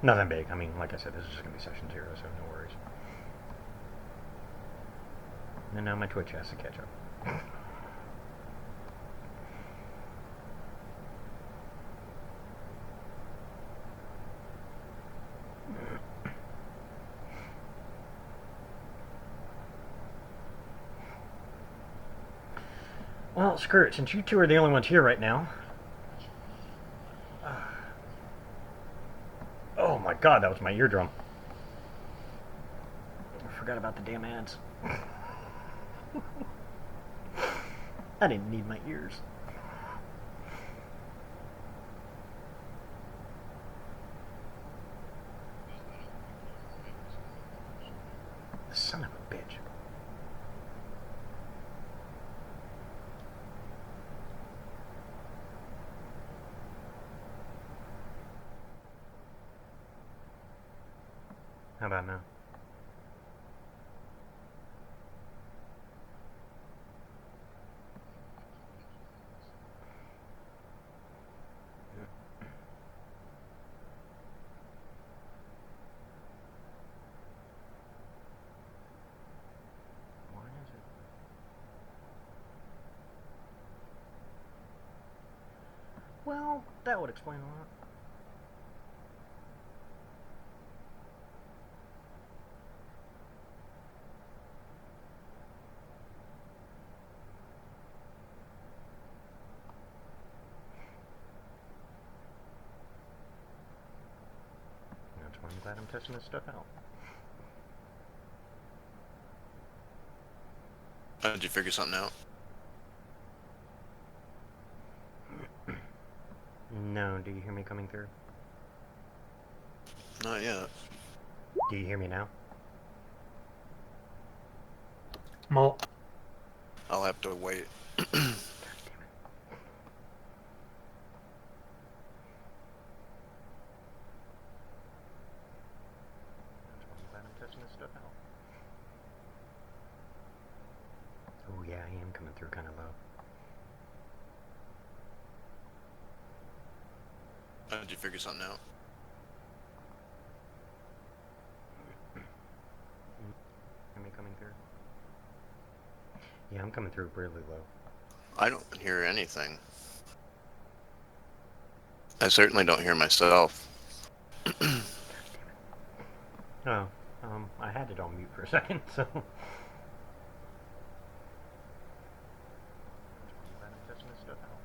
Nothing big. I mean, like I said, this is just going to be session 0, so no worries. And now my Twitch has to catch up. Well, screw it. Since you two are the only ones here right now. Oh my god, that was my eardrum. I forgot about the damn ads. I didn't need my ears. Son of a bitch. How about now? Why is it? Well, that would explain a lot. That's why I'm glad I'm testing this stuff out. Did you figure something out? No, do you hear me coming through? Not yet. Do you hear me now? Well, I'll have to wait. That's why I'm glad I'm testing this stuff out. Oh yeah, I am coming through kind of low. Did you figure something out? Hear me coming through? Yeah, I'm coming through really low. I don't hear anything. I certainly don't hear myself. Oh, I had it on mute for a second, so. That's why I'm glad I'm testing this stuff out.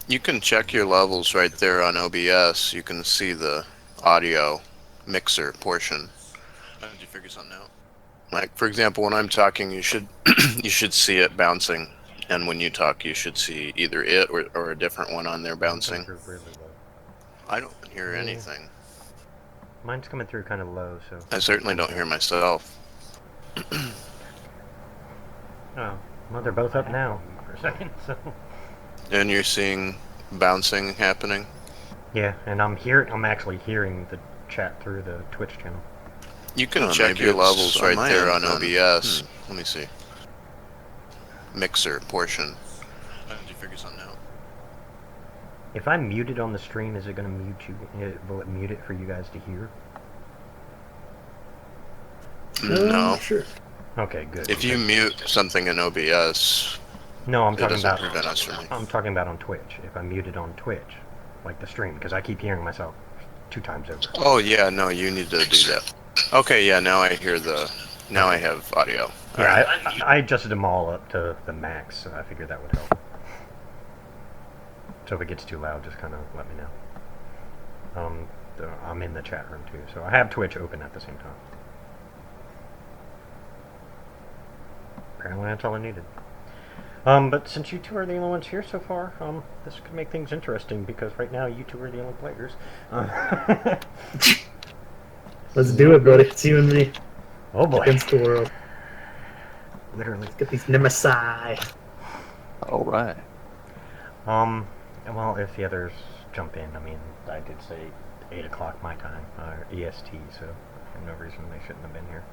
You can check your levels right there on OBS. You can see the audio mixer portion. Did you figure something out? Like, for example, when I'm talking, you should you should see it bouncing, and when you talk, you should see either it or a different one on there bouncing. I'm coming through really low. I don't hear Yeah. anything. Mine's coming through kind of low, so. I certainly don't hear myself. Oh, well, they're both up now for a second, so. And you're seeing bouncing happening? Yeah, and I'm actually hearing the chat through the Twitch channel. You can check your levels right there on OBS. Let me see. Mixer portion. Did you figure something out? If I'm muted on the stream, is it going to mute you? Will it mute it for you guys to hear? No. Sure. Okay, good. If you mute something in OBS, No, I'm it talking doesn't about. prevent us from. I'm talking about on Twitch. If I'm muted on Twitch, like the stream, because I keep hearing myself 2 times over. Oh yeah, no, you need to do that. Okay, yeah, now I hear the. Now I have audio. Yeah, I adjusted them all up to the max, so I figured that would help. So if it gets too loud, just kind of let me know. I'm in the chat room too, so I have Twitch open at the same time. Apparently that's all I needed. But since you two are the only ones here so far, this could make things interesting because right now you two are the only players. Let's do it, buddy. It's you and me Oh boy. against the world. Literally. Let's get these Nemesis. All right. Well, if the others jump in, I mean, I did say 8 o'clock my time, EST, so for no reason they shouldn't have been here.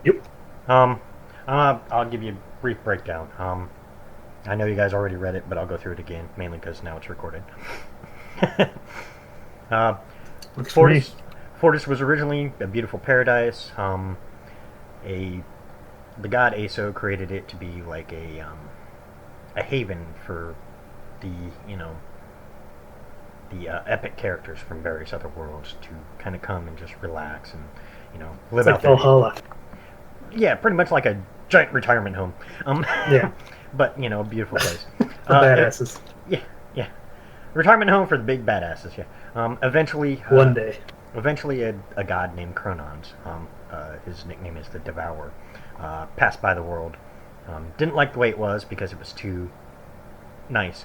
Yep. I'll give you a brief breakdown. I know you guys already read it, but I'll go through it again, mainly because now it's recorded. uh, Works for me. Fortis was originally a beautiful paradise. A the god Aso created it to be like a haven for the the epic characters from various other worlds to kind of come and just relax and live It's out like their Valhalla. yeah, pretty much like a giant retirement home. Yeah. But a beautiful place. For badasses. Yeah, yeah. Retirement home for the big badasses. Yeah. Eventually, One day. Eventually, a god named Chronons, his nickname is the Devourer, passed by the world. Didn't like the way it was because it was too nice,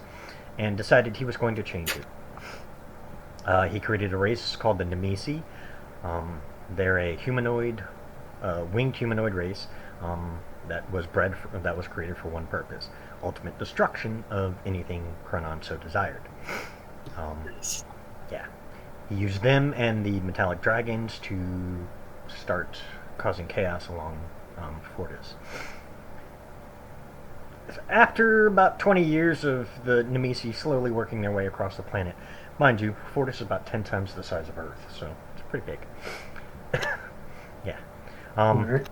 and decided he was going to change it. He created a race called the Nemesis. They're a humanoid, winged humanoid race that was that was created for one purpose: ultimate destruction of anything Chronon so desired. Yeah. He used them and the metallic dragons to start causing chaos along Fortis. After about 20 years of the Nemesis slowly working their way across the planet, mind you, Fortis is about 10 times the size of Earth, so it's pretty big. Yeah. Alright.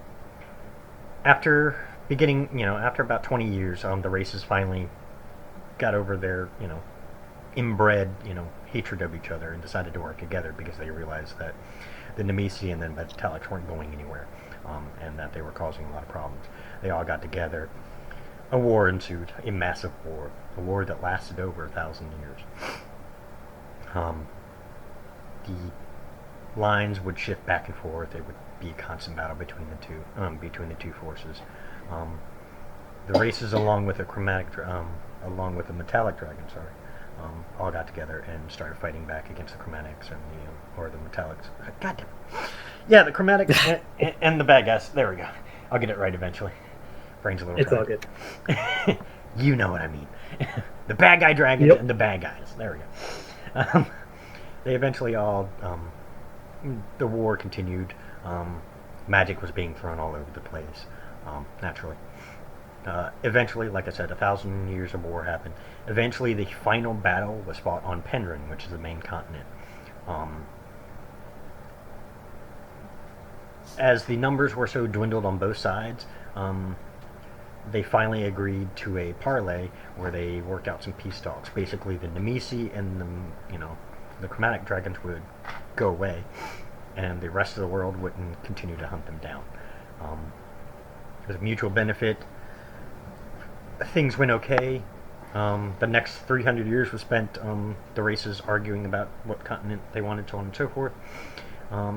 After after about 20 years, the races finally got over their, inbred, hatred of each other and decided to work together because they realized that the Nemesis and the Metallics weren't going anywhere, and that they were causing a lot of problems. They all got together. A war ensued, a massive a war that lasted over 1,000 years. The lines would shift back and forth. It would be a constant battle between the two forces. The races, along with the metallic dragon, all got together and started fighting back against the chromatics and the metallics. God damn it. Yeah, the chromatics and the bad guys. There we go. I'll get it right eventually. Brain's a little It's all tired. good. You know what I mean. The bad guy dragons Yep. and the bad guys. There we go. They eventually all. The war continued. Magic was being thrown all over the place, naturally. Eventually, like I said, 1,000 years of war happened. Eventually, the final battle was fought on Penryn, which is the main continent. As the numbers were so dwindled on both sides, they finally agreed to a parley where they worked out some peace talks. Basically, the Nemesis and the chromatic dragons would go away, and the rest of the world wouldn't continue to hunt them down. It was a mutual benefit. Things went okay. The next 300 years was spent the races arguing about what continent they wanted, so on and so forth.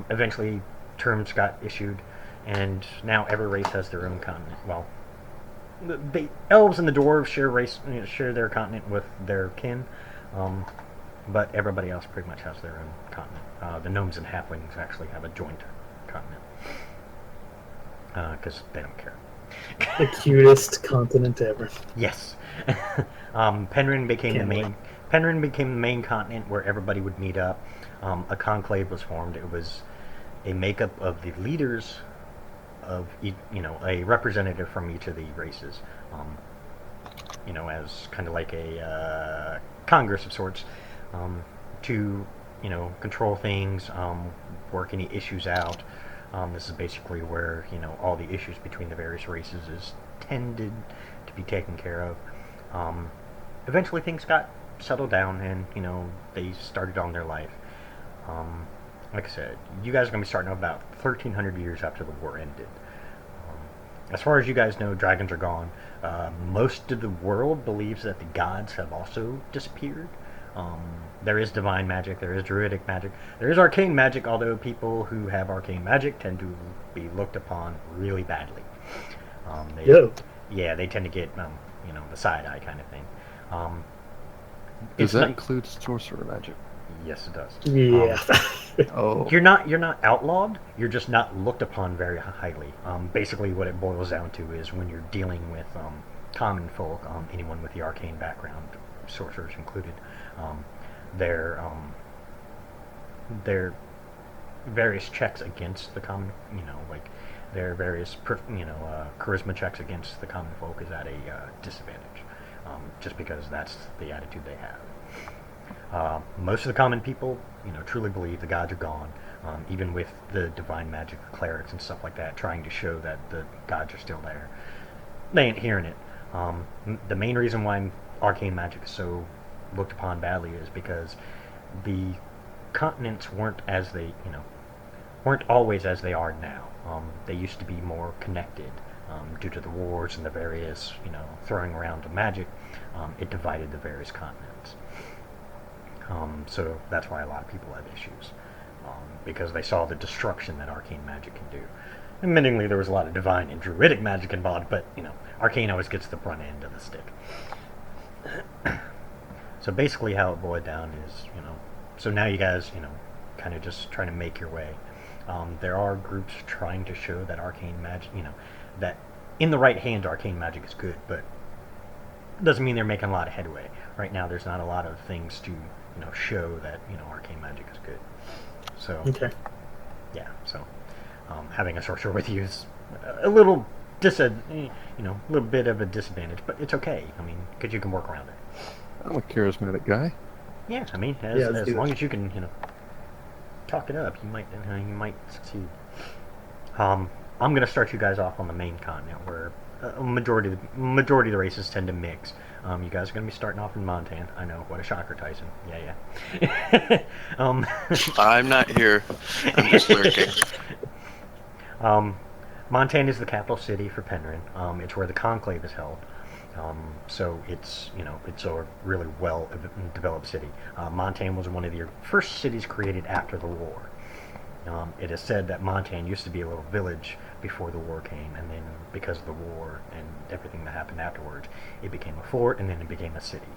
Eventually, terms got issued, and now every race has their own continent. Well, the elves and the dwarves share their continent with their kin, but everybody else pretty much has their own continent. The gnomes and halflings actually have a joint continent because they don't care. The cutest continent ever. Yes. Penryn became Can't the wait. main. Penryn became the main continent where everybody would meet up. A conclave was formed. It was a makeup of the leaders of a representative from each of the races. As kind of like a congress of sorts, to control things, work any issues out. This is basically where all the issues between the various races is tended to be taken care of. Eventually, things got settled down, and they started on their life. Like I said, you guys are going to be starting about 1,300 years after the war ended. As far as you guys know, dragons are gone. Most of the world believes that the gods have also disappeared. There is divine magic, there is druidic magic, there is arcane magic, although people who have arcane magic tend to be looked upon really badly. Yeah, they tend to get, the side eye kind of thing. Does it's that not- include sorcerer magic? Yes, it does. Yeah. Oh, You're not outlawed. You're just not looked upon very highly. Basically, what it boils down to is when you're dealing with common folk, anyone with the arcane background, sorcerers included, their various checks against the common, like their various charisma checks against the common folk is at a disadvantage, just because that's the attitude they have. Most of the common people, truly believe the gods are gone, even with the divine magic clerics and stuff like that trying to show that the gods are still there. They ain't hearing it. The main reason why arcane magic is so looked upon badly is because the continents weren't always as they are now. They used to be more connected. Due to the wars and the various, throwing around of magic, it divided the various continents. So that's why a lot of people have issues, because they saw the destruction that arcane magic can do. Admittingly, there was a lot of divine and druidic magic involved, but, arcane always gets the front end of the stick. So basically how it boiled down is, so now you guys, kind of just trying to make your way. There are groups trying to show that arcane magic, that in the right hands arcane magic is good, but doesn't mean they're making a lot of headway. Right now there's not a lot of things to, show that, arcane magic is good. So, Okay. yeah, so having a sorcerer with you is a little a little bit of a disadvantage, but it's okay. I mean, because you can work around it. I'm a charismatic guy. Yeah, I mean, Yeah, let's as do long it. as you can, talk it up, you might succeed. I'm gonna start you guys off on the main continent, where a majority of the races tend to mix. You guys are gonna be starting off in Montan. I know, what a shocker, Tyson. Yeah. I'm not here. I'm just lurking. Montan is the capital city for Penryn. It's where the conclave is held. So it's it's a really well developed city. Montan was one of the first cities created after the war. It is said that Montan used to be a little village before the war came, and then because of the war and everything that happened afterwards, it became a fort, and then it became a city.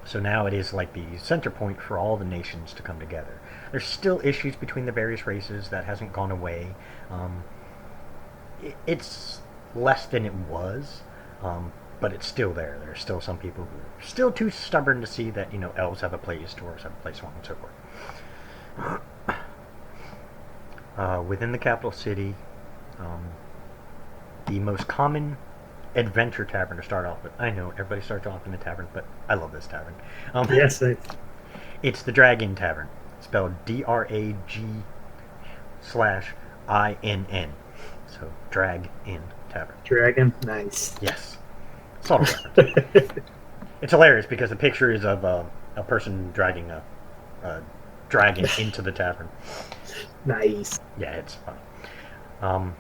So now it is like the center point for all the nations to come together. There's still issues between the various races. That hasn't gone away. It's less than it was, but it's still there. There's still some people who are still too stubborn to see that, elves have a place, dwarves have a place, so on and so forth. Within the capital city, the most common adventure tavern to start off with. I know everybody starts off in a tavern, but I love this tavern. Yes, It's the Dragon Tavern, spelled DRAG/INN. So Drag in Tavern. dragon. Nice. Yes, sort of reference. It's hilarious because the picture is of a person dragging a dragon into the tavern. Nice. Yeah, it's funny.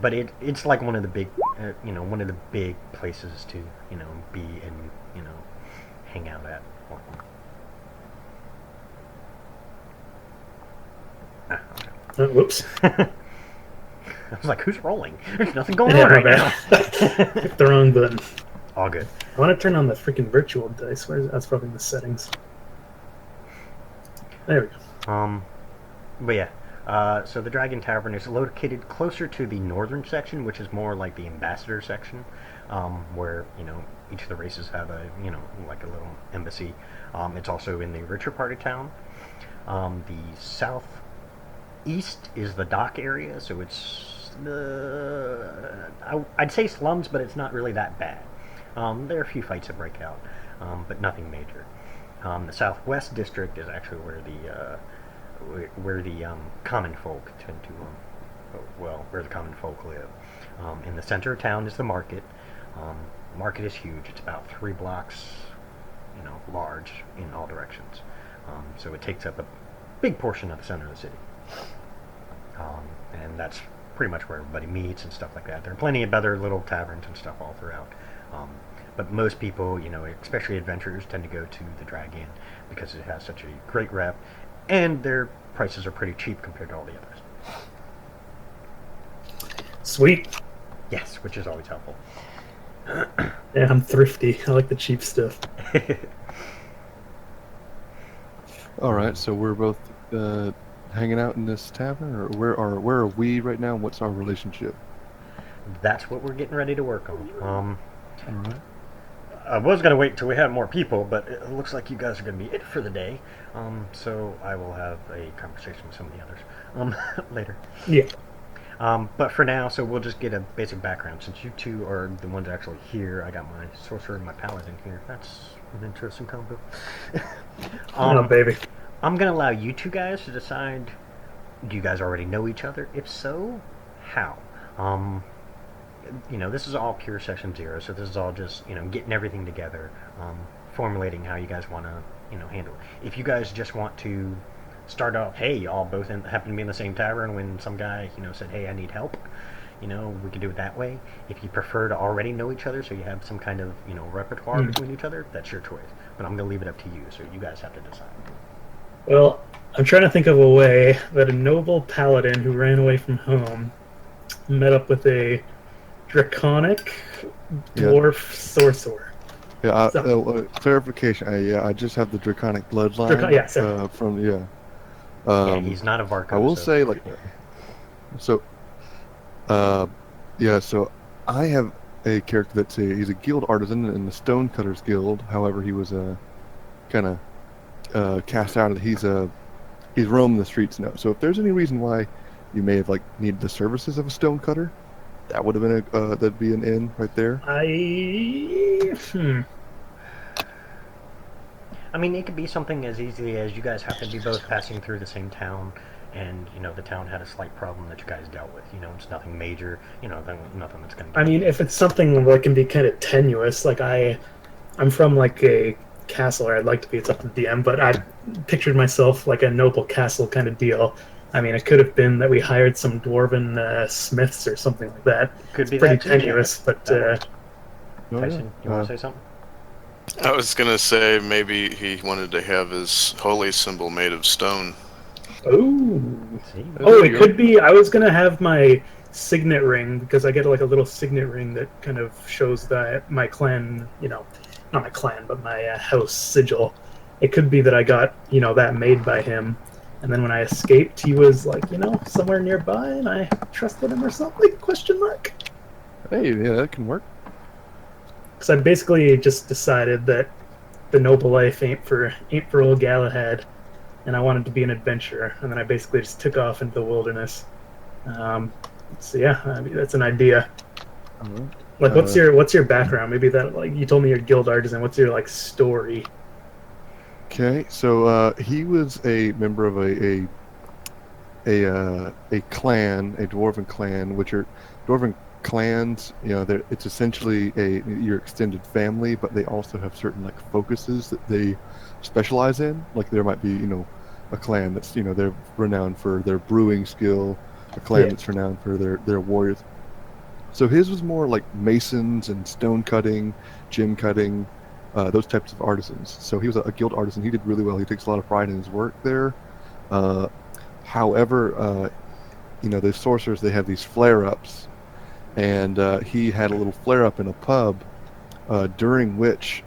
But it's like one of the big, one of the big places to, be and, hang out at. Whoops. I was like, who's rolling? There's nothing going Yeah, on right my now. bad. Hit the wrong button. All good. I want to turn on the freaking virtual dice. That's probably in the settings. There we go. But yeah. So the Dragon Tavern is located closer to the northern section, which is more like the ambassador section, where, each of the races have a, like a little embassy. It's also in the richer part of town. The southeast is the dock area, so it's I'd say slums, but it's not really that bad. There are a few fights that break out, but nothing major. The southwest district is actually where the common folk tend to, where the common folk live. In the center of town is the market. The market is huge. It's about 3 blocks, large in all directions. So it takes up a big portion of the center of the city. And that's pretty much where everybody meets and stuff like that. There are plenty of other little taverns and stuff all throughout. But most people, especially adventurers, tend to go to the Dragon because it has such a great rep, and their prices are pretty cheap compared to all the others. Sweet. Yes, which is always helpful. Yeah, I'm thrifty. I like the cheap stuff. All right, so we're both hanging out in this tavern, or where are we right now? What's our relationship? That's what we're getting ready to work on. All right. I was going to wait until we had more people, but it looks like you guys are going to be it for the day. So I will have a conversation with some of the others later. Yeah. But for now, so we'll just get a basic background. Since you two are the ones actually here, I got my sorcerer and my paladin here. That's an interesting combo. Oh, baby. I'm gonna allow you two guys to decide. Do you guys already know each other? If so, how? This is all pure session 0, so this is all just getting everything together, formulating how you guys want to handle it. If you guys just want to start off, hey, y'all both happen to be in the same tavern when some guy said, hey, I need help. We can do it that way. If you prefer to already know each other, so you have some kind of repertoire between each other, that's your choice. But I'm gonna leave it up to you, so you guys have to decide. Well, I'm trying to think of a way that a noble paladin who ran away from home met up with a draconic dwarf sorcerer. Yeah, clarification. I just have the draconic bloodline. Yeah, he's not a Varko. I will so. say, so I have a character he's a guild artisan in the Stonecutters Guild. However, he was kind of cast out of. He's roaming the streets now. So if there's any reason why you may have needed the services of a stonecutter, that would have been that'd be an in right there. I mean, it could be something as easy as you guys happen to be both passing through the same town, and the town had a slight problem that you guys dealt with. It's nothing major. Nothing that's gonna. I mean, if it's something that can be kind of tenuous, I'm from a castle, or I'd like to be. It's up to the DM, but I pictured myself like a noble castle kind of deal. I mean, it could have been that we hired some dwarven smiths or something like that. Could be pretty that too, tenuous, yeah. but. Tyson, you want to say something? I was gonna say maybe he wanted to have his holy symbol made of stone. Oh. See? It could be. I was gonna have my signet ring because I get a little signet ring that kind of shows that my clan, not my clan, but my house sigil. It could be that I got that made by him, and then when I escaped, he was somewhere nearby, and I trusted him or something? Question mark. Hey, yeah, that can work. Because I basically just decided that the noble life ain't for old Galahad, and I wanted to be an adventurer, and then I basically just took off into the wilderness. So yeah, I mean, that's an idea. What's your background? Maybe that you told me you're a guild artisan. What's your story? Okay, so he was a member of a clan, a dwarven clan, which are dwarven clans. It's essentially your extended family, but they also have certain focuses that they specialize in. There might be a clan that's they're renowned for their brewing skill, a clan that's renowned for their warriors. So his was more like masons and stone cutting, gem cutting, those types of artisans. So he was a guild artisan. He did really well. He takes a lot of pride in his work there. However, the sorcerers, they have these flare-ups, and he had a little flare-up in a pub, during which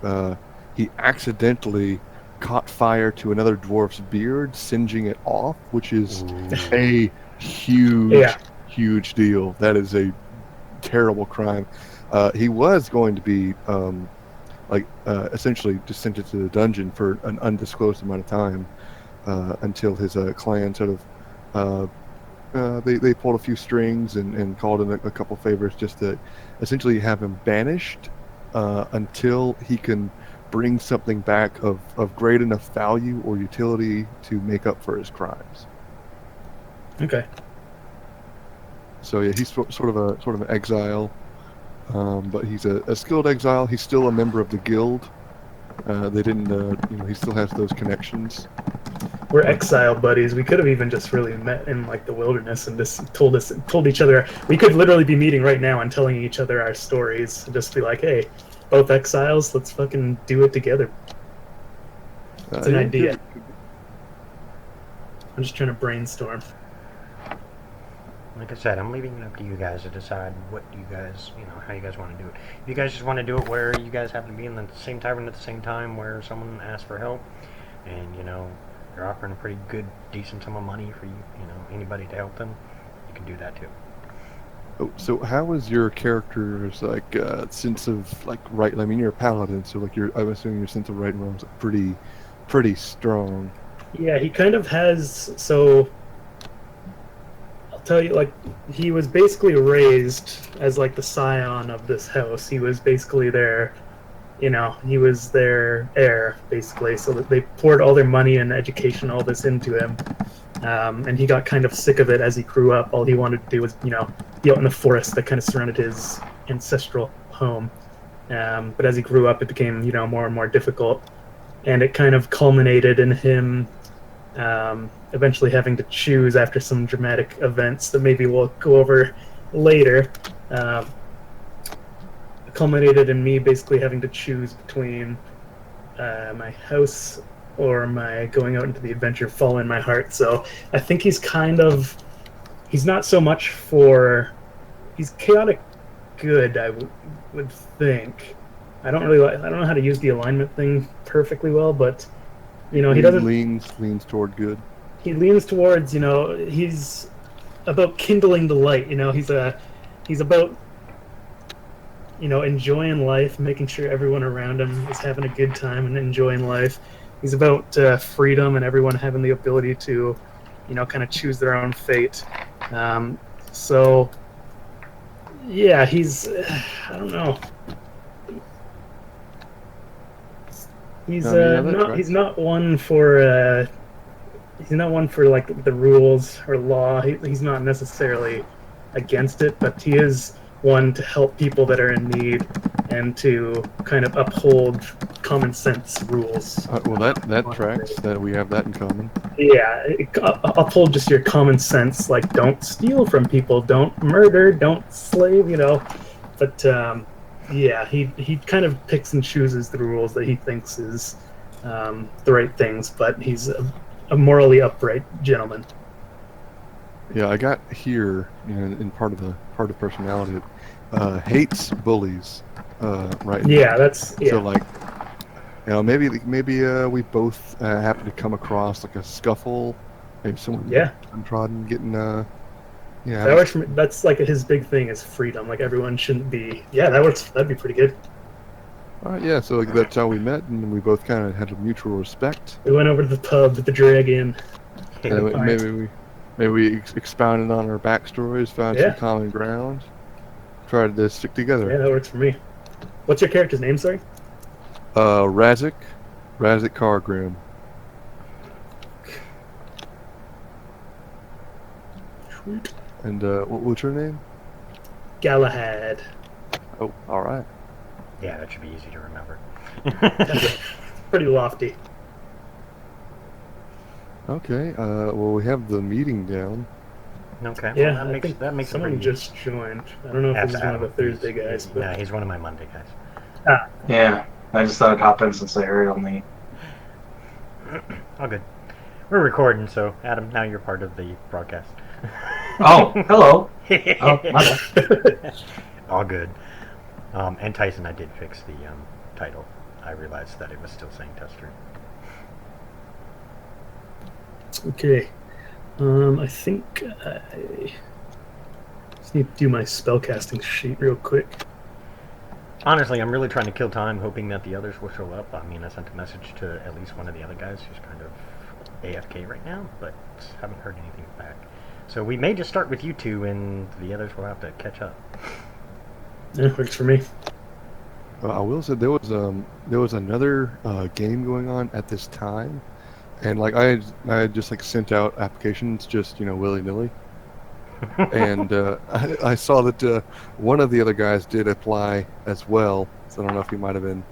he accidentally caught fire to another dwarf's beard, singeing it off, which is a huge deal. That is a terrible crime. He was going to be essentially just sent into the dungeon for an undisclosed amount of time, until his clan sort of they pulled a few strings and called in a couple favors just to essentially have him banished until he can bring something back of great enough value or utility to make up for his crimes. Okay. So yeah, he's sort of an exile, but he's a skilled exile. He's still a member of the guild. They didn't, he still has those connections. We're exile buddies. We could have even just really met in the wilderness and just told each other. We could literally be meeting right now and telling each other our stories and just be like, hey, both exiles, let's fucking do it together. It's an idea. I'm just trying to brainstorm. Like I said, I'm leaving it up to you guys to decide what you guys, how you guys want to do it. If you guys just want to do it where you guys happen to be in the same tavern at the same time where someone asks for help, and, you're offering a pretty good, decent sum of money for anybody to help them, you can do that too. Oh, so how is your character's sense of right? I mean, you're a paladin, so I'm assuming your sense of right and wrong is pretty strong. Yeah, he kind of has. So tell you, like, he was basically raised as like the scion of this house. He was basically their, he was their heir, basically. So that they poured all their money and education, all this into him. And he got kind of sick of it as he grew up. All he wanted to do was, be out in the forest that kind of surrounded his ancestral home. But as he grew up, it became, more and more difficult. And it kind of culminated in him eventually having to choose after some dramatic events that maybe we'll go over later. It culminated in me basically having to choose between my house or my going out into the adventure, following my heart. So I think he's not so much he's chaotic good, I would think. I don't know how to use the alignment thing perfectly well, but he doesn't leans toward good. He leans towards, he's about kindling the light. He's about enjoying life, making sure everyone around him is having a good time and enjoying life. He's about freedom and everyone having the ability to kind of choose their own fate. So yeah, he's I don't know. He's he's not one for like the rules or law. He's not necessarily against it, but he is one to help people that are in need and to kind of uphold common sense rules. Well, that tracks. That we have that in common. Yeah, uphold just your common sense. Like, don't steal from people, don't murder, don't slave. But yeah, he kind of picks and chooses the rules that he thinks is the right things. But he's a morally upright gentleman. Yeah, I got here, in part of personality, hates bullies, right? Yeah, that's So like, maybe we both happen to come across like a scuffle, maybe someone untrodden getting That works for me. That's like his big thing is freedom. Like everyone shouldn't be. Yeah, that works. That'd be pretty good. All right, yeah. So like, that's how we met, and we both kind of had a mutual respect. We went over to the pub at the Dragon. And maybe we expounded on our backstories, found some common ground, tried to stick together. Yeah, that works for me. What's your character's name, sorry? Razik Cargrim. Sweet. And what's your name? Galahad. Oh, all right. Yeah, that should be easy to remember. Pretty lofty. Okay. Well, we have the meeting down. Okay. Yeah, well, I think that makes someone it just joined. I don't know if That's this is one of the Adam. Thursday guys, but Yeah, he's one of my Monday guys. Yeah, I just thought I'd hop in since I heard only. All good. We're recording, so Adam, now you're part of the broadcast. Oh, hello. Oh, my bad. All good. And Tyson, I did fix the title. I realized that it was still saying tester. okay. I think I just need to do my spellcasting sheet real quick. Honestly, I'm really trying to kill time, hoping that the others will show up. I mean, I sent a message to at least one of the other guys who's kind of AFK right now, but haven't heard anything back. So we may just start with you two, and the others will have to catch up. Yeah, works for me. I will say there was another game going on at this time, and like I had just like sent out applications just willy nilly, and I saw that one of the other guys did apply as well. So I don't know if he might have been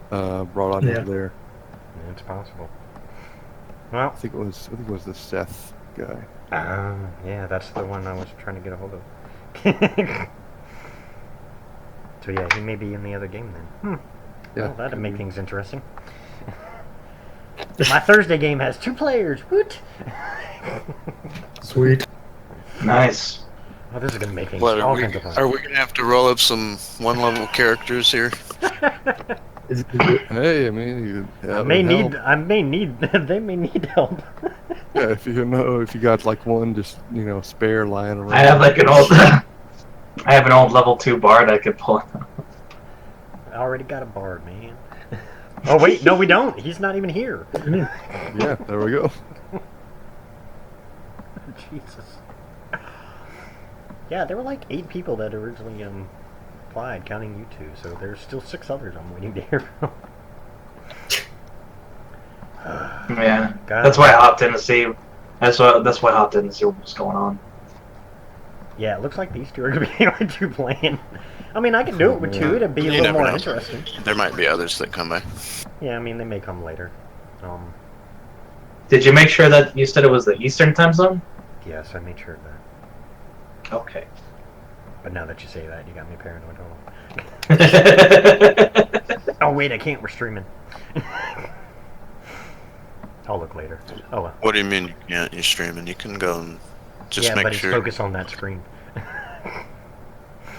brought on over there. Yeah, it's possible. Well, I think it was the Seth guy. yeah, that's the one I was trying to get a hold of. So yeah, he may be in the other game then. Yeah, well, that'd make things interesting. My Thursday game has 2 players. Woot! Sweet. Nice. Oh, this is gonna make things What, all kinds of fun. are we gonna have to roll up some 1-level characters here? Is it, Hey, I mean, They may need help. Yeah, if you got like one just spare lying around. I have I have an old level 2 bard I could pull. I already got a bard, man. Oh wait, no we don't. He's not even here. Yeah, there we go. Jesus. Yeah, there were like 8 people that originally applied, counting you two. So there's still 6 others I'm waiting to hear from. Yeah, God. that's why I hopped in to see. That's why I hopped in to see what was going on. Yeah, it looks like these two are going to be the two playing. I mean, I could do it with 2. It'd be a You little never more know. interesting. There might be others that come by. Yeah, I mean, they may come later. Did you make sure that you said it was the Eastern time zone? Yes, I made sure of that. Okay. But now that you say that, you got me paranoid. Hold on. Yeah, Oh, wait, I can't. We're streaming. I'll look later. Oh, well. What do you mean you can't? You're streaming. You can go and just Yeah, make but it's sure. focused on that screen.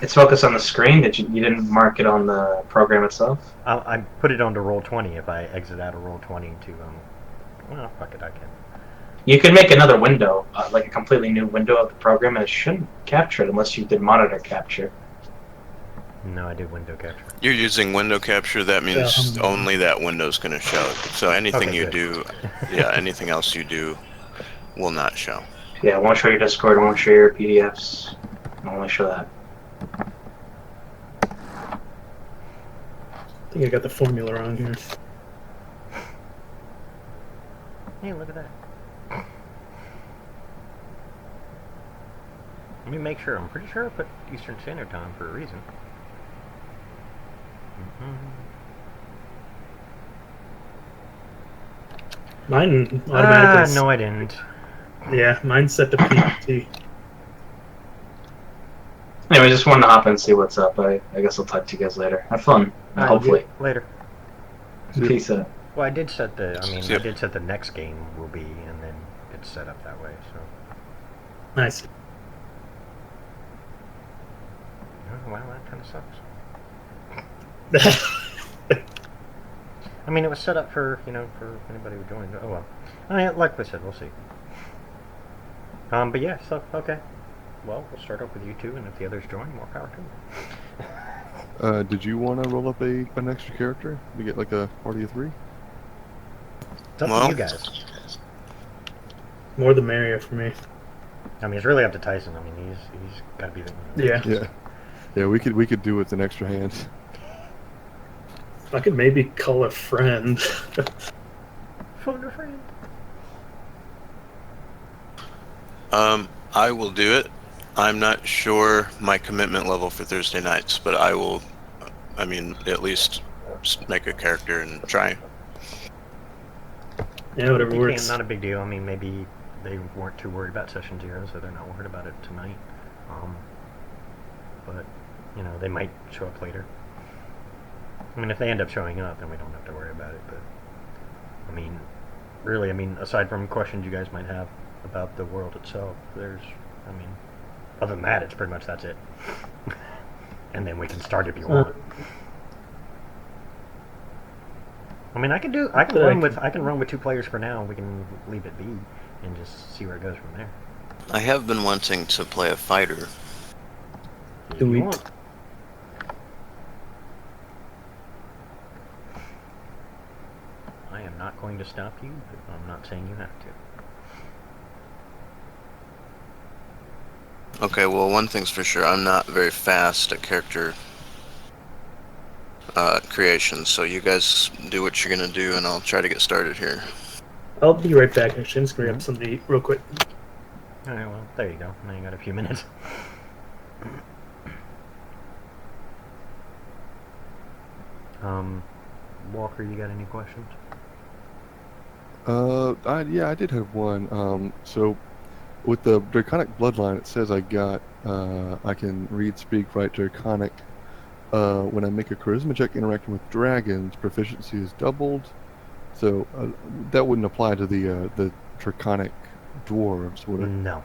it's focused on the screen. That you didn't mark it on the program itself? I put it onto Roll20 if I exit out of Roll20 to, well, fuck it, I can. You could make another window, like a completely new window of the program, and it shouldn't capture it unless you did monitor capture. No, I did window capture. You're using window capture. That means Yeah. only that window's going to show. So anything Okay, you good. do, yeah, anything else you do will not show. Yeah, it won't show your Discord, it won't show your PDFs. It'll only show that. I think I got the formula wrong here. Hey, look at that. Let me make sure. I'm pretty sure I put Eastern Standard Time for a reason. Mine automatically. No, I didn't. Yeah, mine's set to PPT. Anyway, just wanted to hop in and see what's up. I guess I'll talk to you guys later. Have fun. Hopefully. Later. Peace out. Well, I did set the. I mean, See ya. I did set the next game will be, and then it's set up that way. So. Nice. Oh, wow, that kind of sucks. I mean, it was set up for for anybody who joined. Oh well. I mean, like I said, we'll see. But yeah, so okay. Well, we'll start off with you two, and if the others join, more power to them. Did you want to roll up an extra character to get like a party of 3? It's up Well- to you guys. More the merrier for me. I mean, it's really up to Tyson. I mean, he's got to be the. Yeah. Yeah, we could do with an extra hand. I could maybe call a friend. Phone a friend. I will do it. I'm not sure my commitment level for Thursday nights, but I will. I mean, at least make a character and try. Yeah, whatever You works. can't, not a big deal. I mean, maybe they weren't too worried about session 0, so they're not worried about it tonight. But they might show up later. I mean, if they end up showing up, then we don't have to worry about it. But I mean, really, aside from questions you guys might have about the world itself, other than that, it's pretty much that's it. And then we can start if you want. I mean, I can run with 2 players for now. We can leave it be and just see where it goes from there. I have been wanting to play a fighter. If Do you we- want. I am not going to stop you, but I'm not saying you have to. Okay, well, one thing's for sure. I'm not very fast at character creation, so you guys do what you're gonna do, and I'll try to get started here. I'll be right back. Actually, I'm just gonna grab something to eat real quick. All right, well, there you go. Now you got a few minutes. Walker, you got any questions? I did have one. So with the Draconic Bloodline, it says I can read, speak, write Draconic. When I make a charisma check interacting with dragons, proficiency is doubled. So that wouldn't apply to the Draconic dwarves, would it? No.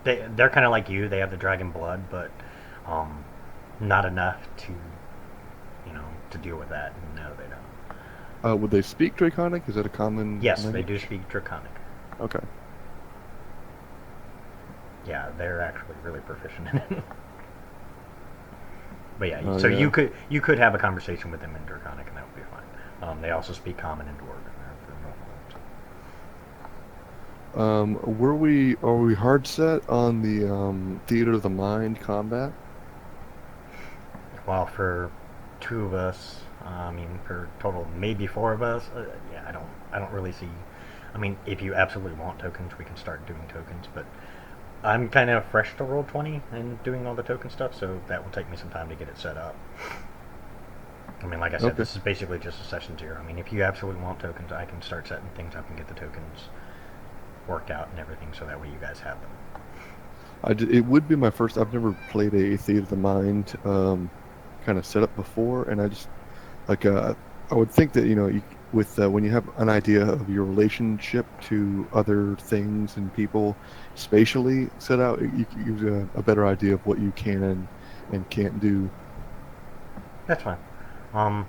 They're kind of like you. They have the dragon blood, but not enough to deal with that. No, they don't. Would they speak Draconic? Is that a common? Yes, they language? do speak Draconic. Okay. Yeah, they're actually really proficient in it. But yeah, Oh, so yeah. you could have a conversation with them in Draconic, and that would be fine. They also speak Common and Dwarven. Are we hard set on the theater of the mind combat? Well, for two of us, for total maybe four of us, yeah, I don't really see. I mean, if you absolutely want tokens, we can start doing tokens, but I'm kind of fresh to Roll20 and doing all the token stuff, so that will take me some time to get it set up. I mean, like I said, Okay. this is basically just a session 0. I mean, if you absolutely want tokens, I can start setting things up and get the tokens worked out and everything, so that way you guys have them. It would be my first. I've never played a theater of the mind kind of setup before, and I just like I would think that with when you have an idea of your relationship to other things and people spatially set out, you gives a better idea of what you can and can't do. That's fine. Um,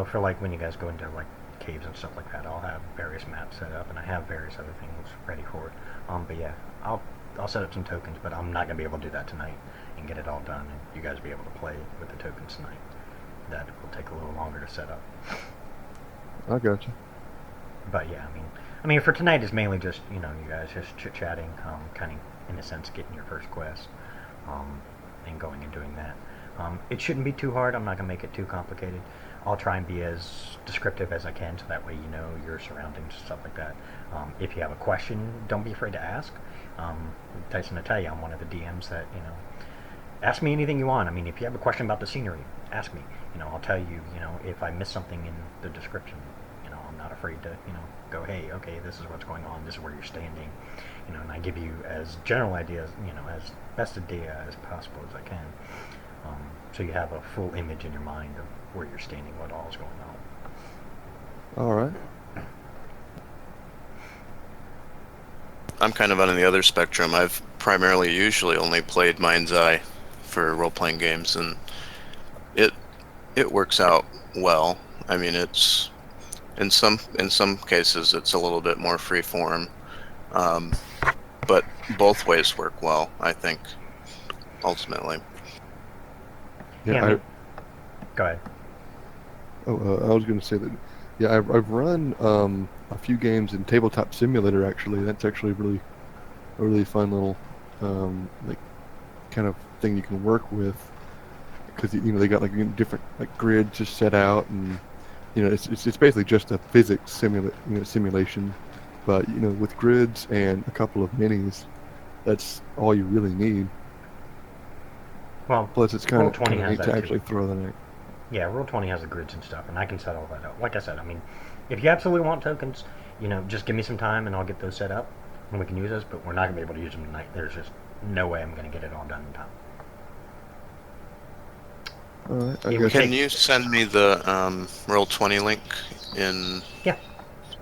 for like when you guys go into like caves and stuff like that, I'll have various maps set up, and I have various other things ready for it. But yeah, I'll set up some tokens, but I'm not gonna be able to do that tonight and get it all done, and you guys be able to play with the tokens tonight. That will take a little longer to set up. I got you. But yeah, I mean, for tonight is mainly just you guys just chit chatting, kind of in a sense getting your first quest, and going and doing that. It shouldn't be too hard. I'm not gonna make it too complicated. I'll try and be as descriptive as I can, so that way you know your surroundings and stuff like that. If you have a question, don't be afraid to ask. Tyson, I tell you, I'm one of the DMs that ask me anything you want. I mean, if you have a question about the scenery, ask me. I'll tell you. If I miss something in the description, I'm not afraid to go, hey, okay, this is what's going on. This is where you're standing. And I give you as general ideas, as best idea as possible as I can. So you have a full image in your mind of where you're standing, what all is going on. All right. I'm kind of on the other spectrum. I've primarily usually only played Mind's Eye for role-playing games, and it works out well. I mean, it's in some cases it's a little bit more free form, but both ways work well, I think, ultimately. Yeah, go ahead. I was going to say that. Yeah, I've run a few games in Tabletop Simulator. Actually, that's actually a really fun little like kind of thing you can work with, because they got like different like grids just set out, and it's basically just a physics simulation, but with grids and a couple of minis, that's all you really need. Well, Plus, it's kind of Roll20 has neat that to too. actually throw the net. Yeah, Roll20 has the grids and stuff, and I can set all that up. Like I said, I mean, if you absolutely want tokens, just give me some time and I'll get those set up, and we can use those, but we're not going to be able to use them tonight. There's just no way I'm going to get it all done in time. All right, I It got would you. Can you send me the Roll20 link in Yeah.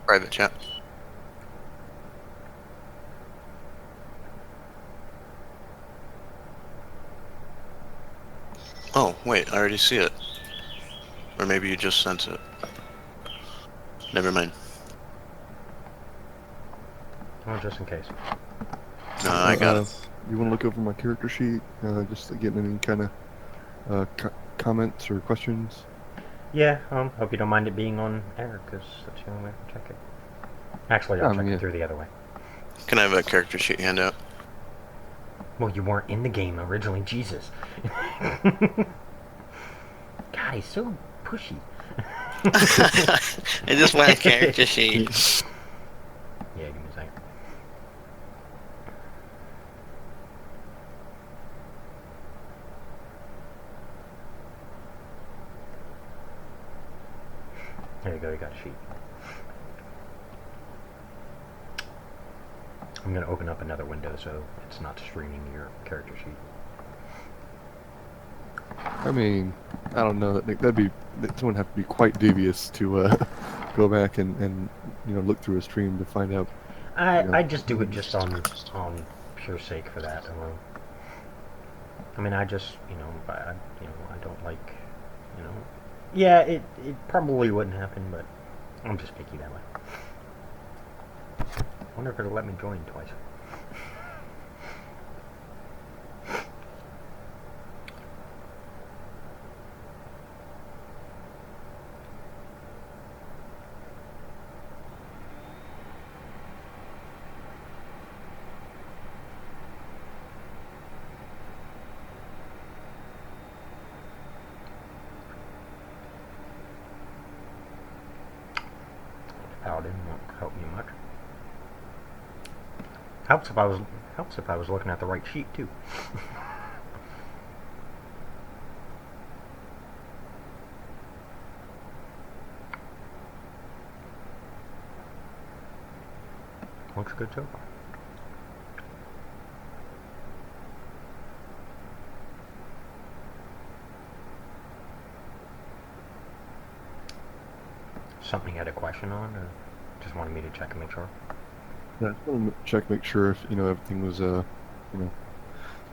private chat? Oh, wait, I already see it. Or maybe you just sent it. Never mind. Well, just in case. No, I got it. You want to look over my character sheet, just to get any kind of comments or questions? Yeah, hope you don't mind it being on air, because that's the only way I can check it. Actually, I'll check yeah. it through the other way. Can I have a character sheet handout? Well, you weren't in the game originally, Jesus. God, he's so pushy. I just want a character sheet. Yeah, give me a second. There you go, you got a sheet. I'm going to open up another window so it's not streaming your character sheet. I mean, I don't know. That someone have to be quite devious to go back and look through a stream to find out. I just do it just on pure sake for that alone. I mean, I just I don't like Yeah, it probably wouldn't happen, but I'm just picky that way. I wonder if it'll let me join twice. won't help me much. Helps if I was looking at the right sheet too. Looks good so far. Something you had a question on, or just wanted me to check and make sure? Yeah, I just want to check, make sure if everything was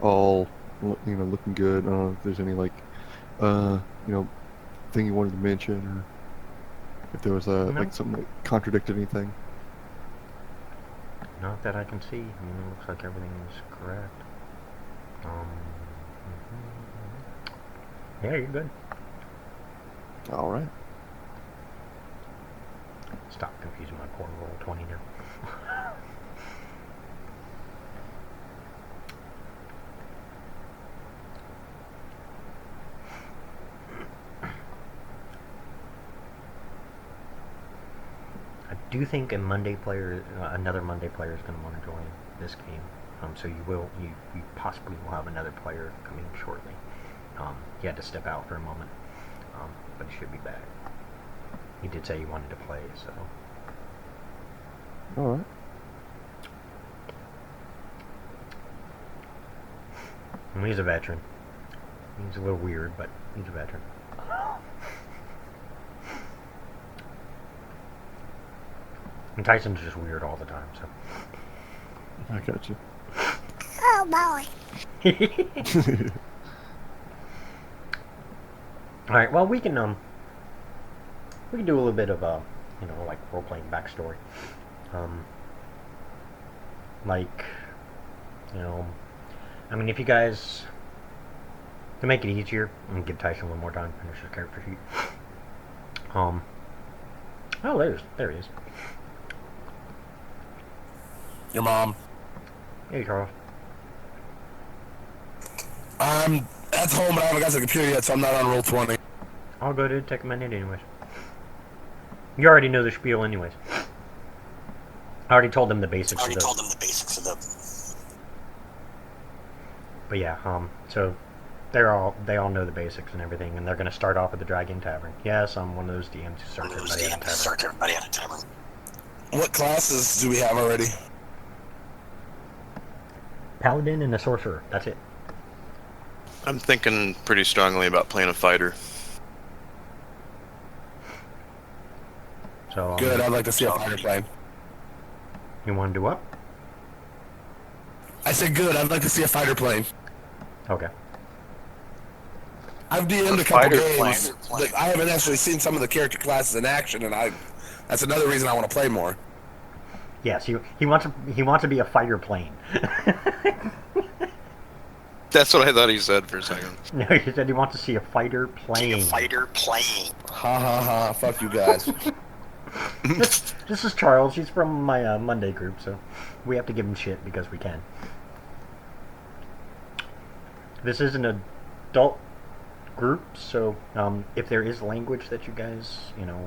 all looking good. I don't know if there's any like thing you wanted to mention, or if there was like something that contradicted anything. Not that I can see. I mean, it looks like everything is correct. Yeah, you're good. All right. Stop confusing my poor roll 20 now. I do think another Monday player is going to want to join this game. So you possibly will have another player coming shortly. He had to step out for a moment, but he should be back. He did say he wanted to play, so. All right. And he's a veteran. He's a little weird, but he's a veteran. And Tyson's just weird all the time, so. I got you. Oh boy. All right. Well, we can do a little bit of like role playing backstory. Like, I mean, if you guys, to make it easier, I'm gonna give Tyson one more time to finish his character sheet. Oh, there he is. Your mom. Hey, Charles. I'm at home, but I haven't got to the computer yet, so I'm not on roll 20. I'll go to take a minute anyways. You already know the spiel anyways. I already told them the basics of the... But yeah, so they all know the basics and everything, and they're gonna start off at the Dragon Tavern. Yes, I'm one of those DMs who starts everybody at a tavern. What classes do we have already? Paladin and a sorcerer. That's it. I'm thinking pretty strongly about playing a fighter. So Good, I'd like to see a fighter plane. You want to do what? I said good, I'd like to see a fighter plane. Okay. I've DM'd a couple games. Like, I haven't actually seen some of the character classes in action, and that's another reason I want to play more. Yes, he wants to be a fighter plane. That's what I thought he said for a second. No, he said he wants to see a fighter plane. Ha ha ha, fuck you guys. This is Charles. He's from my Monday group, so we have to give him shit because we can. This is an adult group, so if there is language that you guys,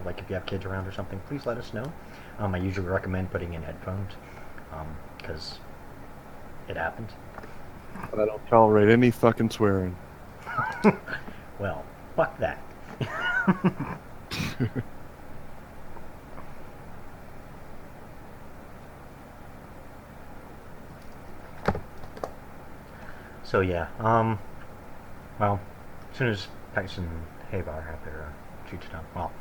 like if you have kids around or something, please let us know. I usually recommend putting in headphones, because it happens. But I don't tolerate any fucking swearing. Well, fuck that. So yeah, well, as soon as Tyson and Haybar have their sheets done, well,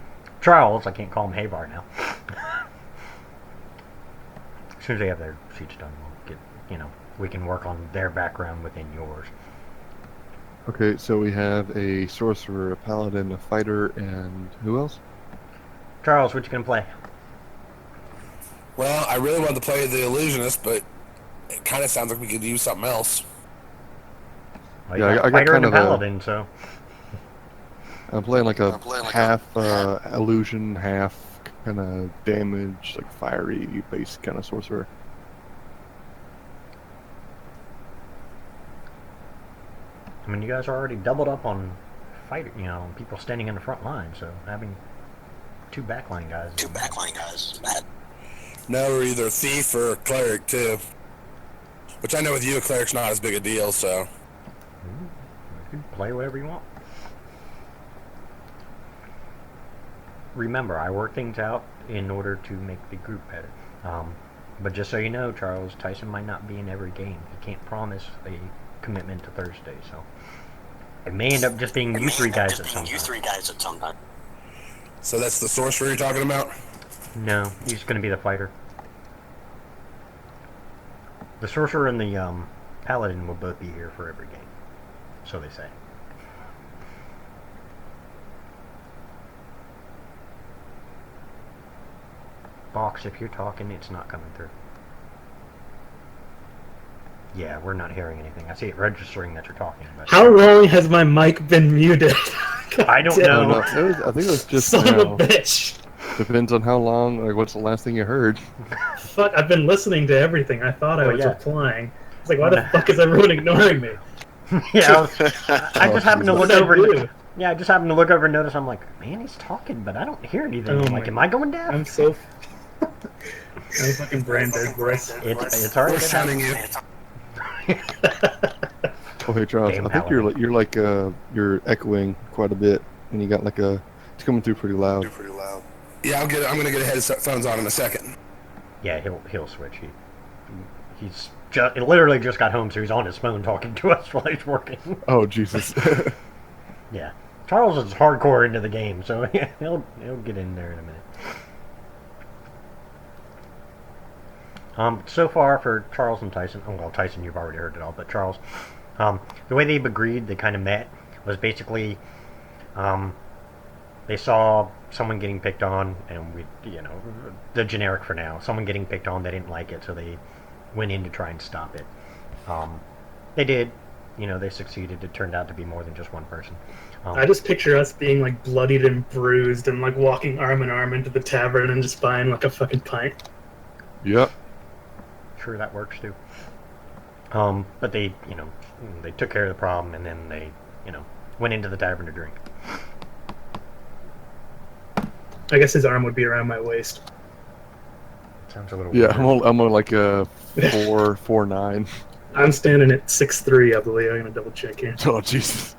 Charles, I can't call him Haybar now. As soon as they have their sheets done, we'll get, we can work on their background within yours. Okay, so we have a sorcerer, a paladin, a fighter, and who else? Charles, what you gonna play? Well, I really wanted to play the illusionist, but it kind of sounds like we could use something else. Well, Yeah, you got I a got fighter and kind a of a- paladin, so I'm playing like a half illusion, half kind of damage, like fiery based kind of sorcerer. I mean, you guys are already doubled up on fighter, people standing in the front line, so having two backline guys. No, we're either thief or cleric too. Which I know with you, a cleric's not as big a deal. So You can play whatever you want. Remember, I work things out in order to make the group better. But just so you know, Charles, Tyson might not be in every game. He can't promise a commitment to Thursday, so it may end up just being you three guys at some time. so that's the sorcerer you're talking about. No, he's going to be the fighter. The sorcerer and the paladin will both be here for every game, so they say. Box, if you're talking, it's not coming through. Yeah, we're not hearing anything. I see it registering that you're talking. But How long has my mic been muted? I don't God know. damn No, it. I think it was just Son of a now. bitch. Depends on how long. Like, what's the last thing you heard? Fuck, I've been listening to everything. I thought I Well, was yeah. replying. It's like, why the fuck is everyone ignoring me? Yeah, I just happened to What look did I over. do? Yeah, I just happened to look over and notice. I'm like, man, he's talking, but I don't hear anything. Oh I'm like, my- am I going deaf? I'm so... I'm fucking brain dead, boys. It's alright. We're shunning you. Oh, hey, Charles. Damn I think you're echoing quite a bit, and you got like a. It's coming through pretty loud. Yeah, I'm gonna get headphones on in a second. Yeah, he'll switch. He's literally just got home, so he's on his phone talking to us while he's working. Oh Jesus. Yeah, Charles is hardcore into the game, so yeah, he'll get in there in a minute. So far for Charles and Tyson, well, Tyson, you've already heard it all, but Charles, the way they've agreed, they kind of met, was basically, they saw someone getting picked on, and the generic for now, someone getting picked on, they didn't like it, so they went in to try and stop it. They did, they succeeded. It turned out to be more than just one person. I just picture us being like bloodied and bruised and like walking arm in arm into the tavern and just buying like a fucking pint. Yep. Sure, that works too. But they took care of the problem, and then they, went into the tavern to drink. I guess his arm would be around my waist. Sounds a little Yeah. weird. I'm on like a 4'9". I'm standing at 6'3", I believe. I'm gonna double check here. Oh Jesus.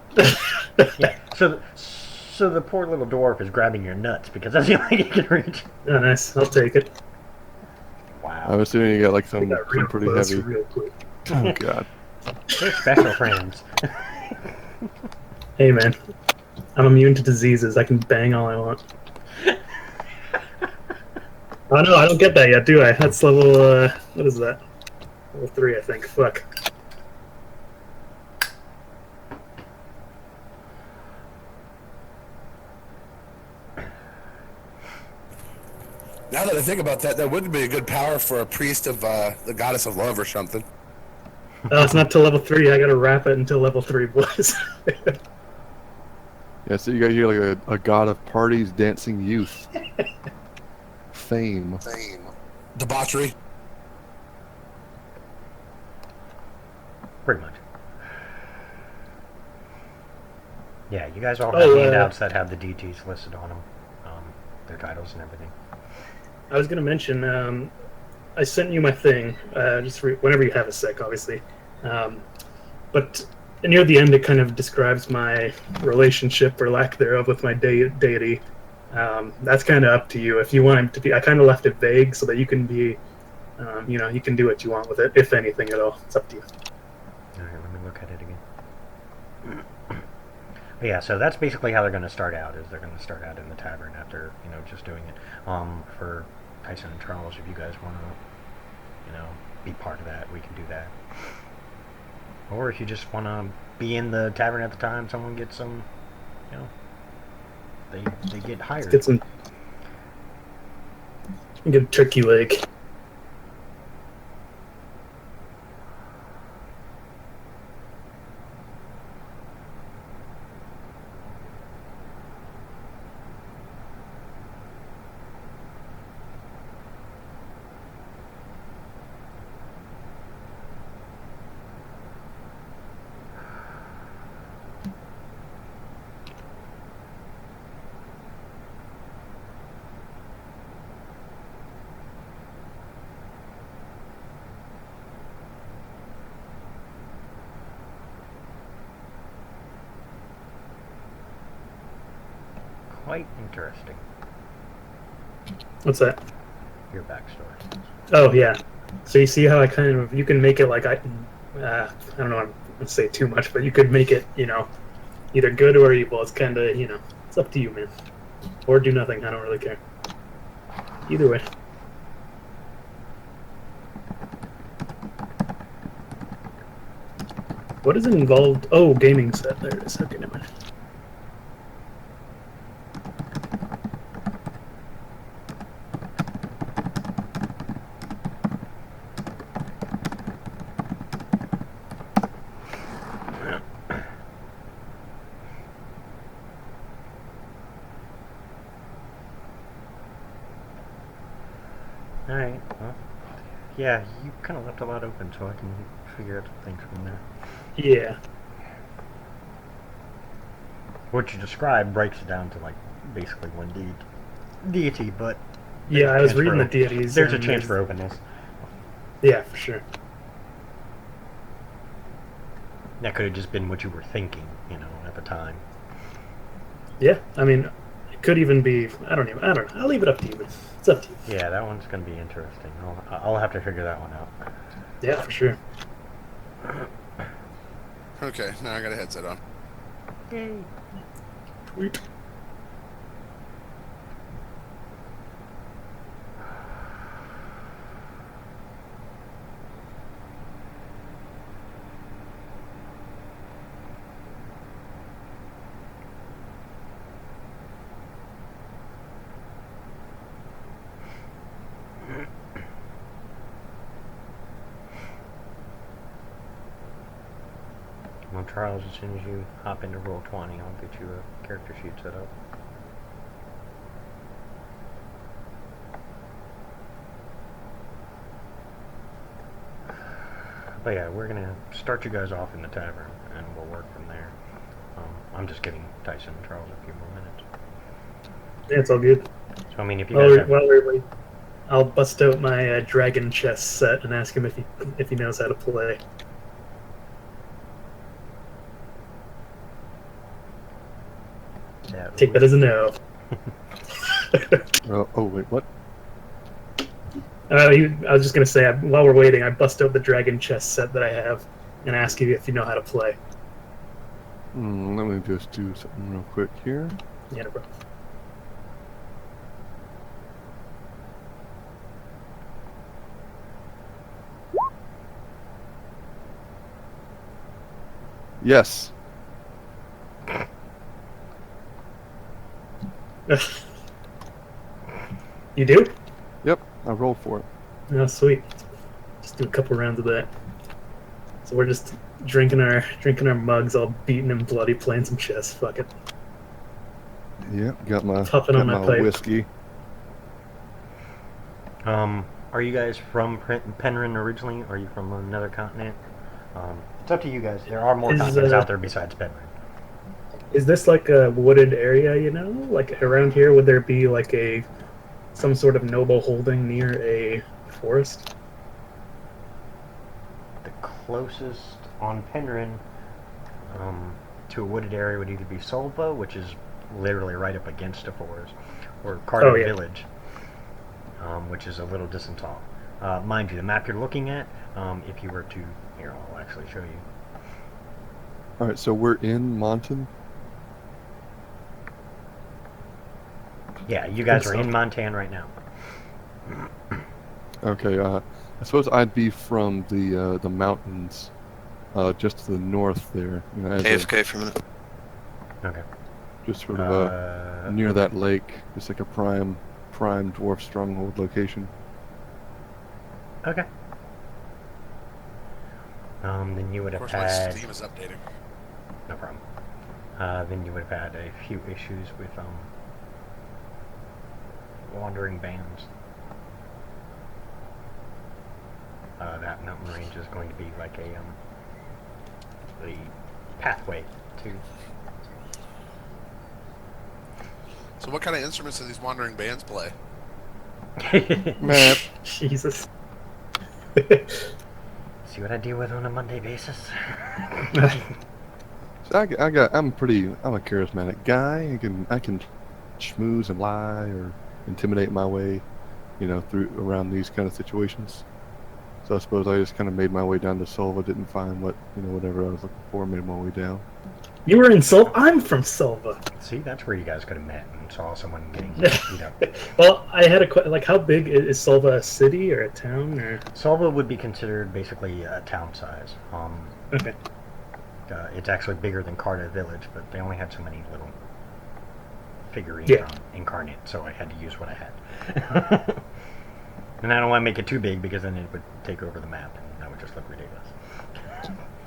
Yeah. So the poor little dwarf is grabbing your nuts because that's the only thing he can reach. Oh, nice. I'll take it. Wow. I'm assuming you got like I some got real pretty close heavy. real quick. Oh God. They're special friends. Hey, man. I'm immune to diseases. I can bang all I want. Oh, no, I don't get that yet, do I? That's level, what is that? Level 3, I think. Fuck. Now that I think about that, that would be a good power for a priest of the goddess of love or something. Oh, it's not till level 3. I gotta wrap it until level 3, boys. Yeah. So you got here like a god of parties, dancing youth. Fame. Debauchery. Pretty much. Yeah, you guys all have Oh, handouts that have the DTs listed on them, their titles and everything. I was gonna mention, I sent you my thing, whenever you have a sec, obviously. But near the end, it kind of describes my relationship, or lack thereof, with my deity. That's kind of up to you. If you want him to be, I kind of left it vague so that you can be, you can do what you want with it, if anything at all. It's up to you. Alright, let me look at it again. But yeah, so that's basically how they're going to start out, is they're going to start out in the tavern after, just doing it. For Tyson and Charles, if you guys want to, be part of that, we can do that. Or if you just want to be in the tavern at the time someone gets some, they get hired. Get some. Get a turkey leg. Quite interesting. What's that? Your backstory. Oh yeah. So you see how I kind of you can make it like I don't know. I'm gonna say too much, but you could make it either good or evil. It's kind of it's up to you, man. Or do nothing. I don't really care. Either way. What is it involved? Oh, gaming set. There it is. Okay, never mind. Alright, well, yeah, you kind of left a lot open, so I can figure out things from there. Yeah. What you described breaks it down to, like, basically one deity, but Yeah, I was chance for reading the op- deities. there's a and chance for openness. Yeah, for sure. That could have just been what you were thinking, at the time. Yeah, I mean, it could even be. I don't know. I'll leave it up to you. It's up to you. Yeah, that one's going to be interesting. I'll have to figure that one out. Yeah, for sure. Okay, now I got a headset on. Yay. Sweet. Well, Charles, as soon as you hop into Roll20, I'll get you a character sheet set up. But yeah, we're gonna start you guys off in the tavern, and we'll work from there. I'm just giving Tyson and Charles a few more minutes. Yeah, it's all good. So, I mean, if you guys have... While we're waiting, I'll bust out my dragon chess set and ask him if he knows how to play. Take that as a no. Oh wait, what? I was just gonna say, while we're waiting, I bust out the dragon chess set that I have and ask you if you know how to play. Let me just do something real quick here. Yeah, no problem. Yes. You do? Yep, I rolled for it. Oh, sweet. Just do a couple rounds of that. So we're just drinking our mugs, all beaten and bloody, playing some chess. Fuck it. Yep, got my Puffing on my pipe. whiskey. Are you guys from Penryn originally? Are you from another continent? It's up to you guys. There are more continents out there besides Penryn. Is this like a wooded area, Like around here, would there be like some sort of noble holding near a forest? The closest on Penryn to a wooded area would either be Solva, which is literally right up against a forest, or Carter Village, which is a little distance off. Mind you, the map you're looking at, if you were to... Here, I'll actually show you. Alright, so we're in Montan? Yeah, you guys are in Montan right now. Okay, I suppose I'd be from the mountains, just to the north there. AFK for a minute. Okay. Just sort of near that lake, just like a prime dwarf stronghold location. Okay. Then you would Of have course, my had... Steam is updating. No problem. Then you would have had a few issues with wandering bands. That mountain range is going to be like a pathway to... So what kind of instruments do these wandering bands play? Map. Jesus. See what I deal with on a Monday basis? So I'm a charismatic guy. I can schmooze and lie or intimidate my way, through around these kind of situations. So I suppose I just kind of made my way down to Silva, didn't find whatever I was looking for, made my way down. You were in Silva? I'm from Silva. See, that's where you guys could have met and saw someone getting beat up. Well, I had a question. Like, how big is Silva? A city or a town? Or Silva would be considered basically a town size. okay, It's actually bigger than Cardiff Village, but they only had so many little figurines Yeah. on Incarnate, so I had to use what I had. And I don't want to make it too big because then it would take over the map, and that would just look ridiculous.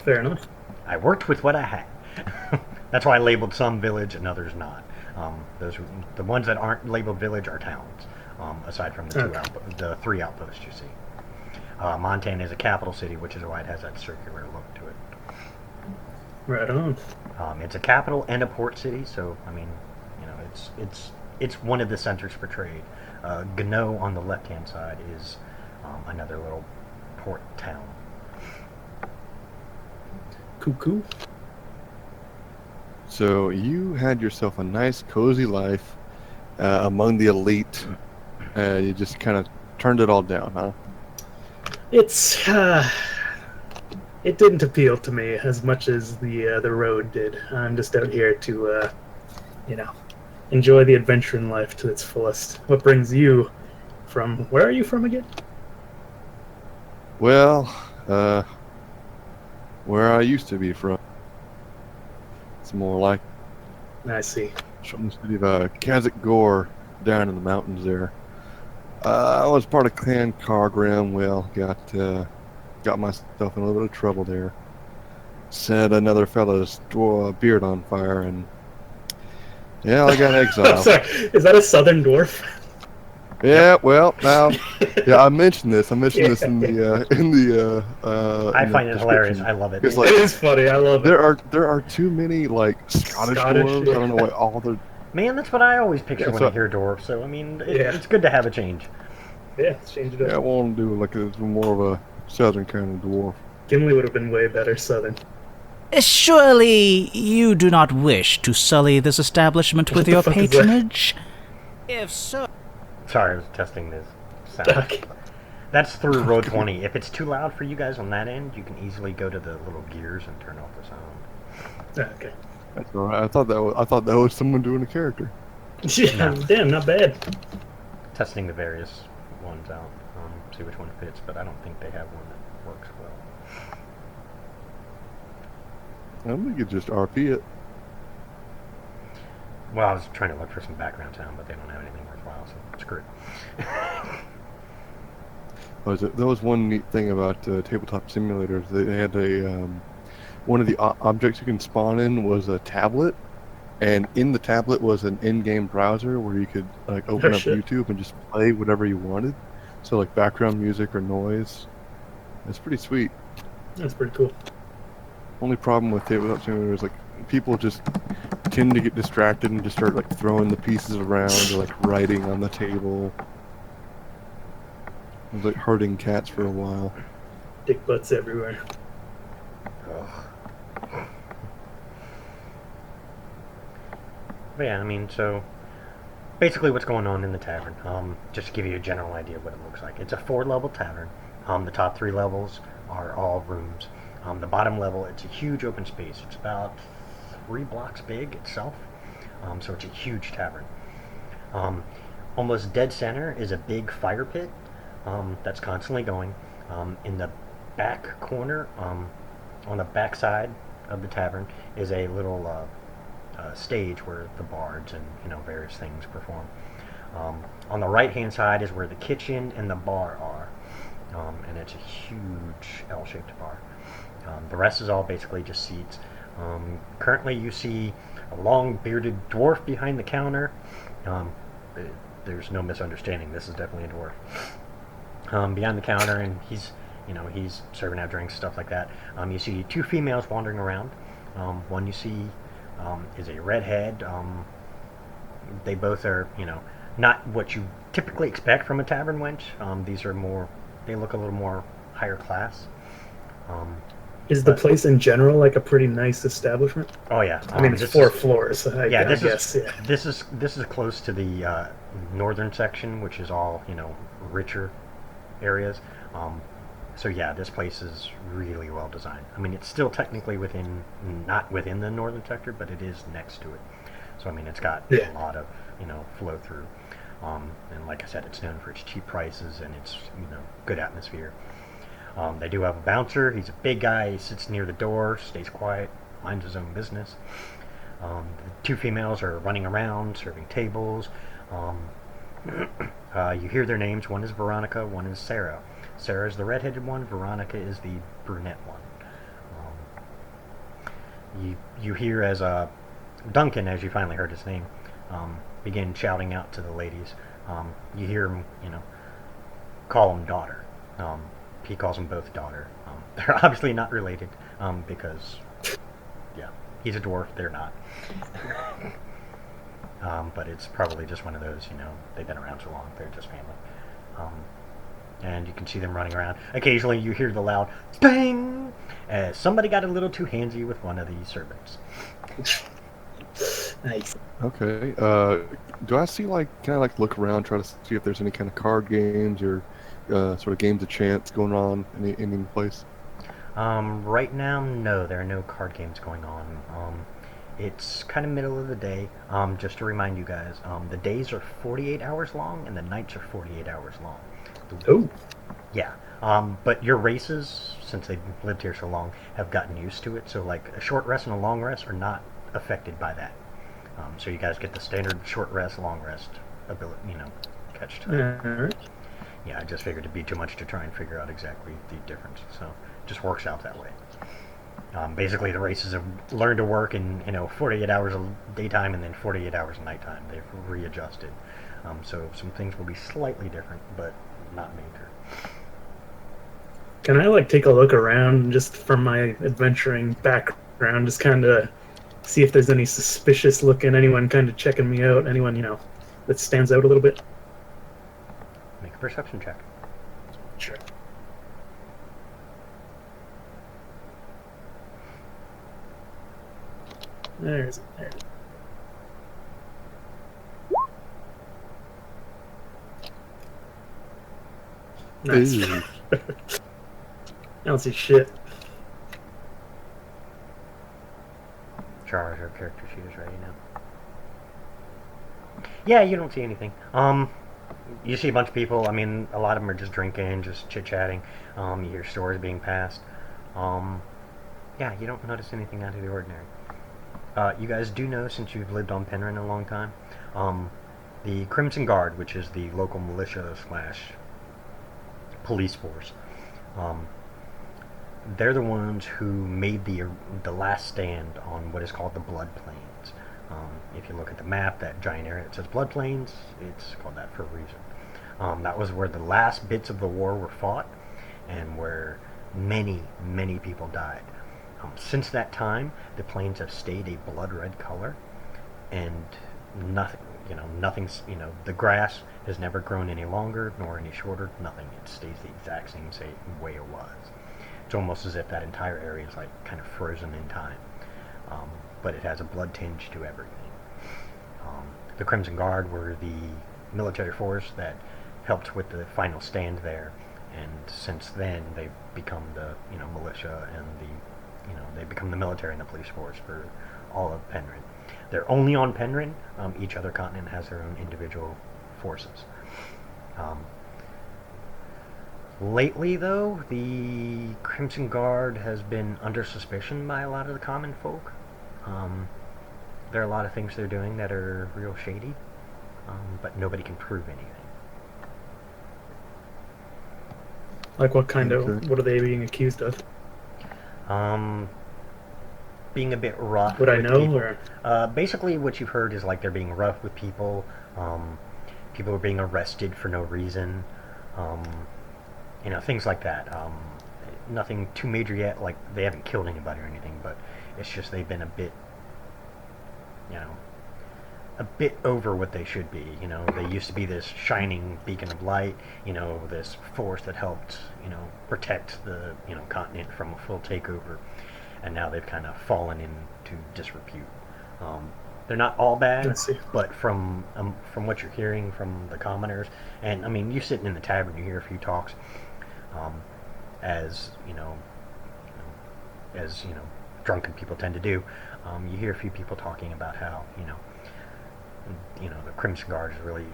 fair enough. I worked with what I had. That's why I labeled some village and others not. The ones that aren't labeled village are towns, aside from the Okay. the 3 outposts you see. Montana is a capital city, which is why it has that circular look to it. Right on. It's a capital and a port city, so I mean, it's one of the centers for trade. Gano on the left-hand side is another little port town. Cuckoo. So you had yourself a nice, cozy life among the elite. You just kind of turned it all down, huh? It's it didn't appeal to me as much as the road did. I'm just out here to enjoy the adventure in life to its fullest. What brings you from? Where are you from again? Well, where I used to be from. It's more like I see. from the city of Kazakh Gore down in the mountains there. I was part of Clan Cargrim. Well, got myself in a little bit of trouble there. Set another fella's beard on fire, and yeah, I got I'm exiled. sorry. Is that a southern dwarf? Yeah, well, now, yeah, I mentioned this. I mentioned this in the. I in the find it hilarious. description. I love it. It's It like is funny. I love it. there are too many like Scottish dwarves. yeah. I don't know what all the. Man, that's what I always picture Yeah, when so- I hear dwarf. So I mean, Yeah. it's good to have a change. Yeah, let's change it Yeah, I up. want to do like a more of a southern kind of dwarf. Gimli would have been way better southern. Surely you do not wish to sully this establishment with the your fuck is that? patronage? If so, Sorry, I was testing this sound. Okay. That's through Road 20. If it's too loud for you guys on that end, you can easily go to the little gears and turn off the sound. Okay. That's all right. I thought that was someone doing a character. Yeah, damn, not bad. Testing the various ones out, see which one fits, but I don't think they have one that works well. We could just RP it. Well, I was trying to look for some background sound, but they don't have anything worthwhile, so screw it. That was one neat thing about tabletop simulators. They had one of the objects you can spawn in was a tablet, and in the tablet was an in-game browser where you could like open up shit. YouTube and just play whatever you wanted. So like background music or noise. It's pretty sweet. That's pretty cool. Only problem with tabletop simulators is like people just tend to get distracted and just start like throwing the pieces around or like writing on the table. I was like herding cats for a while. Dick butts everywhere. But yeah, I mean, so basically what's going on in the tavern, just to give you a general idea of what it looks like. It's a 4-level tavern. The top 3 levels are all rooms. The bottom level, it's a huge open space. It's about 3 blocks big itself, so it's a huge tavern. Almost dead center is a big fire pit that's constantly going. In the back corner, on the back side of the tavern, is a little stage where the bards and various things perform. On the right hand side is where the kitchen and the bar are, and it's a huge L-shaped bar. The rest is all basically just seats. Currently you see a long bearded dwarf behind the counter. There's no misunderstanding, this is definitely a dwarf. Behind the counter, and he's serving out drinks, stuff like that. You see 2 females wandering around. One you see is a redhead. They both are, not what you typically expect from a tavern wench. These are more, they look a little more higher class. Is the But- place in general like a pretty nice establishment? Oh yeah. I mean, it's this 4 is- floors. So I this guess. is Yeah. this is close to the northern section, which is all richer areas. So yeah, this place is really well designed. I mean, it's still technically not within the northern sector, but it is next to it. So I mean, it's got Yeah. a lot of flow through. And like I said, it's known for its cheap prices and its good atmosphere. They do have a bouncer. He's a big guy. He sits near the door, stays quiet, minds his own business. The 2 females are running around, serving tables. You hear their names. One is Veronica, one is Sarah. Sarah is the redheaded one. Veronica is the brunette one. You hear as Duncan, as you finally heard his name, begin shouting out to the ladies. You hear him, call him daughter. He calls them both daughter. They're obviously not related because, yeah, he's a dwarf. They're not. But it's probably just one of those, they've been around so long, they're just family. And you can see them running around. Occasionally you hear the loud bang as somebody got a little too handsy with one of the servants. Nice. Okay. Do I see can I look around, try to see if there's any kind of card games or sort of games of chance going on in any place? Right now, no, there are no card games going on. It's kind of middle of the day. Just to remind you guys, the days are 48 hours long and the nights are 48 hours long. Oh. Yeah. But your races, since they've lived here so long, have gotten used to it. So like a short rest and a long rest are not affected by that. So you guys get the standard short rest, long rest ability, catch time. Alright. Yeah, I just figured it'd be too much to try and figure out exactly the difference. So it just works out that way. Basically, the races have learned to work in 48 hours of daytime and then 48 hours of nighttime. They've readjusted. So some things will be slightly different, but not major. Can I take a look around just from my adventuring background, just kind of see if there's any suspicious looking, anyone kind of checking me out, anyone that stands out a little bit? Make a perception check. Sure. There's it. There it is. Nice. Ooh. I don't see shit. Charles, our character sheet is ready now. Yeah, you don't see anything. You see a bunch of people. I mean, a lot of them are just drinking, just chit-chatting. You hear stories being passed. Yeah, you don't notice anything out of the ordinary. You guys do know, since you've lived on Penryn a long time, the Crimson Guard, which is the local militia / police force, they're the ones who made the last stand on what is called the Blood Plains. If you look at the map, that giant area that says Blood Plains, it's called that for a reason. That was where the last bits of the war were fought, and where many, many people died. Since that time, the plains have stayed a blood red color, and nothing's, the grass has never grown any longer, nor any shorter, nothing. It stays the exact same way it was. It's almost as if that entire area is kind of frozen in time. But it has a blood tinge to everything. The Crimson Guard were the military force that helped with the final stand there, and since then they've become the militia and they've become the military and the police force for all of Penryn. They're only on Penryn. Each other continent has their own individual forces. Lately, though, the Crimson Guard has been under suspicion by a lot of the common folk. There are a lot of things they're doing that are real shady, but nobody can prove anything. What kind Okay. of, what are they being accused of? Being a bit rough. Would I with know, people. or? Basically, what you've heard is they're being rough with people. People are being arrested for no reason. Things like that. Nothing too major yet. They haven't killed anybody or anything, but it's just they've been a bit, a bit over what they should be. You know, they used to be this shining beacon of light, you know, this force that helped, you know, protect the, you know, continent from a full takeover, and now they've kind of fallen into disrepute. They're not all I bad, see. but from what you're hearing from the commoners, and I mean, you sitting in the tavern, you hear a few talks, as drunken people tend to do. You hear a few people talking about how the Crimson Guard has really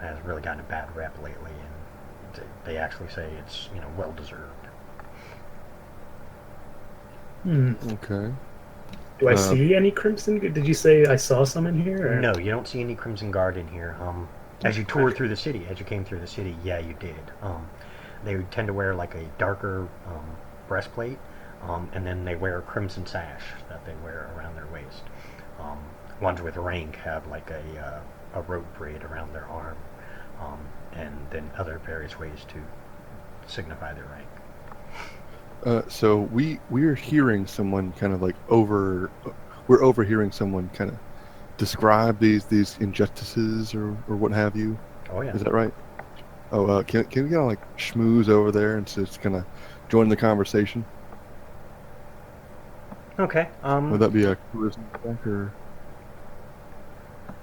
has really gotten a bad rep lately, and they actually say it's well deserved. Okay. Do I see any Crimson? Did you say I saw some in here? Or? No, you don't see any Crimson Guard in here. As you toured through the city, as you came through the city, yeah, you did. They tend to wear like a darker breastplate, and then they wear a crimson sash that they wear around their waist. Ones with rank have like a rope braid around their arm, and then other various ways to signify their rank. So we're hearing someone kind of like we're overhearing someone kind of describe these injustices or what have you. Oh yeah. Is that right? Oh, can we kind of like schmooze over there and just kind of join the conversation? Okay. Would that be a charisma check or?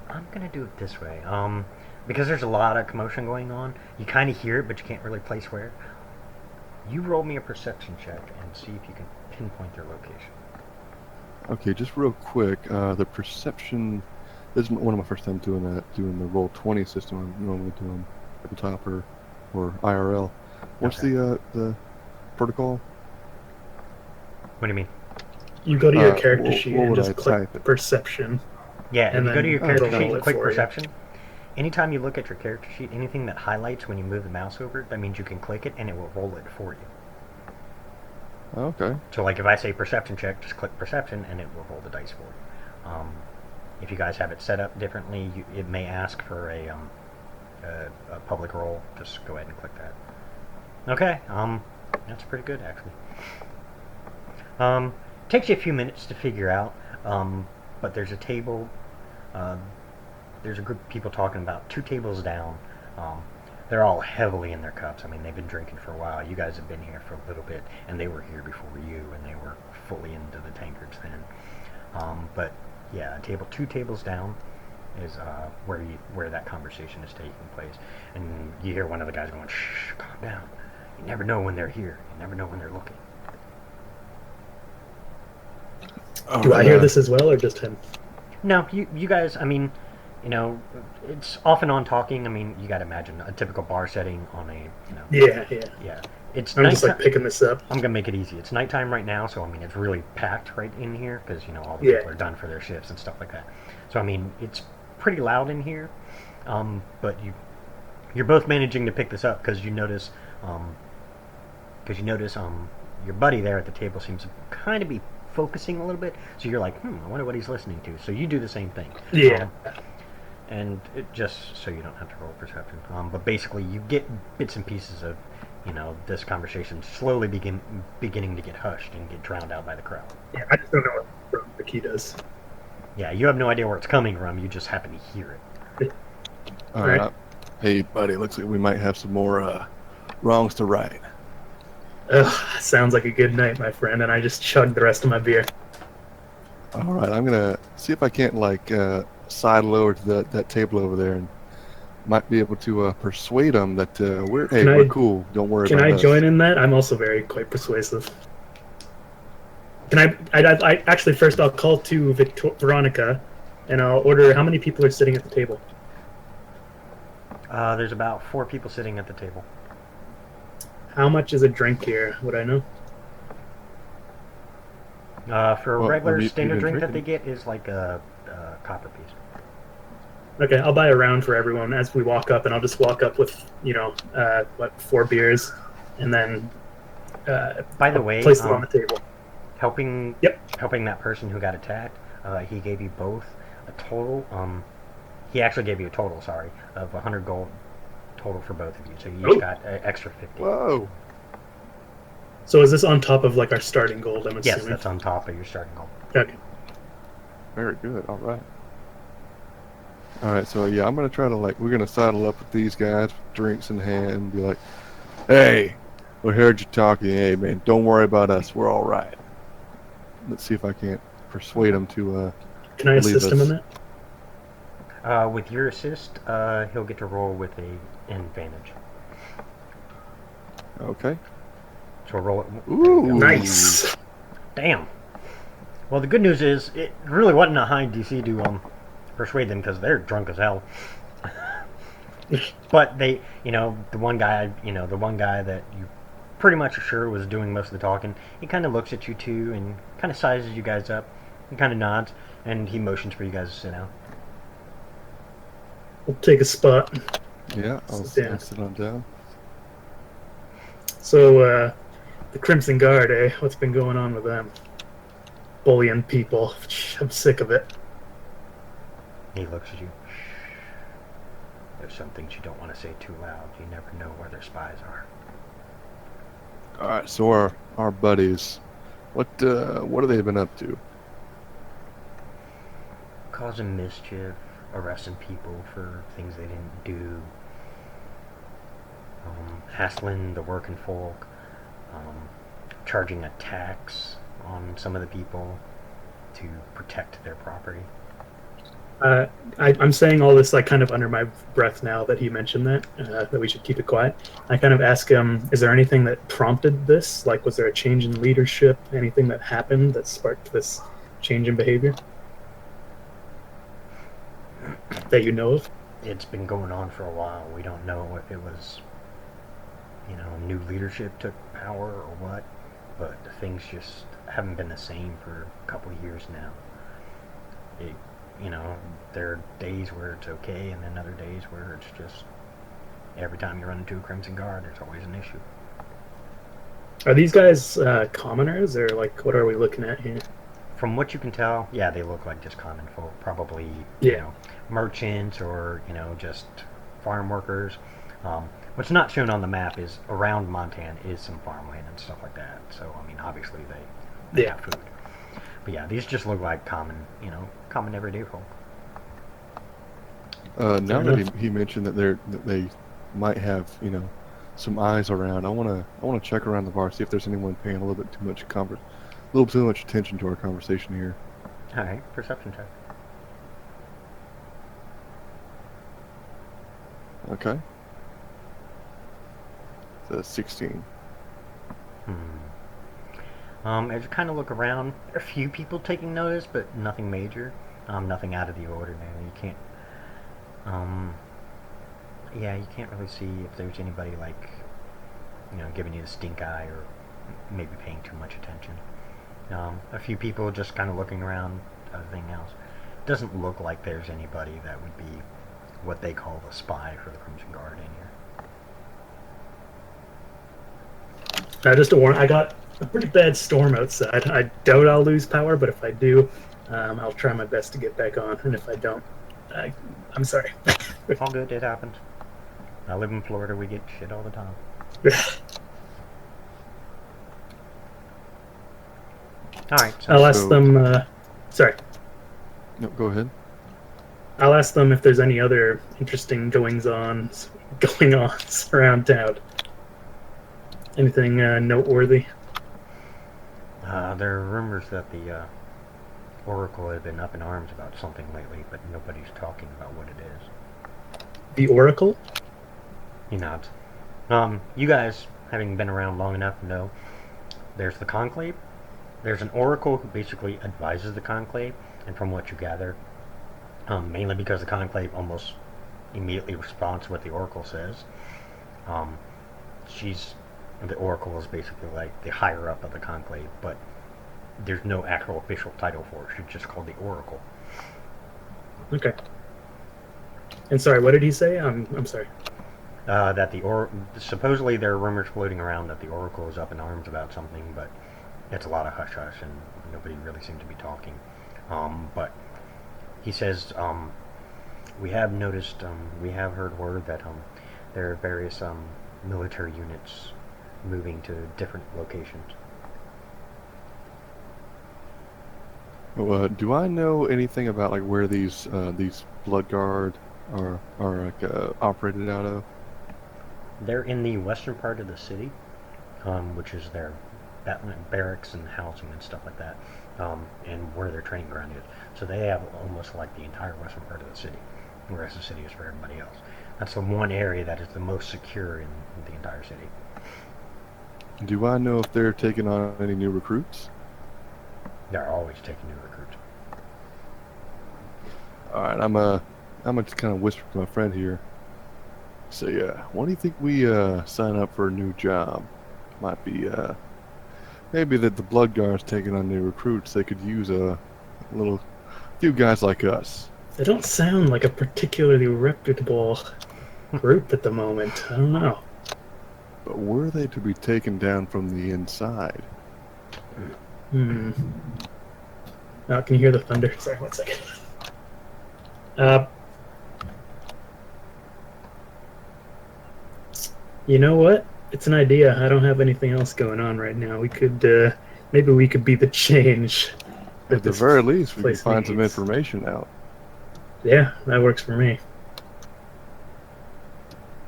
I'm gonna do it this way. Because there's a lot of commotion going on, you kind of hear it, but you can't really place where. You roll me a perception check and see if you can pinpoint their location. Okay, just real quick. The perception. This is one of my first time doing the roll 20 system. I'm normally doing at the top or IRL. What's Okay. the protocol? What do you mean? You go to your character what sheet would and I just click type it? perception. Yeah, if And you go to then your character it'll sheet roll and it click for you. perception, anytime you look at your character sheet, anything that highlights when you move the mouse over, that means you can click it and it will roll it for you. Okay. So like if I say perception check, just click perception and it will roll the dice for you. If you guys have it set up differently, it may ask for a public roll. Just go ahead and click that. Okay, that's pretty good actually. Takes you a few minutes to figure out, but there's a table. There's a group of people talking about 2 tables down. They're all heavily in their cups. I mean, they've been drinking for a while. You guys have been here for a little bit, and they were here before you, and they were fully into the tankards then. But yeah, 2 tables down is where that conversation is taking place, and you hear one of the guys going, "Shh, calm down. You never know when they're here. You never know when they're looking." Do I hear this as well, or just him? No, you guys. I mean, it's off and on talking. I mean, you got to imagine a typical bar setting on a Yeah. yeah. It's I'm just like nighttime. picking this up. I'm gonna make it easy. It's nighttime right now, so I mean it's really packed right in here because all the Yeah. people are done for their shifts and stuff like that. So I mean it's pretty loud in here, but you're both managing to pick this up because you notice your buddy there at the table seems to kind of be focusing a little bit. So you're like, I wonder what he's listening to. So you do the same thing. Yeah. And it just so you don't have to roll perception. But basically, you get bits and pieces of, this conversation slowly beginning to get hushed and get drowned out by the crowd. Yeah, I just don't know what the key does. Yeah, you have no idea where it's coming from. You just happen to hear it. All Right. right. Hey, buddy. Looks like we might have some more wrongs to right. Ugh, sounds like a good night, my friend, and I just chugged the rest of my beer. All right. I'm gonna see if I can't sidle over to that table over there and might be able to persuade them that we're cool. Don't worry Can about I us. join in that? I'm also quite persuasive. Can I actually first I'll call to Veronica, and I'll order how many people are sitting at the table. There's about 4 people sitting at the table. How much is a drink here? Would I know? For a Well, regular have you standard been drink that they drinking? get is like a copper piece. Okay, I'll buy a round for everyone as we walk up, and I'll just walk up with 4 beers, and then By the way, place them on the table. helping Yep. helping that person who got attacked, he gave you both a total. He actually gave you a total, sorry, of 100 gold total for both of you. So you each got extra 50. Whoa. So is this on top of our starting gold? I'm Yes, assuming. that's on top of your starting gold. Okay. Very good. All right. All right, so yeah, I'm gonna try to we're gonna saddle up with these guys, drinks in hand, and be like, "Hey, we heard you talking. Hey, man, don't worry about us. We're all right." Let's see if I can't persuade them to Can I believe assist him in us. that? With your assist, he'll get to roll with an advantage. Okay. So roll it. Ooh. Nice. Damn. Well, the good news is it really wasn't a high DC to persuade them because they're drunk as hell. But they, the one guy that you pretty much sure was doing most of the talking, he kind of looks at you two and kind of sizes you guys up and kind of nods, and he motions for you guys to sit down. We'll take a spot. Yeah, I'll Sit down. I'll sit on down. So, the Crimson Guard, eh? What's been going on with them? Bullying people. I'm sick of it. He looks at you. There's some things you don't want to say too loud. You never know where their spies are. All right, so our buddies, what have they been up to? Causing mischief, arresting people for things they didn't do, hassling the working folk, charging a tax on some of the people to protect their property. I'm saying all this kind of under my breath now that he mentioned that we should keep it quiet. I kind of ask him, is there anything that prompted this? Was there a change in leadership? Anything that happened that sparked this change in behavior? That you know of? It's been going on for a while. We don't know if it was, new leadership took power or what, but things just haven't been the same for a couple of years now. There are days where it's okay, and then other days where it's just every time you run into a Crimson Guard, there's always an issue. Are these guys commoners, or what are we looking at here? From what you can tell, yeah, they look like just common folk. Probably, Yeah. merchants or, just farm workers. What's not shown on the map is around Montan is some farmland and stuff like that. So, obviously they have food. But yeah, these just look like common everyday folk. Now that he mentioned that they might have some eyes around, I wanna check around the bar, see if there's anyone paying a little too much attention to our conversation here. All right, perception check. Okay. It's 16. As you kind of look around, there are a few people taking notice, but nothing major. Nothing out of the ordinary. You can't. You can't really see if there's anybody giving you the stink eye or maybe paying too much attention. A few people just kind of looking around. Everything else doesn't look like there's anybody that would be what they call a spy for the Crimson Guard in here. Just a warning, I got a pretty bad storm outside. I doubt I'll lose power, but if I do, I'll try my best to get back on. And if I don't, I'm sorry. All good, it happens. I live in Florida, we get shit all the time. Alright, so I'll ask them, sorry. No, go ahead. I'll ask them if there's any other interesting goings-ons around town. Anything noteworthy? there are rumors that the Oracle have been up in arms about something lately, but nobody's talking about what it is. The Oracle? He nods. You guys, having been around long enough, know there's the Conclave. There's an Oracle who basically advises the Conclave, and from what you gather, mainly because the Conclave almost immediately responds to what the Oracle says. The Oracle is basically like the higher up of the Conclave, but there's no actual official title for it. She's just called the Oracle. Okay. And sorry, what did he say? I'm sorry. That supposedly there are rumors floating around that the Oracle is up in arms about something, but it's a lot of hush hush and nobody really seems to be talking. But he says, we have noticed, we have heard word that there are various military units moving to different locations. Do I know anything about like where these Blood Guard are like operated out of? They're in the western part of the city, which is their barracks and housing and stuff like that, and where their training ground is. So they have almost like the entire western part of the city, whereas the city is for everybody else. That's the one area that is the most secure in the entire city. Do I know if they're taking on any new recruits? They're always taking new recruits. All right, I'm gonna just kind of whisper to my friend here. So yeah, why do you think we sign up for a new job? Might be maybe that the Blood Guard's taking on new recruits. They could use a little few guys like us. They don't sound like a particularly reputable group at the moment. I don't know. But were they to be taken down from the inside? Hmm. Oh, can you hear the thunder? Sorry, 1 second. You know what? It's an idea. I don't have anything else going on right now. We could, maybe we could be the change. that At the this very least, we could place find some needs. information out. Yeah, that works for me.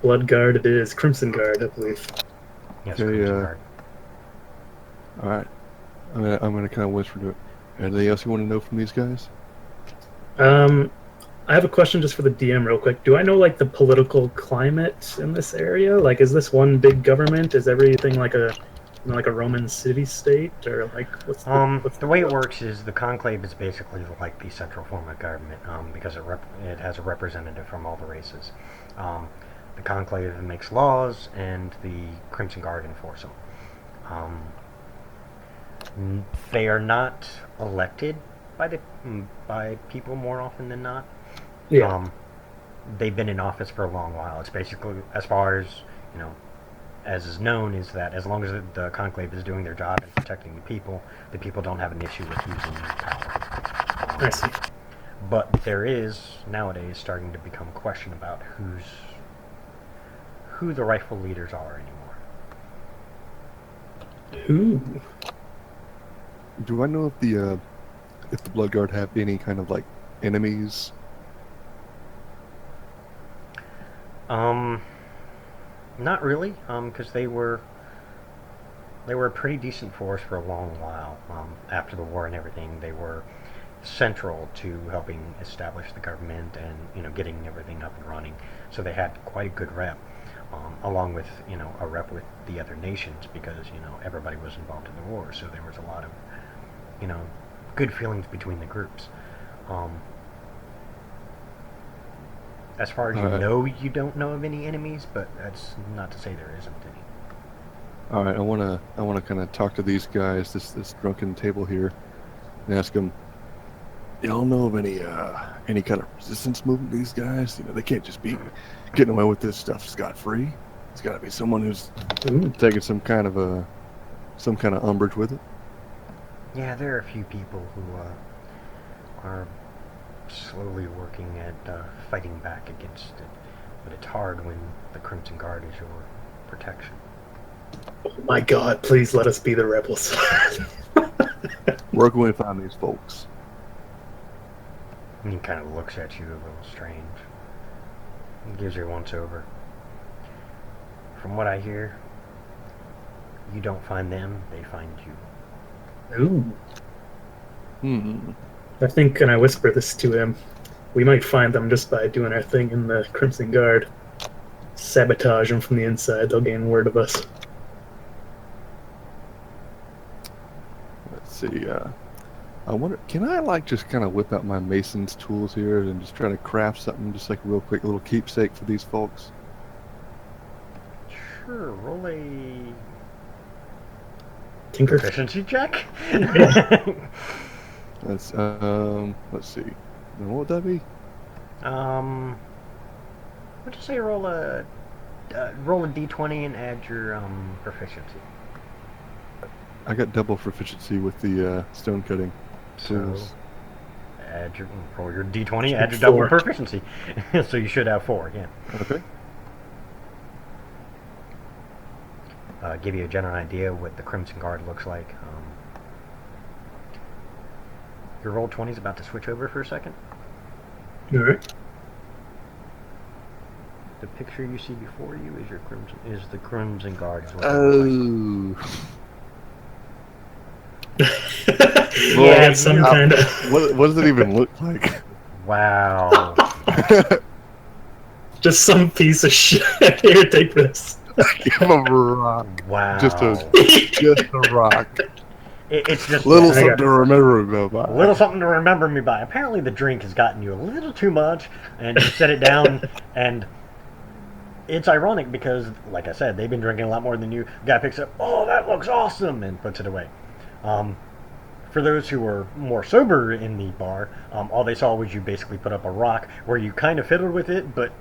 Blood Guard it is. Crimson Guard, I believe. Yes, Okay, Crimson Guard. All right, I'm gonna kind of whisper to it. Anything else you want to know from these guys? I have a question just for the DM real quick. Do I know like the political climate in this area? Like, is this one big government? Is everything like a, like a Roman city-state, or like what's The way it works is the conclave is basically like the central form of government, because it has a representative from all the races. The conclave makes laws, and the Crimson Guard enforce them. They are not elected by people more often than not. Yeah. They've been in office for a long while. It's basically, as far as as is known, is that as long as the conclave is doing their job and protecting the people don't have an issue with using power. I see. But there is nowadays starting to become a question about who the rightful leaders are anymore. Who? Do I know if the Blood Guard have any kind of like enemies? Not really, because they were a pretty decent force for a long while. After the war and everything, they were central to helping establish the government and getting everything up and running. So they had quite a good rep, along with a rep with the other nations, because everybody was involved in the war. So there was a lot of good feelings between the groups. As far as you don't know of any enemies, but that's not to say there isn't any. All right, I wanna kind of talk to these guys, this drunken table here, and ask them. Y'all know of any kind of resistance movement? These guys, they can't just be getting away with this stuff scot free. It's got to be someone who's taking some kind of umbrage with it. Yeah, there are a few people who are slowly working at fighting back against it, but it's hard when the Crimson Guard is your protection. Oh my God! Please let us be the rebels. We're going to find these folks. And he kind of looks at you a little strange. He gives you a once over. From what I hear, you don't find them, they find you. Ooh. I think, and I whisper this to him, we might find them just by doing our thing in the Crimson Guard. Sabotage them from the inside, they'll gain word of us. Let's see. I wonder, can I just kind of whip out my mason's tools here and just try to craft something, just like a real quick little keepsake for these folks? Sure, roll a Tinker. proficiency check. Let's see. Now, what would that be? Would you say roll a d20 and add your proficiency? I got double proficiency with the stone cutting tools. So roll your d20, add your double 4. proficiency. So you should have 4 again. Okay. Give you a general idea what the Crimson Guard looks like. Your roll 20 is about to switch over for a second. All right. The picture you see before you is the Crimson Guard. Is what they look like. Oh, Yeah, some kind of. what does it even look like? Wow. Just some piece of shit. Here, take this. Give him a rock. Wow. Just a rock. It's just Little I something got- to remember me by. a little something to remember me by. Apparently, the drink has gotten you a little too much, and you set it down. And it's ironic because, like I said, they've been drinking a lot more than you. The guy picks up, "Oh, that looks awesome," and puts it away. For those who were more sober in the bar, all they saw was you basically put up a rock where you kind of fiddled with it, but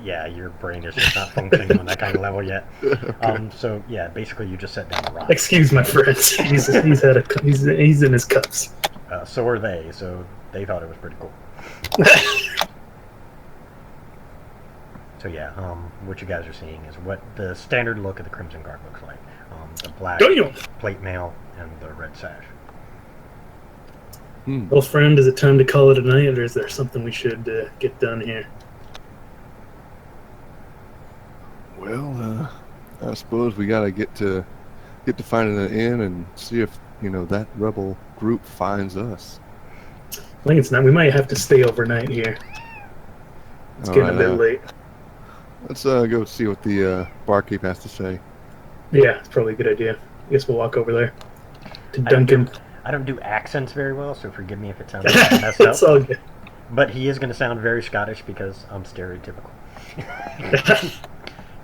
yeah, your brain is just not functioning on that kind of level yet. So yeah, basically you just set down a rock. Excuse my friend. He's in his cups. So are they, so they thought it was pretty cool. So yeah, what you guys are seeing is what the standard look of the Crimson Guard looks like. The black Damn. plate mail and the red sash. Well, friend, is it time to call it a night, or is there something we should get done here? Well, I suppose we gotta get to finding an inn and see if that rebel group finds us. I think it's not. We might have to stay overnight here. It's getting a bit late. Let's go see what the barkeep has to say. Yeah, it's probably a good idea. I guess we'll walk over there to Duncan. I don't do accents very well, so forgive me if it sounds messed up. It's all good. But he is going to sound very Scottish because I'm stereotypical.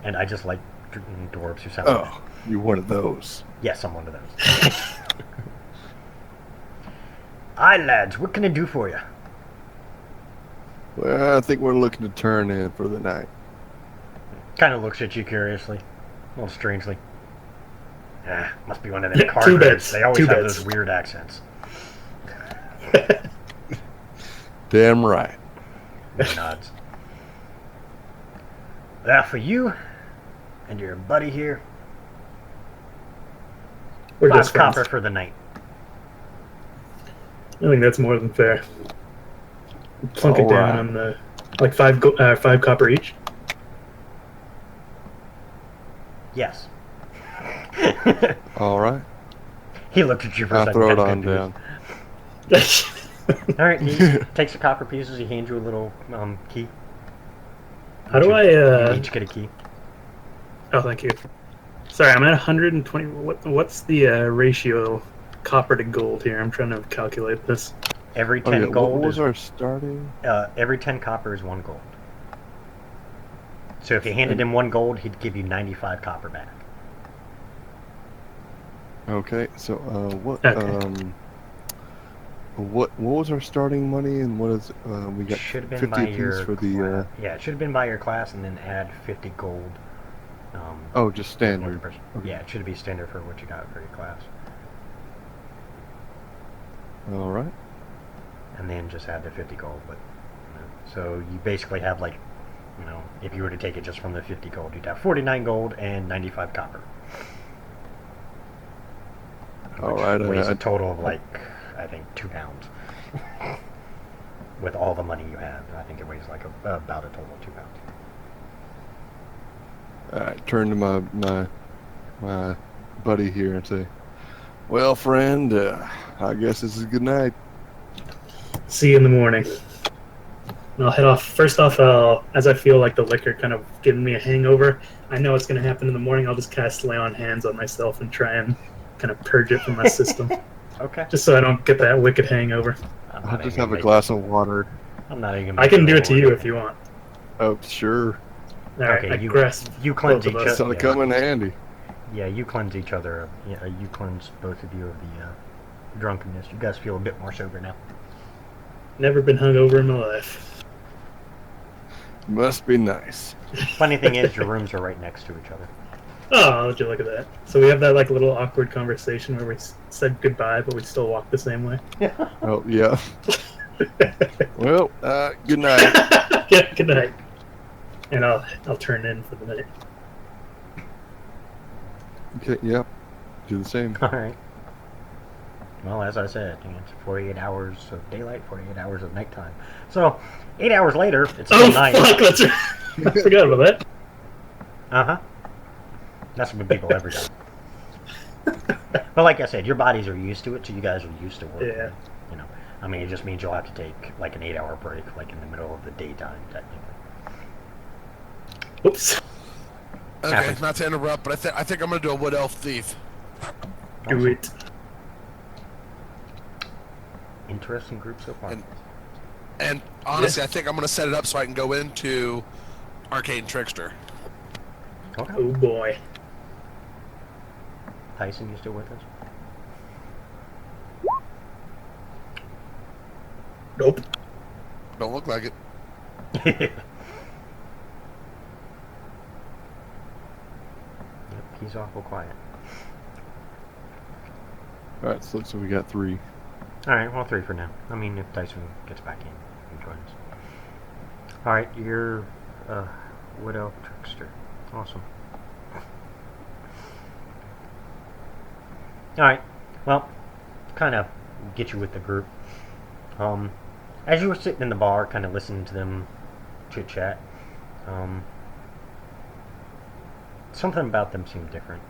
And I just like dwarves who sound like that. Oh, you're one of those. Yes, I'm one of those. Aye, lads, what can I do for you? Well, I think we're looking to turn in for the night. Kind of looks at you curiously, a little strangely. Must be one of them Yeah, carters. 2 beds. They always 2 have beds. those weird accents. Damn right. He nods. Well, for you and your buddy here, We're 5 just friends. copper for the night. I think that's more than fair. Plunk it All down right. on the 5 copper each. Yes. All right. He looked at you for a I'll second. throw it kinda on confused. down. All right, he takes the copper pieces. He hands you a little key. How do You I? each get a key. Oh, thank you. Sorry, I'm at 120. What's the ratio copper to gold here? I'm trying to calculate this. Every Oh, 10 yeah. gold What was is our starting? every 10 copper is 1 gold. So if you handed him 1 gold, he'd give you 95 copper back. Okay. So, what? Okay. What was our starting money, and what is we got? Should have been 50 by apiece your for the. class. Yeah, it should have been by your class, and then add 50 gold. Oh, just for standard. the person. Okay. Yeah, it should be standard for what you got for your class, All right. and then just add the 50 gold. But so you basically have like, if you were to take it just from the 50 gold, you'd have 49 gold and 95 copper. All Which right, weighs a total of like, I think 2 pounds. With all the money you have, I think it weighs like about a total of 2 pounds. I turn to my buddy here and say, "Well, friend, I guess this is good night." See you in the morning. And I'll head off. First off, as I feel like the liquor kind of giving me a hangover, I know it's going to happen in the morning. I'll just cast lay on hands on myself and try and kind of purge it from my system, Okay. just so I don't get that wicked hangover. I'm I'll not just even have a make- glass of water. I'm not even. I can do making it to a you word. if you want. Oh, sure. All right, Okay, I grasp. you cleanse both each of us. other. That'll come in handy. Yeah, you cleanse each other. Yeah, you cleanse both of you of the drunkenness. You guys feel a bit more sober now. Never been hungover in my life. Must be nice. Funny thing is, your rooms are right next to each other. Oh, would you look at that? So we have that like little awkward conversation where we said goodbye, but we still walk the same way. Oh, yeah. Well, good night. Yeah, good night. And I'll turn in for the night. Okay, yep. Do the same. All right. Well, as I said, it's 48 hours of daylight, 48 hours of nighttime. So, 8 hours later, it's still Oh night. fuck! That's right. I forgot about that. Uh-huh. That's what people every time. But like I said, your bodies are used to it, so you guys are used to working. Yeah. You know, I mean, it just means you'll have to take like an 8-hour break, like in the middle of the daytime, technically. Oops. Okay, Happens. not to interrupt, but I think I'm gonna do a wood elf thief. Do it. Interesting group so far. And honestly, I think I'm gonna set it up so I can go into Arcane Trickster. Okay. Oh boy. Tyson, you still with us? Nope. Don't look like it. Yep, he's awful quiet. All right, so we got 3. Alright, well, 3 for now. I mean, if Tyson gets back in and joins. Alright, you're Wood Elf Trickster. Awesome. Alright, well, kind of get you with the group. As you were sitting in the bar, kind of listening to them chit-chat, something about them seemed different.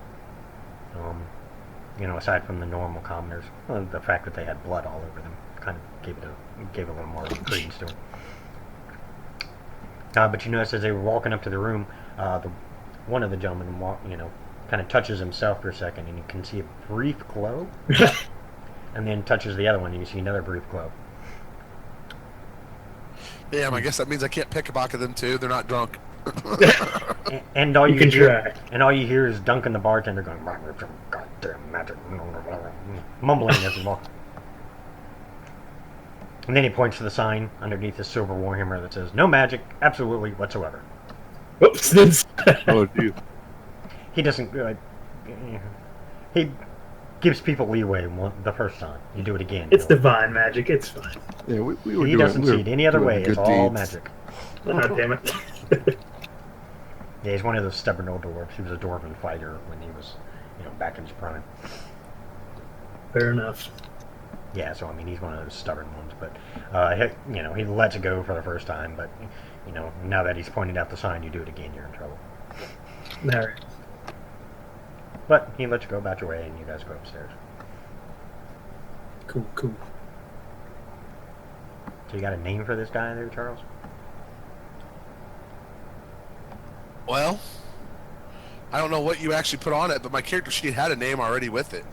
You know, aside from the normal commoners, the fact that they had blood all over them kind of gave a little more credence to it. But you notice as they were walking up to the room, one of the gentlemen, kind of touches himself for a second, and you can see a brief glow, and then touches the other one, and you see another brief glow. Damn, I guess that means I can't pickpocket them too. They're not drunk. And all You you can hear, try. and all you hear is Duncan the bartender going, "Goddamn magic," mumbling as he walks. And then he points to the sign underneath the silver warhammer that says, "No magic, absolutely whatsoever." Whoops. Oh, dude. He doesn't. He gives people leeway the first time. You do it again. It's you'll- divine magic. It's fine. Yeah, we were He doing, doesn't we were see it any other doing way. It's good all deeds. magic. Oh, damn it. Yeah, he's one of those stubborn old dwarves. He was a dwarven fighter when he was, back in his prime. Fair enough. Yeah, so I mean, he's one of those stubborn ones. But he lets it go for the first time. But now that he's pointed out the sign, you do it again, you're in trouble. Alright. But he lets you go about your way, and you guys go upstairs. Cool, cool. So you got a name for this guy there, Charles? Well, I don't know what you actually put on it, but my character sheet had a name already with it.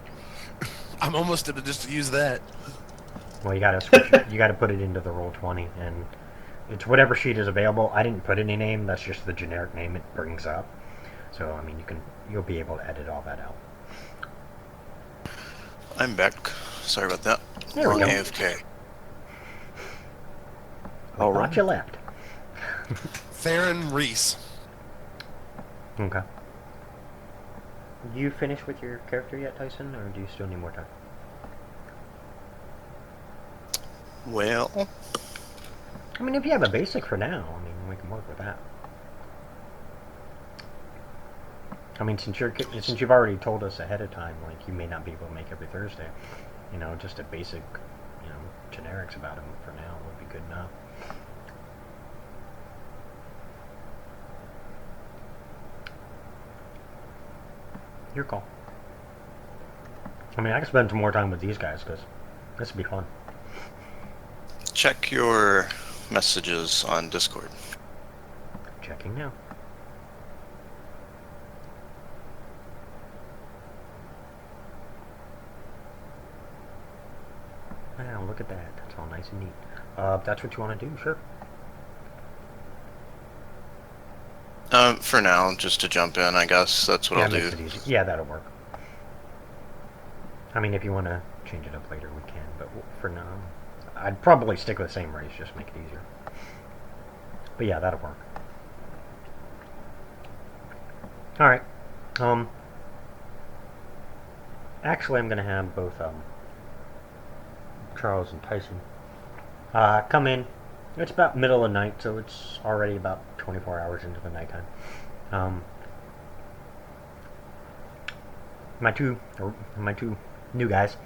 I'm almost to just use that. Well, you gotta switch. You gotta put it into the Roll20, and it's whatever sheet is available. I didn't put any name. That's just the generic name it brings up. So I mean, you'll be able to edit all that out. I'm back. Sorry about that. There we On go. AFK. All Thought right. you left. Theron Reese. Okay. You finished with your character yet, Tyson, or do you still need more time? Well, I mean, if you have a basic for now, I mean, we can work with that. I mean, since you've already told us ahead of time, like you may not be able to make every Thursday, just a basic, generics about him for now would be good enough. Your call. I mean, I can spend some more time with these guys because this would be fun. check your messages on Discord. Checking now. Wow, look at that. That's all nice and neat. If that's what you want to do, sure. For now, just to jump in, I guess that's what I'll makes do. it easy. Yeah, that'll work. I mean, if you want to change it up later, we can. But for now, I'd probably stick with the same race, just make it easier. But yeah, that'll work. Alright. Actually, I'm going to have both Charles and Tyson come in. It's about middle of the night, so it's already about 24 hours into the nighttime. My two new guys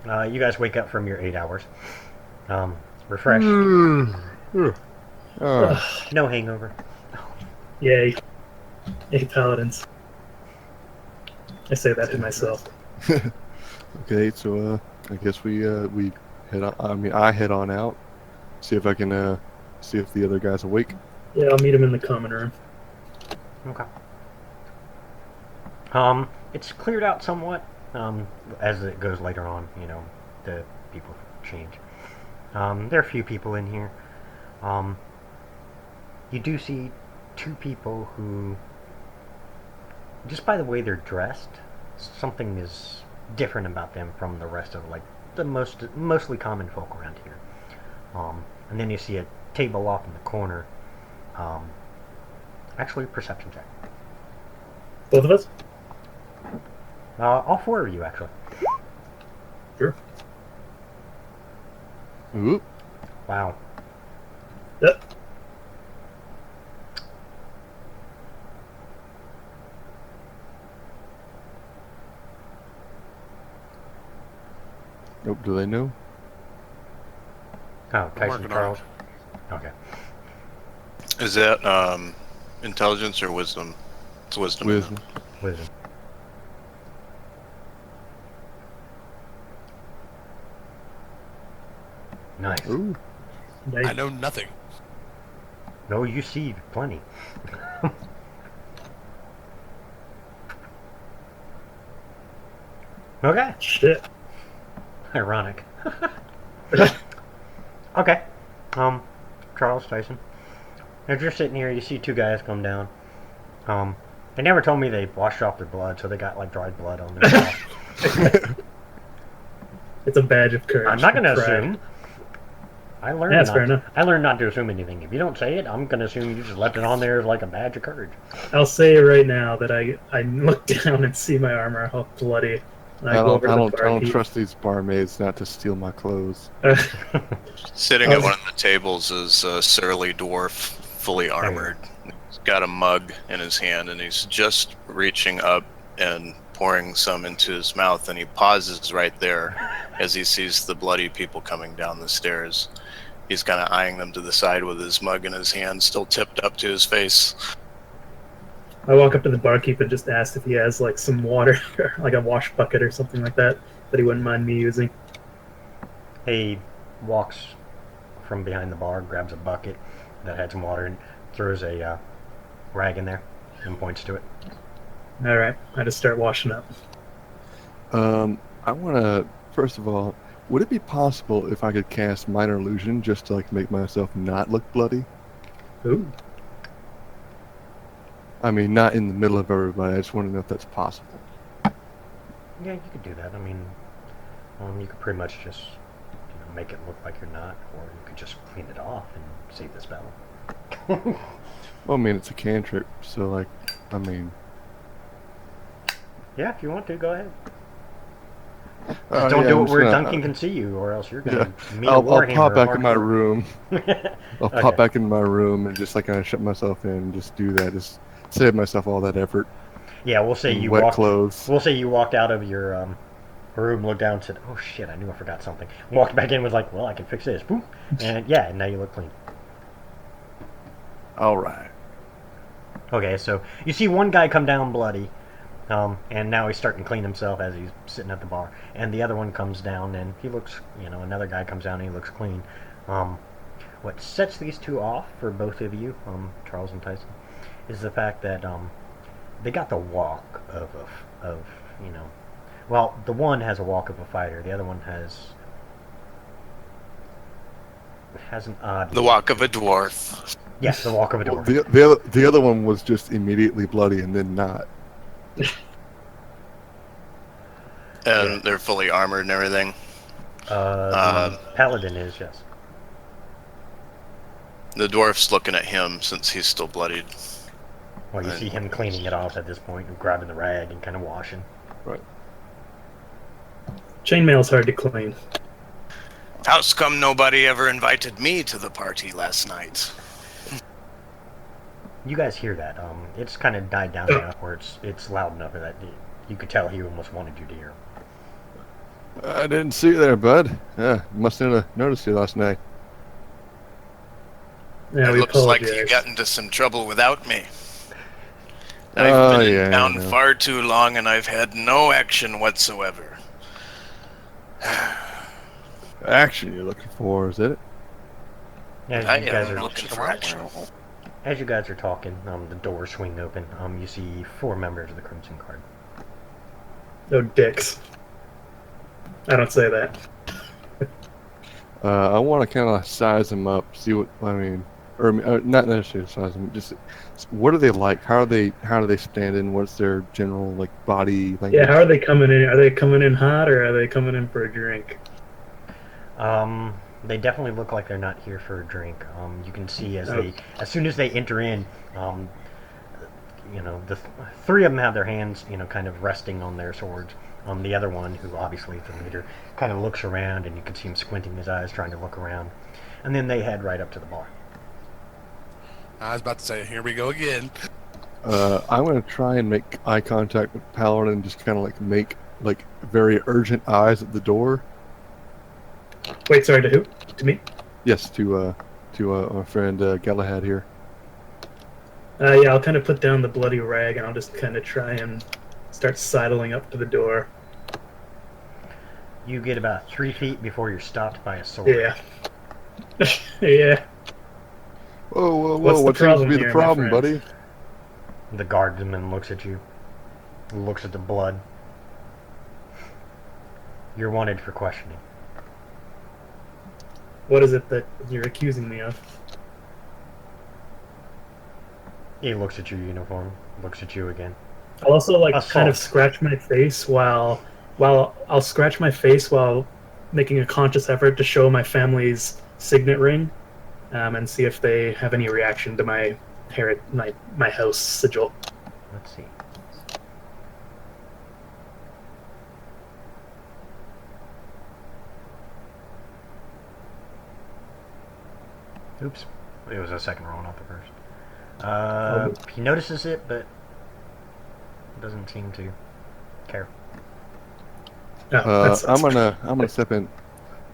You guys wake up from your 8 hours. Refreshed. Oh, No hangover. Yay. Yay, paladins. I say that to myself. okay, so I guess we head on. I mean, I head on out. See if I can see if the other guy's awake. Yeah, I'll meet him in the common room. Okay. It's cleared out somewhat. As it goes later on, you know, the people change. There are a few people in here. You do see two people who, just by the way they're dressed, something is different about them from the rest of, like, the mostly common folk around here. And then you see a table off in the corner. Actually, perception check. Both of us? All four of you, actually. Sure. Ooh. Wow. Yep. Nope. Do they know? Oh, Tyson working on Charles. Okay. Is that intelligence or wisdom? It's wisdom. isn't Wisdom. Wisdom. Nice. Ooh. Nice. I know nothing. No, you see plenty. Okay. Shit. Ironic. Okay. Charles, Tyson. As you're sitting here, you see two guys come down. They never told me they washed off their blood, so they got like dried blood on their mouth. It's a badge of courage. I'm not gonna Pride. assume. I learned Yeah, that's not fair enough. I learned not to assume anything. If you don't say it, I'm gonna assume you just left it on there as like a badge of courage. I'll say right now that I look down and see my armor all bloody. And I go don't. over I to the don't. I don't barkeep. trust these barmaids not to steal my clothes. Sitting at one of the tables is a surly dwarf, fully armored. He's got a mug in his hand, and he's just reaching up and pouring some into his mouth, and he pauses right there as he sees the bloody people coming down the stairs. He's kind of eyeing them to the side with his mug in his hand, still tipped up to his face. I walk up to the barkeep and just ask if he has like some water, or like a wash bucket or something like that he wouldn't mind me using. He walks from behind the bar, grabs a bucket that had some water, and throws a rag in there and points to it. All right, I just start washing up. I want to. First of all, would it be possible if I could cast minor illusion just to like make myself not look bloody? Ooh, I mean, not in the middle of everybody. I just want to know if that's possible. Yeah, you could do that. I mean, you could pretty much just make it look like you're not, or you could just clean it off and save the spell. Well, I mean, it's a cantrip, so like, I mean, Yeah, if you want to, go ahead. oh, Just don't yeah, do I'm it just where gonna- Duncan can see you, or else you're Yeah, gonna meet a I'll warhammer. pop back in my mark- room. I'll Okay. pop back in my room and just like kind of shut myself in and just do that. Just save myself all that effort. Yeah, we'll say and you wet walked. clothes. We'll say you walked out of your room, looked down, and said, "Oh shit, I knew I forgot something." Walked back in, was like, "Well, I can fix this." Boom, and yeah, and now you look clean. All right. Okay, so you see one guy come down bloody, and now he's starting to clean himself as he's sitting at the bar, and the other one comes down and he looks, another guy comes down and he looks clean. What sets these two off for both of you, Charles and Tyson, is the fact that they got the walk of well, the one has a walk of a fighter, the other one has an odd. The walk of a dwarf. Yes, the walk of a Well, dwarf. the other one was just immediately bloody and then not. And they're fully armored and everything. The paladin is, yes. The dwarf's looking at him since he's still bloodied. Well, you see him cleaning it off at this point and grabbing the rag and kind of washing. Right. chainmail's hard to clean. How's come nobody ever invited me to the party last night? You guys hear that? It's kind of died down enough where it's loud enough that you could tell he almost wanted you to hear. I didn't see you there, bud. Yeah, must not have noticed you last night. Yeah, It we looks like you apologize. got into some trouble without me. Oh, I've been yeah, in town I know. far too long and I've had no action whatsoever. Action you're looking for, is it? As I you guys am are looking for action. as you guys are talking, the doors swing open. You see 4 members of the Crimson Guard. No dicks. I don't say that. I want to kind of size them up, see what I mean, or not necessarily size them. Just what are they like? How do they stand in? What's their general like body language? Yeah, how are they coming in? Are they coming in hot or are they coming in for a drink? They definitely look like they're not here for a drink. You can see as Oh. as soon as they enter in, the 3 of them have their hands, kind of resting on their swords. The other one, who obviously is the leader, kind of looks around, and you can see him squinting his eyes, trying to look around. And then they head right up to the bar. I was about to say, here we go again. I'm gonna try and make eye contact with Paladin and just kind of like make like very urgent eyes at the door. Wait, sorry, to who? To me? Yes, to my friend Galahad here. Yeah, I'll kind of put down the bloody rag and I'll just kind of try and start sidling up to the door. You get about 3 feet before you're stopped by a sword. Yeah. Yeah. Whoa, whoa, whoa! What's the What seems to problem be the here, my problem, friend? buddy? The guardsman looks at you, looks at the blood. You're wanted for questioning. What is it that you're accusing me of? He looks at your uniform, looks at you again. I'll also like Assault. kind of scratch my face while I'll scratch my face while making a conscious effort to show my family's signet ring, and see if they have any reaction to my my house sigil. Let's see. Oops. It was a second roll, not the first. He notices it, but doesn't seem to care. Oh, that sucks. I'm gonna step in.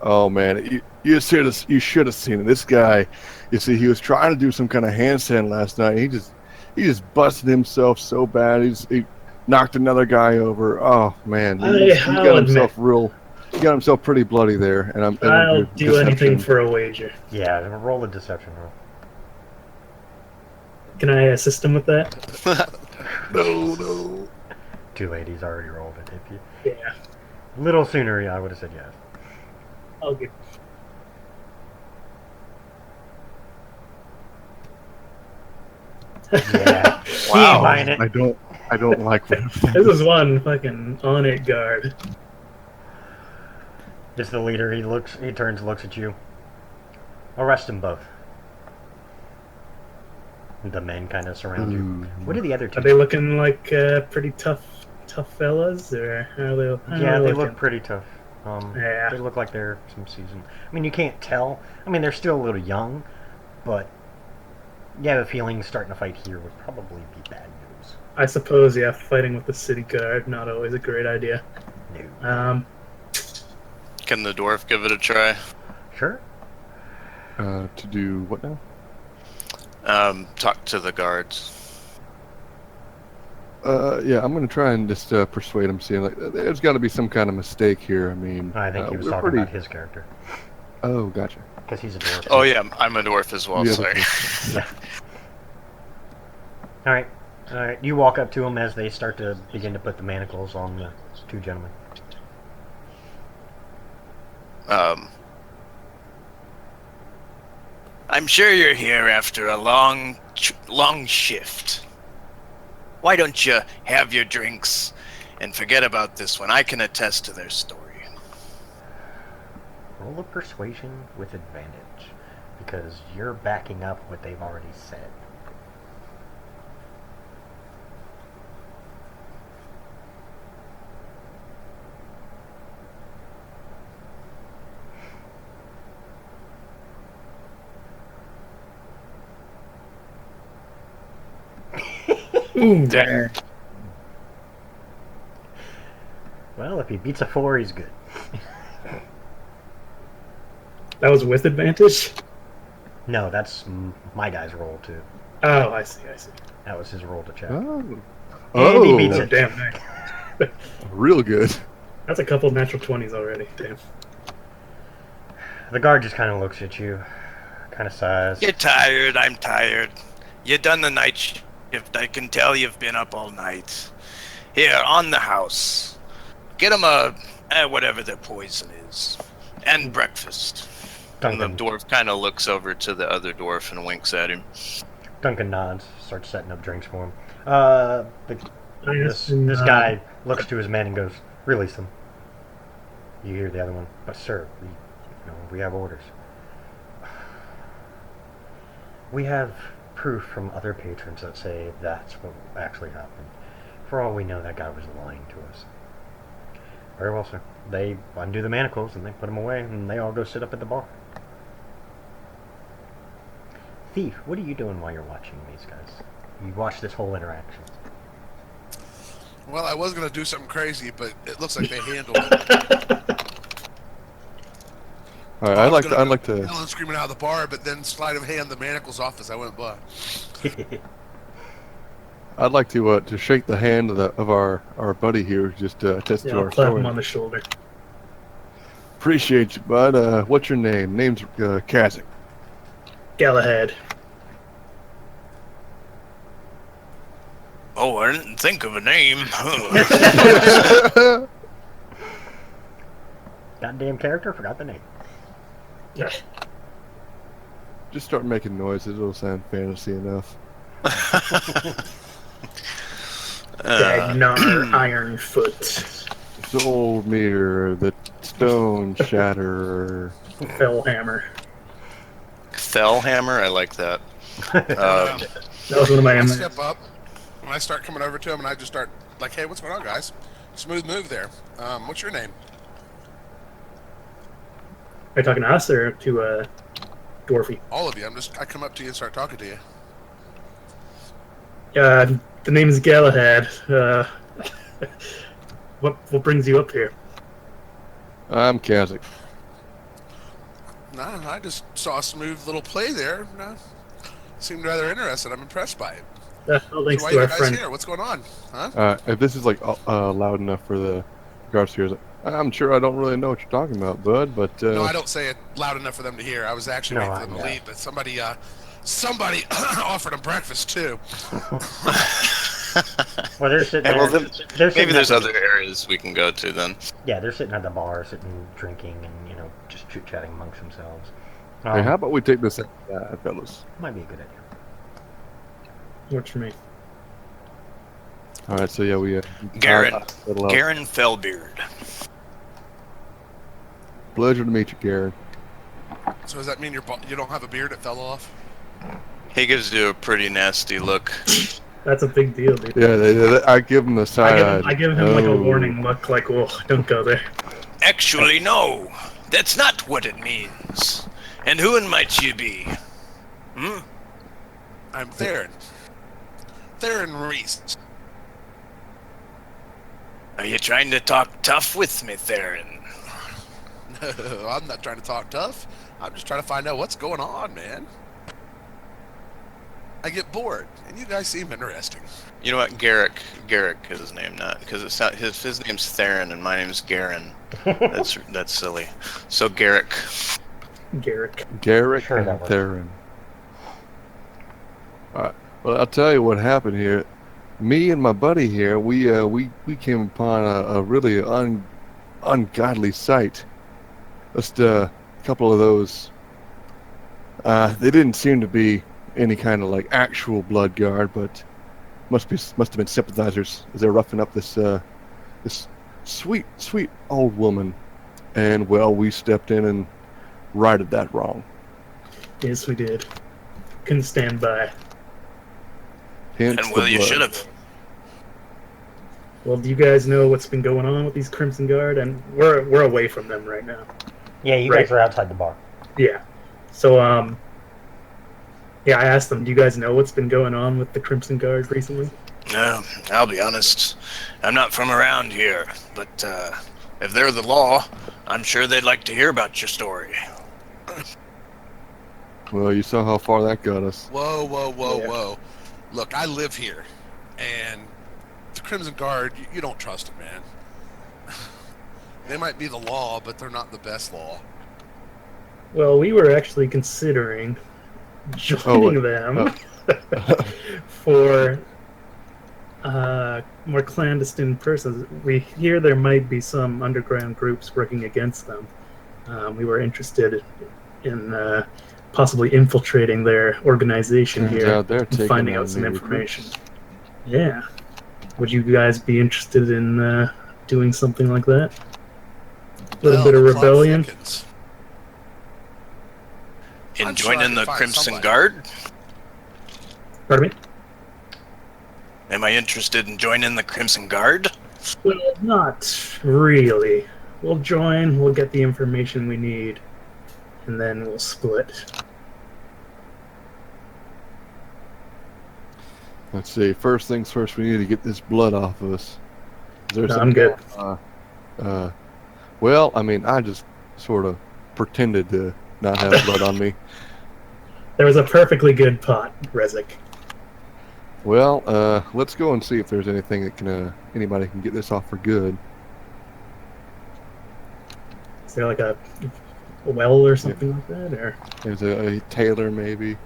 Oh man, you should have seen it. This guy, you see, he was trying to do some kind of handstand last night. He just busted himself so bad. He knocked another guy over. Oh man, he got himself pretty bloody there. And I'll do anything for a wager. Yeah, roll a deception roll. Can I assist him with that? No. 2 ladies already rolled it. If you Yeah, a little sooner, I would have said yes. I'll give. Yeah. He ain't Wow. buying it. I don't like that. This is one fucking on it guard. Just the leader. He turns, looks at you. Arrest them both. The men kind of surround you. What are the other 2? Are they looking like pretty tough fellas, or how are they? Yeah, they looking? look pretty tough. Yeah. They look like they're some seasoned. I mean, you can't tell. I mean, they're still a little young, but you have a feeling starting a fight here would probably be bad news. I suppose, yeah, fighting with the city guard, not always a great idea. No. Can the dwarf give it a try? Sure. To do what now? Talk to the guards. Yeah, I'm gonna try and just persuade him. Seeing like there's got to be some kind of mistake here. I mean, I think he was we're talking pretty... about his character. Oh, gotcha. Because he's a dwarf. Oh yeah, I'm a dwarf as well. Yeah, Sorry. Yeah. Alright. Alright. You walk up to them as they start to begin to put the manacles on the 2 gentlemen. I'm sure you're here after a long shift. Why don't you have your drinks and forget about this one? I can attest to their story. Roll a persuasion with advantage. Because you're backing up what they've already said. Ooh, Dang. Well, if he beats a 4, he's good. That was with advantage? No, that's my guy's roll too. Oh, I see. That was his roll to check. Oh, And he beats Oh, it. damn, nice. real good. That's a couple natural 20s already. Damn. The guard just kind of looks at you, kind of sighs. You're tired. I'm tired. You done the night shift. I can tell you've been up all night. Here, on the house. Get them whatever their poison is. And breakfast. And the Duncan, dwarf kind of looks over to the other dwarf and winks at him. Duncan nods, starts setting up drinks for him. This Uh, guy looks to his men and goes, "Release them." You hear the other one, "But sir, we have orders. We have proof from other patrons that say that's what actually happened. For all we know, that guy was lying to us." "Very well, sir." They undo the manacles and they put him away, and they all go sit up at the bar. Thief, what are you doing while you're watching these guys? You watch this whole interaction. Well, I was gonna do something crazy, but it looks like they handled it. All right, I I'd was like to. yelling, screaming out of the bar, but then sleight of hand the manacles off as I went by. I'd like to shake the hand of our buddy here, just attest Yeah, to I'll our clap story. him on the shoulder. Appreciate you, bud. What's your name? Name's Kazik. Galahad. Oh, I didn't think of a name. Goddamn character, forgot the name. Yeah. Just start making noises. It'll sound fantasy enough. Ragnar Ironfoot. Soul Meter, the Stone Shatterer. Fellhammer. Fellhammer, I like that. That was one of my I MMs. step up, and I start coming over to him, and I just start like, "Hey, what's going on, guys? Smooth move there. What's your name?" Are you talking to us or to Dwarfy? All of you. I come up to you and start talking to you. The name is Galahad. What brings you up here? I'm Kazik. Nah, I just saw a smooth little play there. Nah, seemed rather interested. I'm impressed by it. Well, So thanks why to are our you guys friend. here? What's going on? Huh? If this is like loud enough for the guards here, I'm sure I don't really know what you're talking about, bud. But No, I don't say it loud enough for them to hear. I was actually No, waiting for them to yeah. leave, but somebody offered them breakfast too. Well, they're sitting. Hey, well, there, then, they're sitting maybe there's at the- other areas we can go to then. Yeah, they're sitting at the bar, sitting drinking, and just chit chatting amongst themselves. hey, how about we take this outside, fellas? Might be a good idea. Works for me. All right, so yeah, we. Garen. settle out. Garen Fellbeard. Pleasure to meet you, Garen. So does that mean you don't have a beard that fell off? He gives you a pretty nasty look. That's a big deal, dude. Yeah, I give him the side. I give him like a Oh. warning look, like, "Oh, don't go there." Actually, no. That's not what it means. And who might you be? Hmm? I'm Theron. Theron Reese. Are you trying to talk tough with me, Theron? No, I'm not trying to talk tough. I'm just trying to find out what's going on, man. I get bored, and you guys seem interesting. You know what? Garrick is his name, not because it's not his name's Theron and my name's Garen. That's silly. So Garrick. Garrick. Garrick Sure, that and works. Theron. Alright. Well, I'll tell you what happened here. Me and my buddy here, we came upon a really ungodly sight. Just a couple of those. They didn't seem to be any kind of like actual blood guard, but must have been sympathizers as they're roughing up this sweet old woman. And well, we stepped in and righted that wrong. Yes, we did. Couldn't stand by. Hence And the well, you blood. should have. Well, do you guys know what's been going on with these Crimson Guard? And we're away from them right now. Yeah, you Right. guys are outside the bar. Yeah. So, yeah, I asked them, do you guys know what's been going on with the Crimson Guard recently? No, I'll be honest. I'm not from around here, but if they're the law, I'm sure they'd like to hear about your story. Well, you saw how far that got us. Whoa, whoa, whoa, Yeah. whoa. Look, I live here, and the Crimson Guard, you don't trust them, man. They might be the law, but they're not the best law. Well, we were actually considering joining them for more clandestine persons. We hear there might be some underground groups working against them. We were interested in possibly infiltrating their organization Turns here out they're and taking finding on out some new information. Yeah. Would you guys be interested in doing something like that? A little Well, bit of the plot rebellion? thickens. In I'm sure I joining can the find Crimson somebody. Guard? Pardon me? Am I interested in joining the Crimson Guard? Well, not really. We'll join, we'll get the information we need, and then we'll split. Let's see. First things first, we need to get this blood off of us. Is there No, some I'm good. Well, I mean, I just sort of pretended to not have blood on me. There was a perfectly good pot, Rezik. Well, let's go and see if there's anything that can anybody can get this off for good. Is there like a well or something like that? Or There's a tailor, maybe.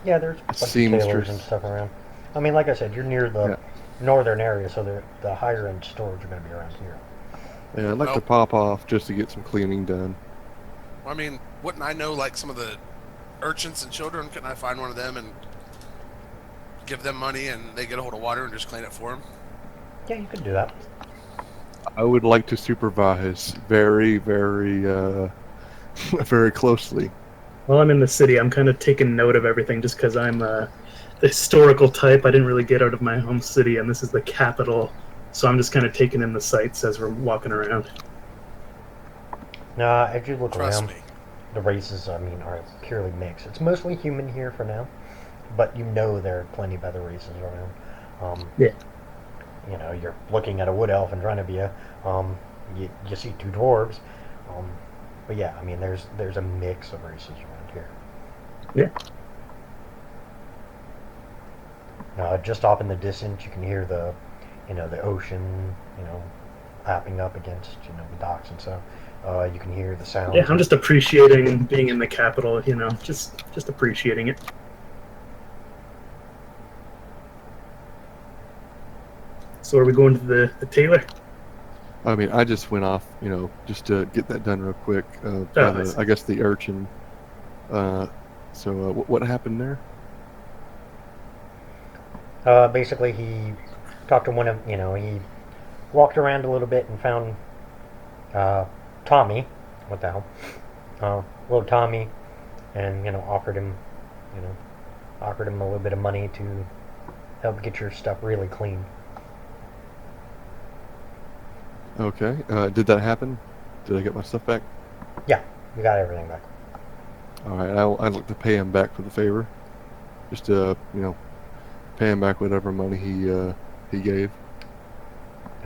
Yeah, there's a bunch of Seamstress. tailors and stuff around. I mean, like I said, you're near the Yeah. northern area, so the higher end stores are going to be around here. Yeah, I'd like to Well- pop off just to get some cleaning done. I mean, wouldn't I know like some of the urchins and children? Couldn't I find one of them and give them money and they get a hold of water and just clean it for them? Yeah, you could do that. I would like to supervise very, very, very closely. well, I'm in the city. I'm kind of taking note of everything just because I'm the historical type. I didn't really get out of my home city, and this is the capital, so I'm just kind of taking in the sights as we're walking around. Now, as you look Trust around, me. the races, I mean, are purely mixed. It's mostly human here for now, but you know there are plenty of other races around. Yeah. You know, you're looking at a wood elf in front of you. You see two dwarves. But yeah, I mean, there's a mix of races around here. Yeah. Just off in the distance, you can hear the ocean, lapping up against, the docks and stuff. You can hear the sound. Yeah, I'm just appreciating being in the capital. Just appreciating it. So are we going to the tailor? I mean, I just went off, just to get that done real quick. Nice. I guess the urchin. What happened there? Basically, he talked to one of, he walked around a little bit and found Tommy. What the hell? Little Tommy, and offered him a little bit of money to help get your stuff really clean. Okay. Did that happen? Did I get my stuff back? Yeah, you got everything back. All right. I'd like to pay him back for the favor. Just to, pay him back whatever money he gave.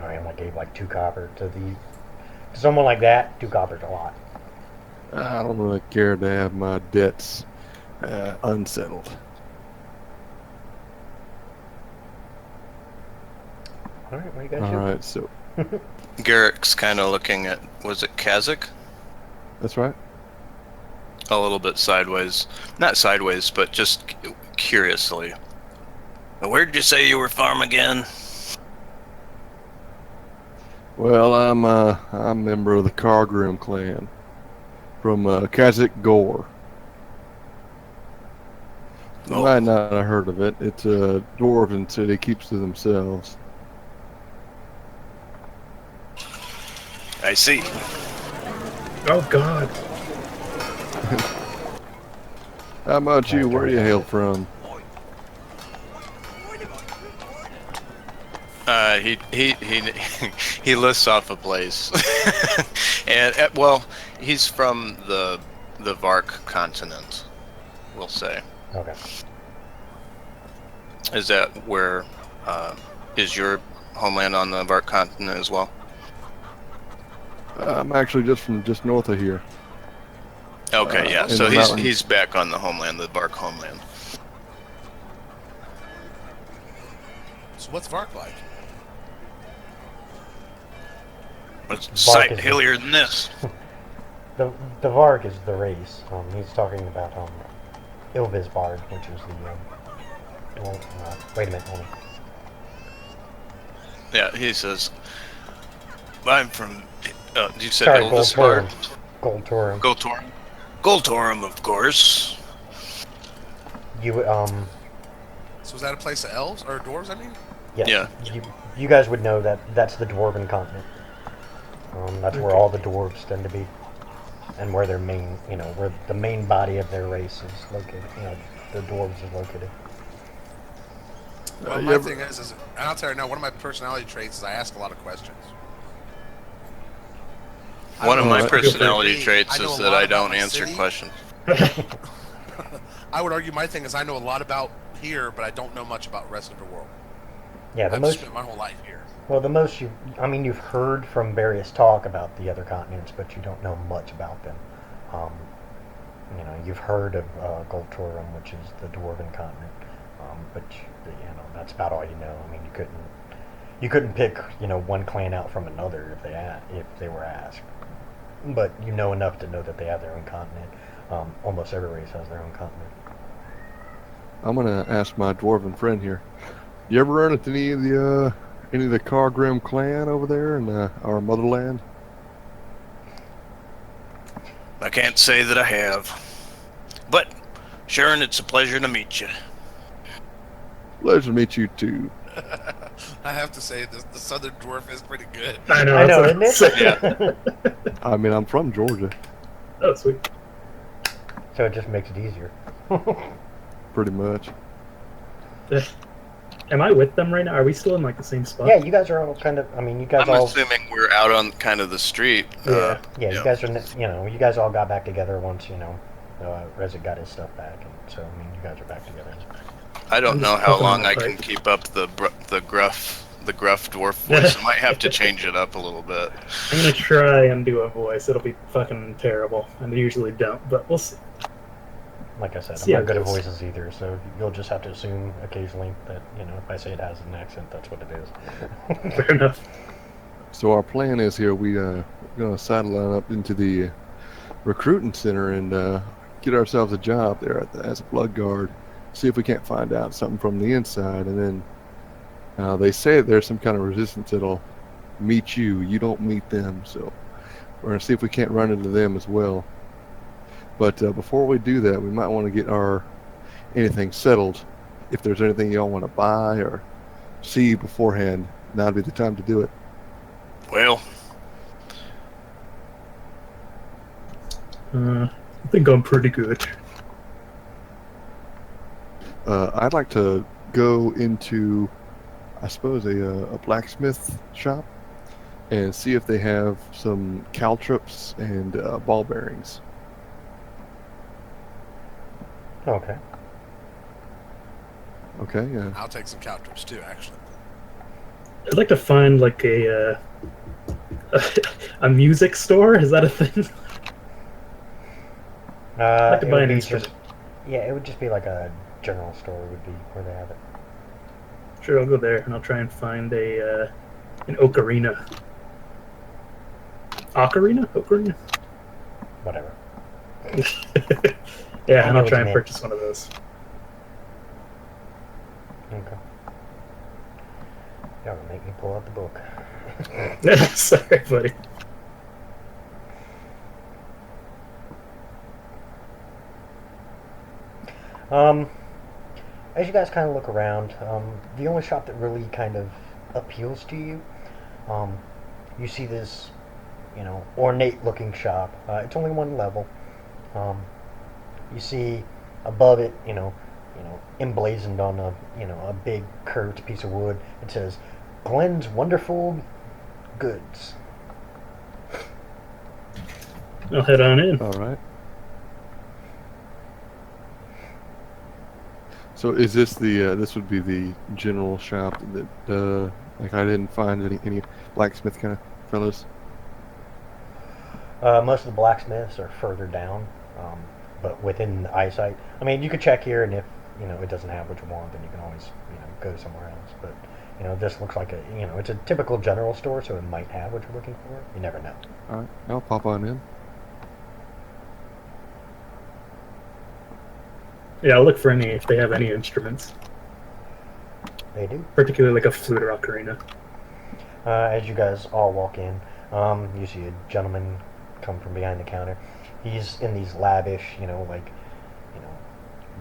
I only gave like 2 copper to someone like that. 2 copper's a lot. I don't really care to have my debts unsettled. All right, what do you guys All do? right. So Garrick's kind of looking at, was it Kazakh? that's right. A little bit sideways. Not sideways, but just curiously. Where'd you say you were from again? Well, I'm a member of the Kargrim clan from Kazakh Gore. You Oh. might not have heard of it. It's a dwarven city, keeps to themselves. I see. Oh God! How about you? Where do you hail from? He lists off a place, and well, he's from the Vark continent, we'll say. Okay. Is that where is your homeland on the Vark continent as well? I'm actually just north of here. Okay, yeah. in So the mountains. he's back on the homeland, the Vark homeland. So what's Vark like? It's Vark sight is the- hillier than this. The Varg is the race. He's talking about Ilvisbard, which is the wait a minute, hold on. Yeah, he says, I'm from, you said Sorry, Ilvisbard? Goldtorum. Goltorum. Goltorum, of course. You So is that a place of elves or dwarves? I mean, yes, Yeah. You guys would know that that's the Dwarven continent. That's where all the dwarves tend to be, and where their main, where the main body of their race is located. The dwarves is located. well, my thing is, and I'll tell you now, one of my personality traits is I ask a lot of questions. I One of don't know, my it's like personality me, traits I know is a that lot I about don't my answer city. questions. I would argue my thing is I know a lot about here, but I don't know much about the rest of the world. Yeah, the I've most spent my whole life here. well, the most you've heard from various talk about the other continents, but you don't know much about them. You've heard of Goltorum, which is the Dwarven continent, but that's about all you know. I mean, you couldn't pick one clan out from another if they were asked, but you know enough to know that they have their own continent. Almost every race has their own continent. I'm gonna ask my dwarven friend here. You ever run into any of the Cargrim clan over there in our motherland? I can't say that I have. But, Sharon, it's a pleasure to meet you. Pleasure to meet you too. I have to say, the Southern Dwarf is pretty good. I know. I know, that's isn't it? I mean, I'm from Georgia, Oh, sweet. So it just makes it easier. pretty much. Am I with them right now? Are we still in like the same spot? Yeah, you guys are all kind of. I mean, you guys I'm all. assuming we're out on kind of the street. Yeah, Yeah. you guys are. You guys all got back together once. Rezik got his stuff back, and so I mean, you guys are back together. I don't I'm know just how poking long on I the can pipe. keep up the gruff dwarf voice. I might have to change it up a little bit. I'm gonna try and do a voice. It'll be fucking terrible, and I usually don't, but we'll see. Like I said, See I'm how not it good at goes. voices either, so you'll just have to assume occasionally that if I say it has an accent, that's what it is. Fair enough. So our plan is here. We're gonna saddle up into the recruiting center and get ourselves a job there as a blood guard. See if we can't find out something from the inside, and then they say that there's some kind of resistance that'll meet you. You don't meet them, so we're gonna see if we can't run into them as well. But before we do that, we might want to get anything settled. If there's anything y'all want to buy or see beforehand, now'd be the time to do it. Well, I think I'm pretty good. I'd like to go into, I suppose, a blacksmith shop and see if they have some caltrops and ball bearings. Okay. Okay. I'll take some caltrops too, actually. I'd like to find like a music store. Is that a thing? I'd like to It buy would an be instrument. it would just be like a general store would be where they have it. Sure, I'll go there and I'll try and find an ocarina. Ocarina? Ocarina? Whatever. Yeah, I and know I'll what try you and mean. purchase one of those. Okay. Y'all gonna make me pull out the book. Sorry, buddy. As you guys kind of look around, the only shop that really kind of appeals to you, you see this, ornate-looking shop. It's only one level. You see above it, emblazoned on a big curved piece of wood. It says, "Glenn's Wonderful Goods." I'll head on in. All right. So is this this would be the general shop that like I didn't find any blacksmith kind of fellas? Most of the blacksmiths are further down. but within the eyesight. I mean, you could check here, and if it doesn't have what you want, then you can always go somewhere else. But this looks like it's a typical general store, so it might have what you're looking for. You never know. All right, I'll pop on in. Yeah, I'll look for if they have any instruments, They do. particularly like a flute or ocarina. As you guys all walk in, you see a gentleman come from behind the counter. He's in these lavish,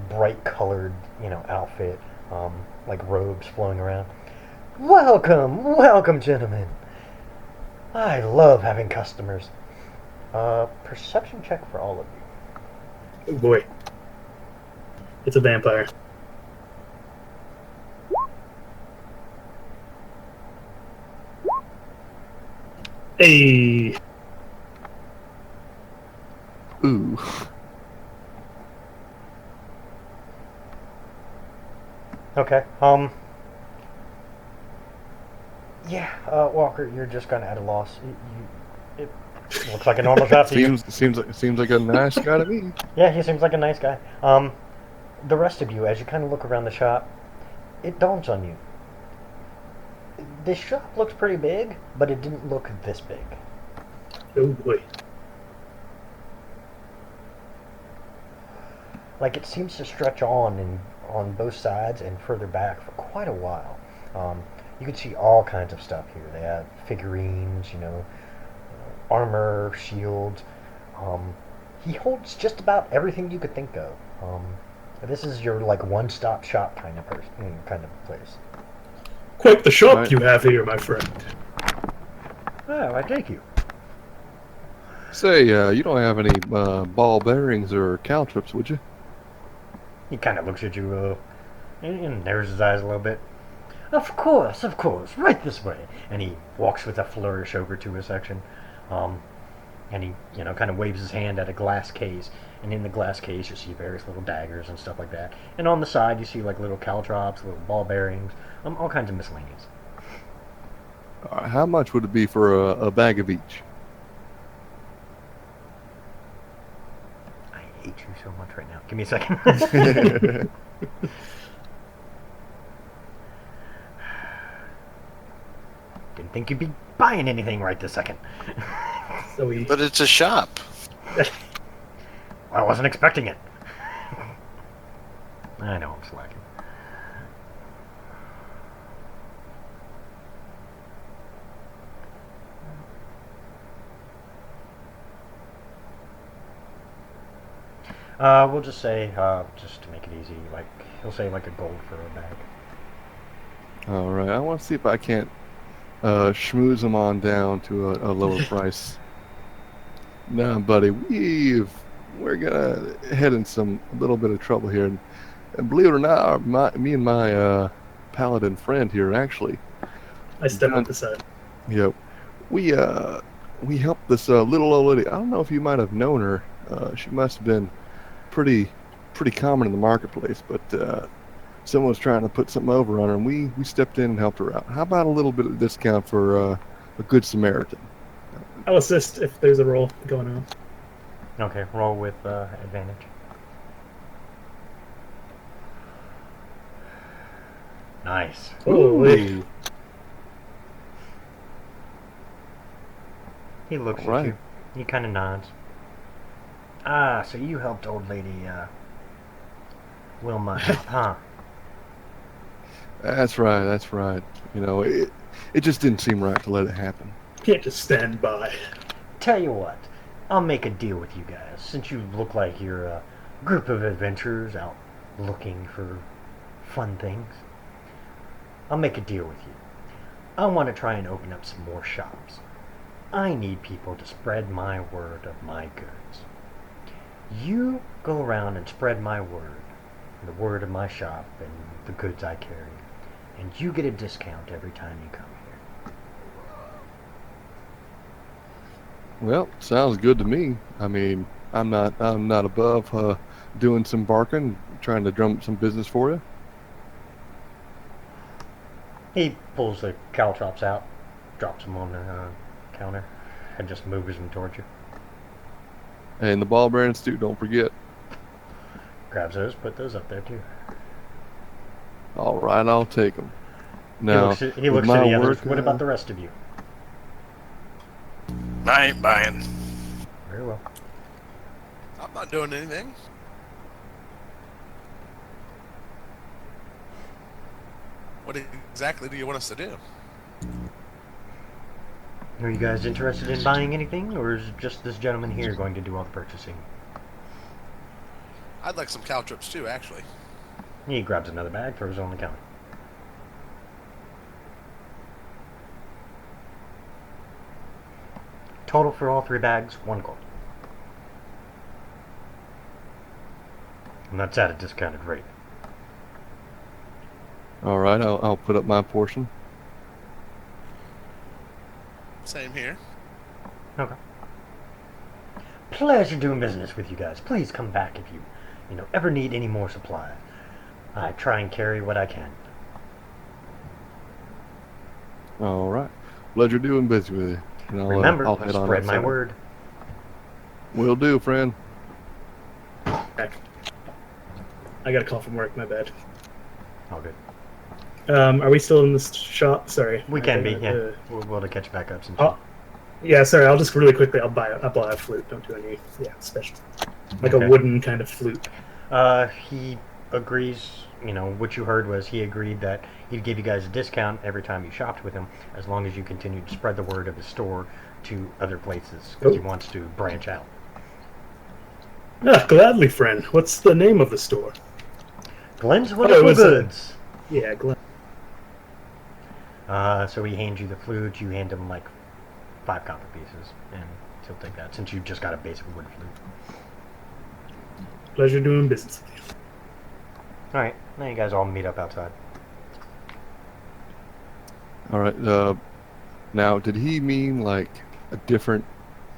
bright colored, outfit, like robes flowing around. Welcome, welcome, gentlemen. I love having customers. Perception check for all of you. Oh boy. It's a vampire. Hey. Ooh. Okay. Yeah. Walker, you're just kind of at a loss. It looks like a normal shop to you. Seems like a nice guy to me. Yeah, he seems like a nice guy. The rest of you, as you kind of look around the shop, it dawns on you. This shop looks pretty big, but it didn't look this big. Oh boy. Like, it seems to stretch on both sides and further back for quite a while. You can see all kinds of stuff here. They have figurines, armor, shields. He holds just about everything you could think of. This is your one-stop shop kind of place. Quite the shop Right. you have here, my friend. Oh, I take you. Say, you don't have any ball bearings or caltrips, would you? He kind of looks at you and narrows his eyes a little bit. Of course, right this way. And he walks with a flourish over to a section. And he, kind of waves his hand at a glass case. And in the glass case, you see various little daggers and stuff like that. And on the side, you see little caltrops, little ball bearings, all kinds of miscellaneous. How much would it be for a bag of each? I hate you so much right now. Give me a second. Didn't think you'd be buying anything right this second. So he But it's a shop. I wasn't expecting it. I know I'm slacking. We'll just say, just to make it easy, he'll say a gold for a bag. All right, I want to see if I can't schmooze them on down to a lower price. No, buddy, we're gonna head in a little bit of trouble here, and believe it or not, me and my paladin friend here actually. I step up the side. Yep, we helped this little old lady. I don't know if you might have known her. She must have been pretty common in the marketplace, but someone was trying to put something over on her, and we stepped in and helped her out. How about a little bit of discount for a good Samaritan? I'll assist if there's a roll going on. Okay, roll with advantage. Nice. Holy. He looks All at you. right. He kind of nods. Ah, so you helped old lady Wilma out, huh? That's right. It just didn't seem right to let it happen. Can't just stand by. Tell you what, I'll make a deal with you guys. Since you look like you're a group of adventurers out looking for fun things, I'll make a deal with you. I want to try and open up some more shops. I need people to spread my word of my goods. You go around and spread my word, the word of my shop and the goods I carry, and you get a discount every time you come here. Well, sounds good to me. I mean, I'm not above doing some barking, trying to drum up some business for you. He pulls the caltrops out, drops them on the counter, and just moves them towards you. And the ball bearings too, don't forget. Grabs those, put those up there too. All right, I'll take them. Now, he with looks to my the others. work, What about the rest of you? I ain't buying. Very well. I'm not doing anything. What exactly do you want us to do? Are you guys interested in buying anything, or is just this gentleman here going to do all the purchasing? I'd like some caltrops too, actually. He grabs another bag, throws it on the counter. Total for all 3 bags, 1 gold. And that's at a discounted rate. All right, I'll put up my portion. Same here. Okay. Pleasure doing business with you guys. Please come back if you ever need any more supply. I try and carry what I can. All right. Pleasure doing business with you. And Remember, I'll head on spread my outside. word. Will do, friend. Back. I got a call from work. My bad. All good. Are we still in this shop? Sorry. We can be, yeah. Uh, We'll be able to catch back up since. Oh, yeah, sorry. I'll just really quickly. I'll buy a flute. Don't do any special. Like Okay. a wooden kind of flute. He agrees. What you heard was he agreed that he'd give you guys a discount every time you shopped with him, as long as you continued to spread the word of his store to other places, because he wants to branch out. Ah, gladly, friend. What's the name of the store? Glenn's it Wonderful was Goods. Yeah, Glen. So he hands you the flute. You hand him like 5 copper pieces, and he'll take that since you just got a basic wood flute. Pleasure doing business with you. All right, now you guys all meet up outside. All right. Now, did he mean like a different,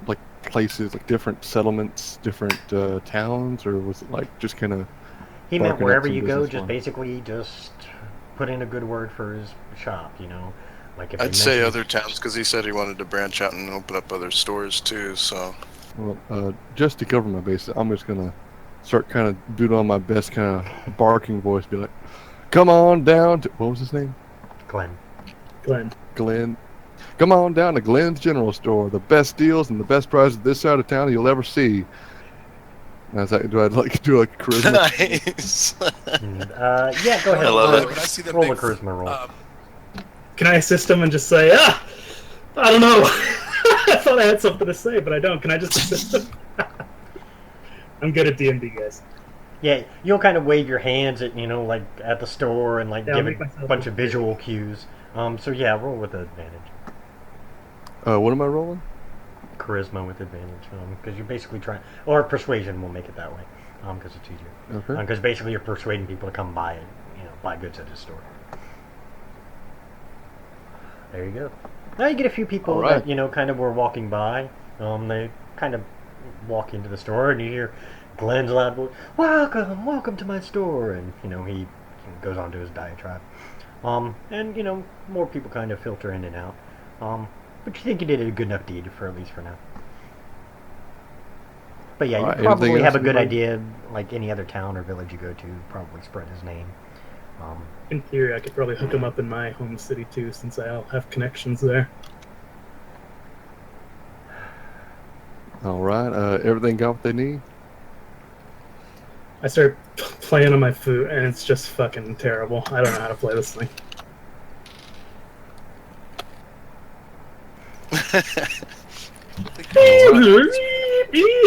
like places, like different settlements, different towns, or was it like just kind of? He meant barking up wherever some you go, business just line? basically just put in a good word for his shop. Like if I'd he say mentions- other towns because he said he wanted to branch out and open up other stores too. So Well, just to cover my bases, I'm just gonna start kind of doing on my best kind of barking voice, be like, "Come on down to what was his name? Glenn. Glenn. Come on down to Glenn's General Store. The best deals and the best prices this side of town you'll ever see." Now, do I like do like charisma? Nice. Yeah, go ahead. I love it. When I see them Roll a big, charisma roll. Can I assist him and just say, I don't know. I thought I had something to say, but I don't. Can I just assist him? I'm good at D&D, guys. Yeah, you'll kind of wave your hands at like at the store and like Yeah, I'll give make it a myself bunch look of visual cues. So yeah, roll with advantage. What am I rolling? Charisma with advantage, because you're basically trying, or persuasion will make it that way, because it's easier. Okay. Because basically you're persuading people to come buy it, buy goods at his store. There you go. Now you get a few people All right. that kind of were walking by. They kind of walk into the store, and you hear Glenn's loud voice, "Welcome to my store," and he goes on to his diatribe. And more people kind of filter in and out. But you think you did a good enough deed for at least for now. But yeah, All you right, probably anything have a else, good anybody? idea, like any other town or village you go to, probably spread his name. In theory, I could probably hook him up in my home city, too, since I'll have connections there. All right. Everything got what they need? I start playing on my flute, and it's just fucking terrible. I don't know how to play this thing.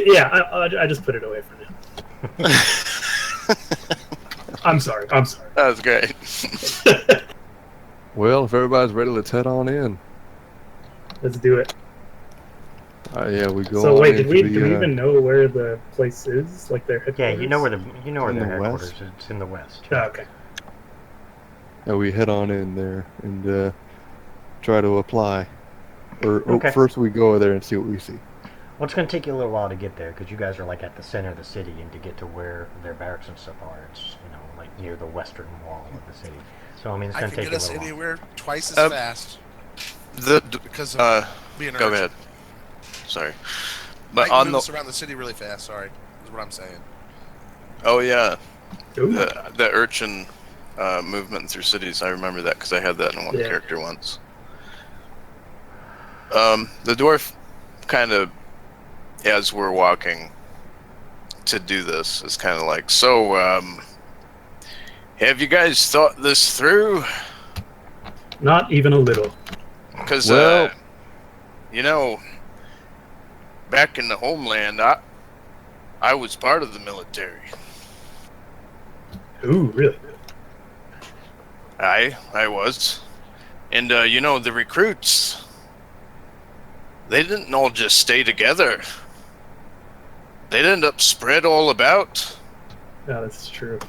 Yeah, I just put it away for now. I'm sorry. that was great. Well, if everybody's ready, let's head on in. Let's do it. Yeah, we go. So on wait, into do we the, even know where the place is? Like their Yeah, headquarters? you know where In their the headquarters west? is. It's in the west. Oh, okay. Yeah, we head on in there and try to apply. Or Okay. first we go over there and see what we see. Well, it's going to take you a little while to get there because you guys are like at the center of the city, and to get to where their barracks and stuff are, it's like near the western wall of the city. So I mean, it's I going can to take get you a us little while. anywhere twice as fast The because of being go urgent. ahead. Sorry. But I on can the move us around the city really fast. Sorry, is what I'm saying. oh yeah, Ooh. the urchin movement through cities. I remember that because I had that in one Yeah. character once. The dwarf kind of, as we're walking to do this, is kind of like, so, have you guys thought this through? Not even a little. Because, Well- you know, back in the homeland, I was part of the military. Ooh, really? I was. And, you know, the recruits, they didn't all just stay together. They'd end up spread all about. Yeah, that's true.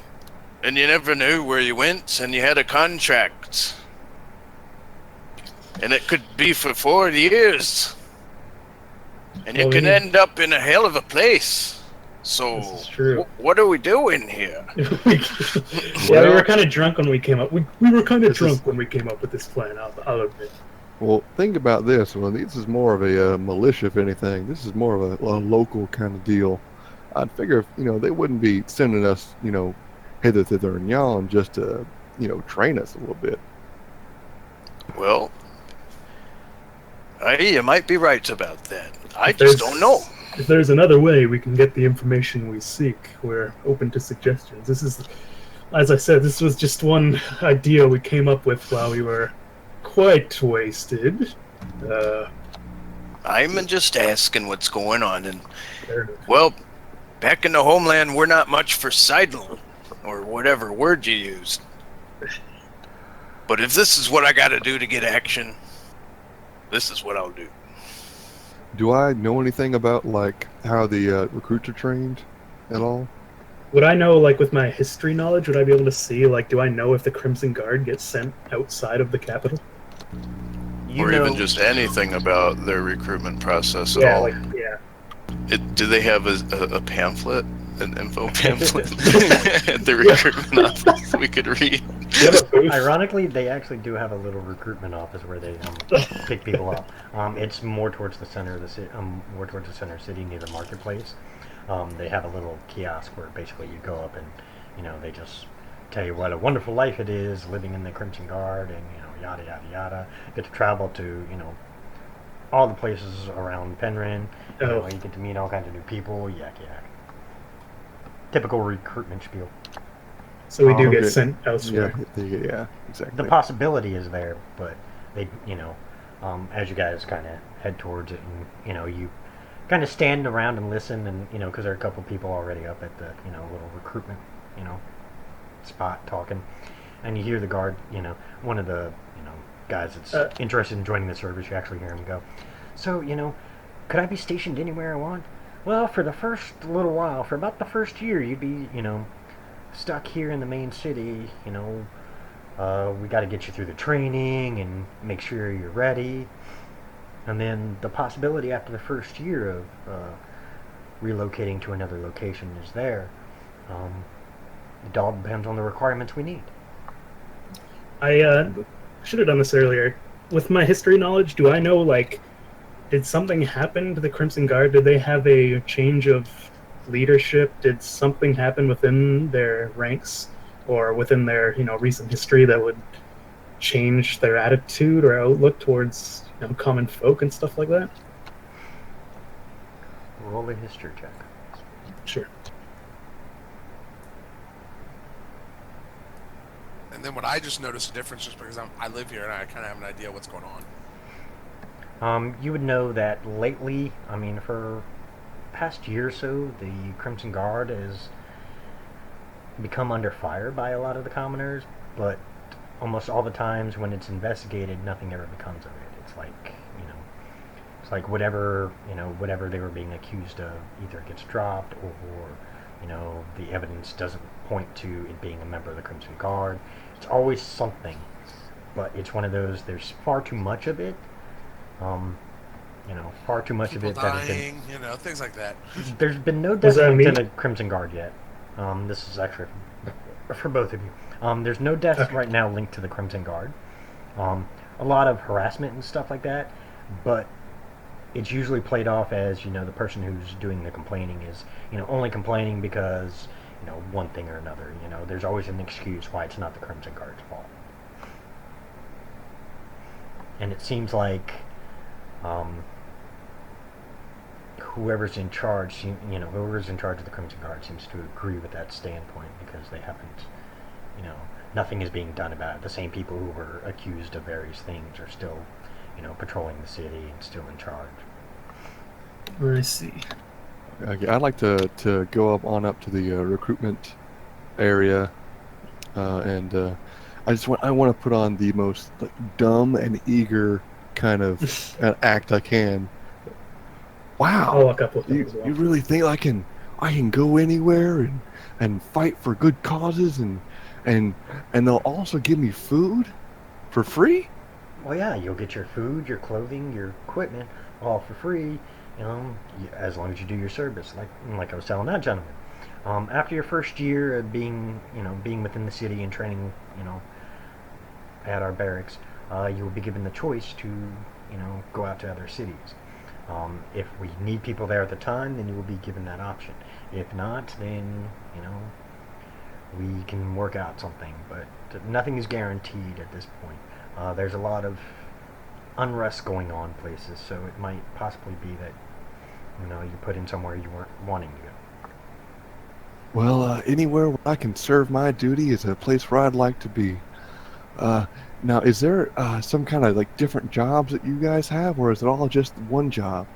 And you never knew where you went, and you had a contract. And it could be for 4 years. And you Well, can we- end up in a hell of a place. So, This is true. what are we doing here? Yeah, we were kind of drunk when we came up. We were kind of drunk when we came up with this plan. I'll admit. Well, think about this. Well, this is more of a militia, if anything. This is more of a local kind of deal. I'd figure, they wouldn't be sending us, hither, thither, and yon just to, train us a little bit. Well, you might be right about that. I There's- just don't know. If there's another way we can get the information we seek, we're open to suggestions. This is, as I said, this was just one idea we came up with while we were quite wasted. I'm just asking what's going on. And, There- well, back in the homeland, we're not much for sidling, or whatever word you used. But if this is what I gotta do to get action, this is what I'll do. Do I know anything about, like, how the recruits are trained at all? Would I know, like, with my history knowledge, would I be able to see, like, do I know if the Crimson Guard gets sent outside of the capital? You Or know, even just anything about their recruitment process at Yeah, all. like, yeah. Do they have a pamphlet, an info pamphlet at the recruitment office we could read? Do you have a booth? ironically, they actually do have a little recruitment office where they pick people up. It's more towards the center of the city, more towards the center city near the marketplace. They have a little kiosk where basically you go up and they just tell you what a wonderful life it is living in the Crimson Guard, and yada yada yada. Get to travel to all the places around Penryn. Oh. You get to meet all kinds of new people. Yak yak. Typical recruitment spiel. So we do Okay. get sent elsewhere. Yeah, exactly. The possibility is there, but they, as you guys kind of head towards it, and you kind of stand around and listen, and because there are a couple people already up at the little recruitment spot talking, and you hear the guard, one of the guys that's interested in joining the service. You actually hear him go, "So could I be stationed anywhere I want?" Well, for the first little while, for about the first year, you'd be stuck here in the main city. We got to get you through the training and make sure you're ready. And then the possibility after the first year of relocating to another location is there. It all depends on the requirements we need. I should have done this earlier. With my history knowledge, do I know, like, did something happen to the Crimson Guard? Did they have a change of leadership? Did something happen within their ranks or within their, recent history that would change their attitude or outlook towards common folk and stuff like that? Roll a history check. Sure. And then what I just noticed a difference just because I live here and I kind of have an idea what's going on. You would know that lately, for past year or so, the Crimson Guard has become under fire by a lot of the commoners, but almost all the times when it's investigated, nothing ever becomes of it. It's like whatever they were being accused of either gets dropped or the evidence doesn't point to it being a member of the Crimson Guard. It's always something, but it's one of those, there's far too much of it. Far too much People of it that has been, dying, things like that. there's been no Was death that linked to me? the Crimson Guard yet. This is actually for both of you. There's no deaths Okay. right now linked to the Crimson Guard. A lot of harassment and stuff like that, but it's usually played off as, the person who's doing the complaining is, only complaining because, one thing or another. There's always an excuse why it's not the Crimson Guard's fault. And it seems like whoever's in charge, whoever's in charge of the Crimson Guard seems to agree with that standpoint, because they haven't, nothing is being done about it. The same people who were accused of various things are still, patrolling the city and still in charge. I see. Okay, I'd like to go up to the recruitment area, and I want to put on the most dumb and eager kind of act I can. Wow! I'll walk up with them You as well. you really think I can go anywhere and fight for good causes and they'll also give me food for free? Well, yeah, you'll get your food, your clothing, your equipment, all for free, as long as you do your service, like I was telling that gentleman. After your first year of being within the city and training, at our barracks, you will be given the choice to, go out to other cities. If we need people there at the time, then you will be given that option. If not, then, we can work out something, but nothing is guaranteed at this point. There's a lot of unrest going on places, so it might possibly be that, you put in somewhere you weren't wanting to go. Well, anywhere where I can serve my duty is a place where I'd like to be. Now, is there some kind of different jobs that you guys have, or is it all just one job?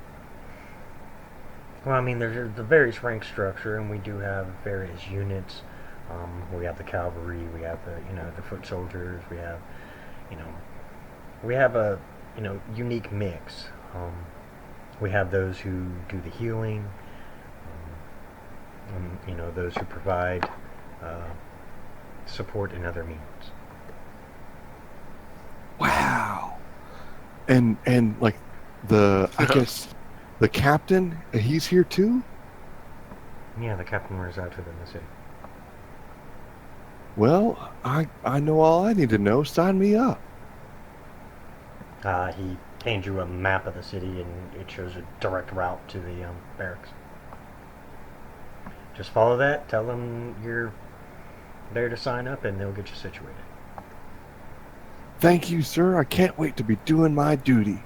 Well, I mean, there's the various rank structure, and we do have various units. We have the cavalry, we have the foot soldiers, we have, a, unique mix. We have those who do the healing, and, those who provide support in other means. Wow. And I guess the captain, he's here too? Yeah, the captain resides within the city. Well, I know all I need to know. Sign me up. He hands you a map of the city, and it shows a direct route to the barracks. Just follow that, tell them you're there to sign up, and they'll get you situated. Thank you, sir. I can't wait to be doing my duty.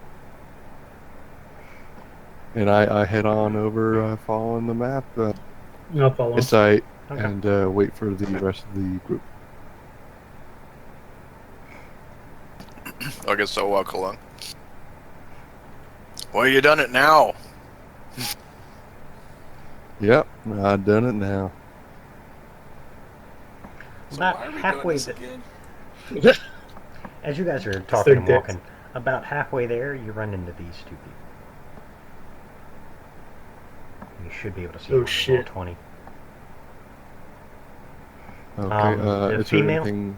And I head on over, following the map, I'll follow. site, Okay. and wait for the rest of the group. I guess I'll walk along. Well, you done it now. Yep, I've done it now. So About why are we halfway doing this th- again? As you guys are their talking and dicks. walking, about halfway there, you run into these two people. You should be able to see Oh, them on shit. roll 20. Okay, The is there female? anything...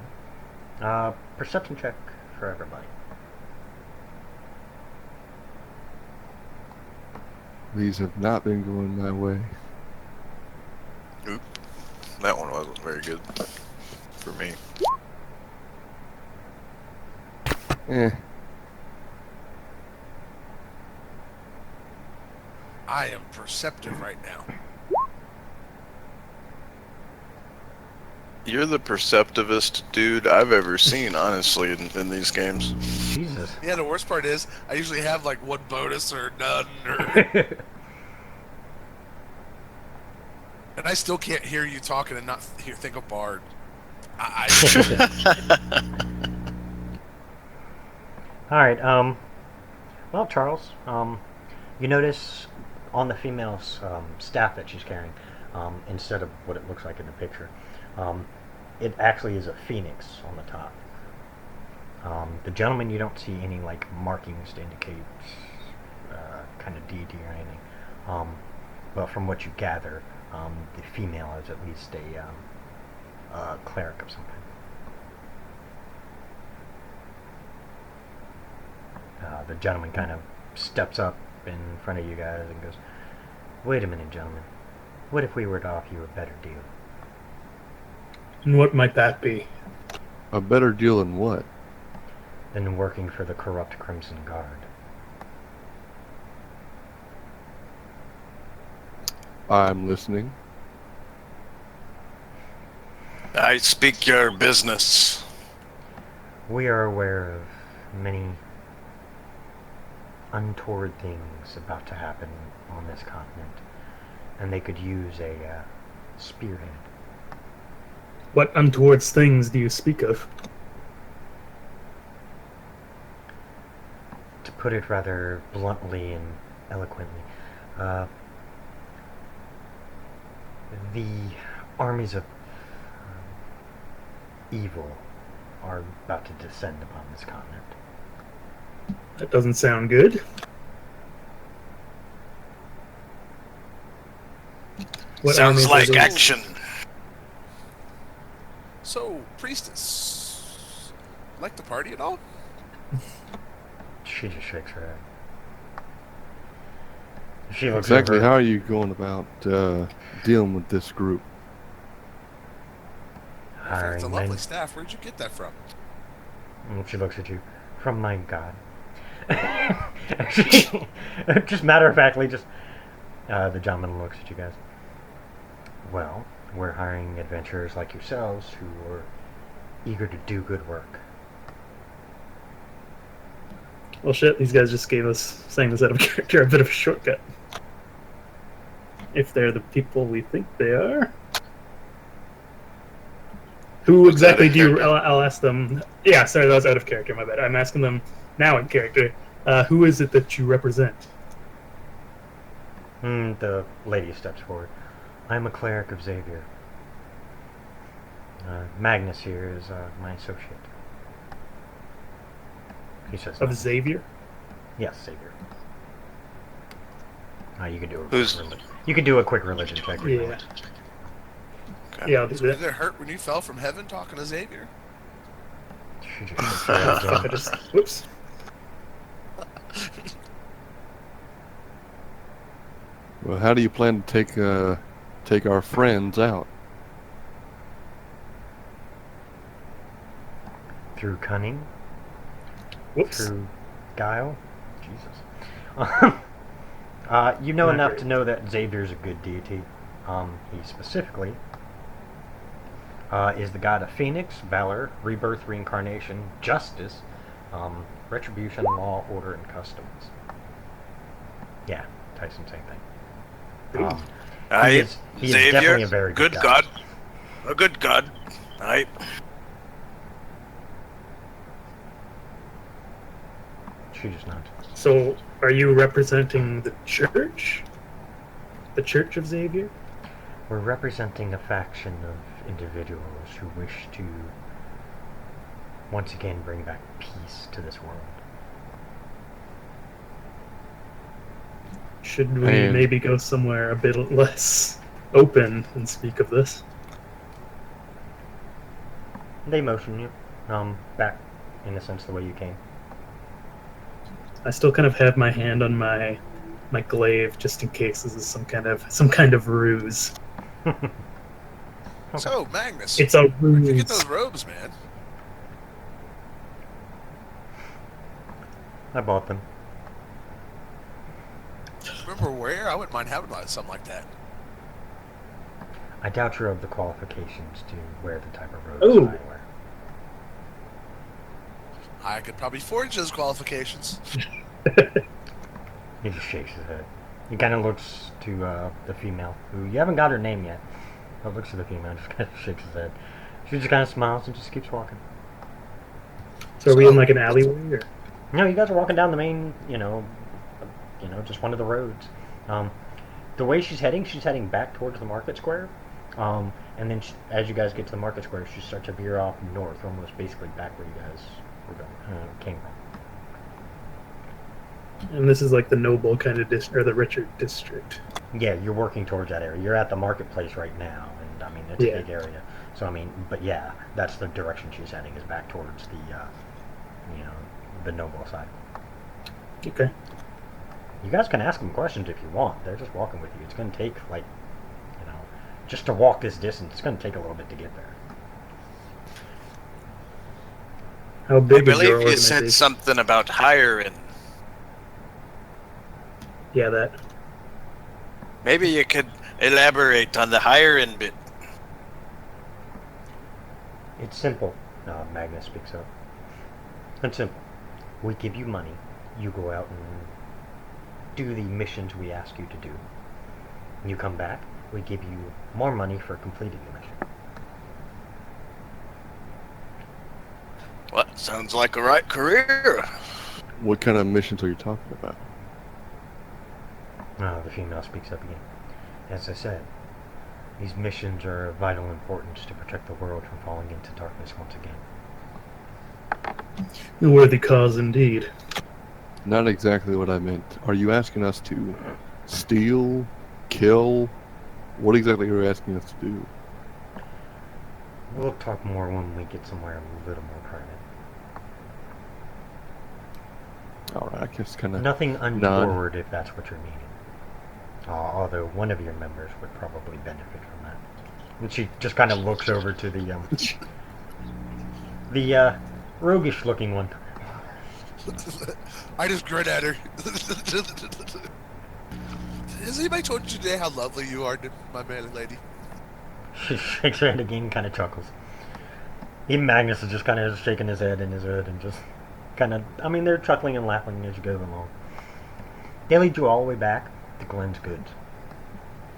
Perception check for everybody. These have not been going my way. That one wasn't very good for me. Eh. I am perceptive right now. You're the perceptivest dude I've ever seen, honestly, in these games. Jesus. Yeah, the worst part is I usually have like one bonus or none, and I still can't hear you talking and not think of Bard. Alright, well, Charles, you notice on the female's staff that she's carrying, instead of what it looks like in the picture, it actually is a phoenix on the top. The gentleman, you don't see any markings to indicate kind of deity or anything. But from what you gather, the female is at least a cleric of some kind. The gentleman kind of steps up in front of you guys and goes, "Wait a minute, gentlemen. What if we were to offer you a better deal?" And what might that be? A better deal than what? Than working for the corrupt Crimson Guard. I'm listening. I speak your business. We are aware of many untoward things about to happen on this continent, and they could use a spearhead. What untoward things do you speak of? To put it rather bluntly and eloquently, the armies of evil are about to descend upon this continent. That doesn't sound good. What armies Sounds are like these? action. So, priestess, like to party at all? She just shakes her head. She looks Exactly. over. How are you going about dealing with this group? It's a Hiring lovely men. staff. Where'd you get that from? And she looks at you. From my god. She, just matter-of-factly, the gentleman looks at you guys. Well, we're hiring adventurers like yourselves who are eager to do good work. Well, shit, these guys just gave us, saying this out of character, a bit of a shortcut. If they're the people we think they are. Who Was that exactly in do you... character? I'll ask them... Yeah, sorry, that was out of character, my bad. I'm asking them now in character. Who is it that you represent? The lady steps forward. I'm a cleric of Xavier. Magnus here is my associate. He says Of nothing. Xavier? Yes, Xavier. You can do a Who's- quick you can do a quick religion check. if you Yeah. want. Okay. Yeah, I'll do Did that. it hurt when you fell from heaven talking to Xavier? She just shakes her head again. I just... Whoops. Well, how do you plan to take our friends out? Through cunning, Whoops. through guile. Jesus. You know Not enough great. to know that Xavier's a good deity. He specifically is the god of Phoenix, valor, rebirth, reincarnation, justice, retribution, law, order, and customs. Yeah, Tyson, same thing. I, he is definitely Xavier, a very good god. A good god. I. She just nods. So, are you representing the church? The Church of Xavier? We're representing a faction of individuals who wish to once again bring back peace to this world. Should we And- maybe go somewhere a bit less open and speak of this? They motion you back, in a sense, the way you came. I still kind of have my hand on my glaive just in case this is some kind of ruse. So, Magnus, It's a where'd you get ruse. those robes, man? I bought them. Remember where? I wouldn't mind having something like that. I doubt you're of the qualifications to wear the type of robes Ooh. I wear. I could probably forge those qualifications. He just shakes his head. He kind of looks to the female, who you haven't got her name yet. But looks to the female, just kind of shakes his head. She just kind of smiles and just keeps walking. So are we in like an alleyway? Or? No, you guys are walking down the main, just one of the roads. The way she's heading back towards the market square. And then as you guys get to the market square, she starts to veer off north, almost basically back where you guys were going, came from. And this is like the noble kind of district, or the Richard district. Yeah, you're working towards that area. You're at the marketplace right now, and I mean it's Yeah. a big area. So I mean, but yeah, that's the direction she's heading, is back towards the, the noble side. Okay. You guys can ask them questions if you want. They're just walking with you. It's going to take just to walk this distance. It's going to take a little bit to get there. How I big is your believe you organization? said something about hiring. Yeah, that. Maybe you could Elaborate on the higher end bit. It's simple. Magnus speaks up. It's simple. We give you money. You go out and do the missions we ask you to do. You come back. We give you more money for completing the mission. Well, sounds like a right career. What kind of missions are you talking about? The female speaks up again. As I said, these missions are of vital importance to protect the world from falling into darkness once again. A worthy cause indeed. Not exactly what I meant. Are you asking us to steal, kill? What exactly are you asking us to do? We'll talk more when we get somewhere a little more private. Alright, I guess kind of... Nothing untoward, if that's what you're meaning. Although one of your members would probably benefit from that. And she just kind of looks over to the roguish-looking one. I just grin at her. Has anybody told you today how lovely you are, my man and lady? She shakes her head again and kind of chuckles. Even Magnus is just kind of shaking his head and just kind of... I mean, they're chuckling and laughing as you go along. They lead you all the way back to Glenn's Goods.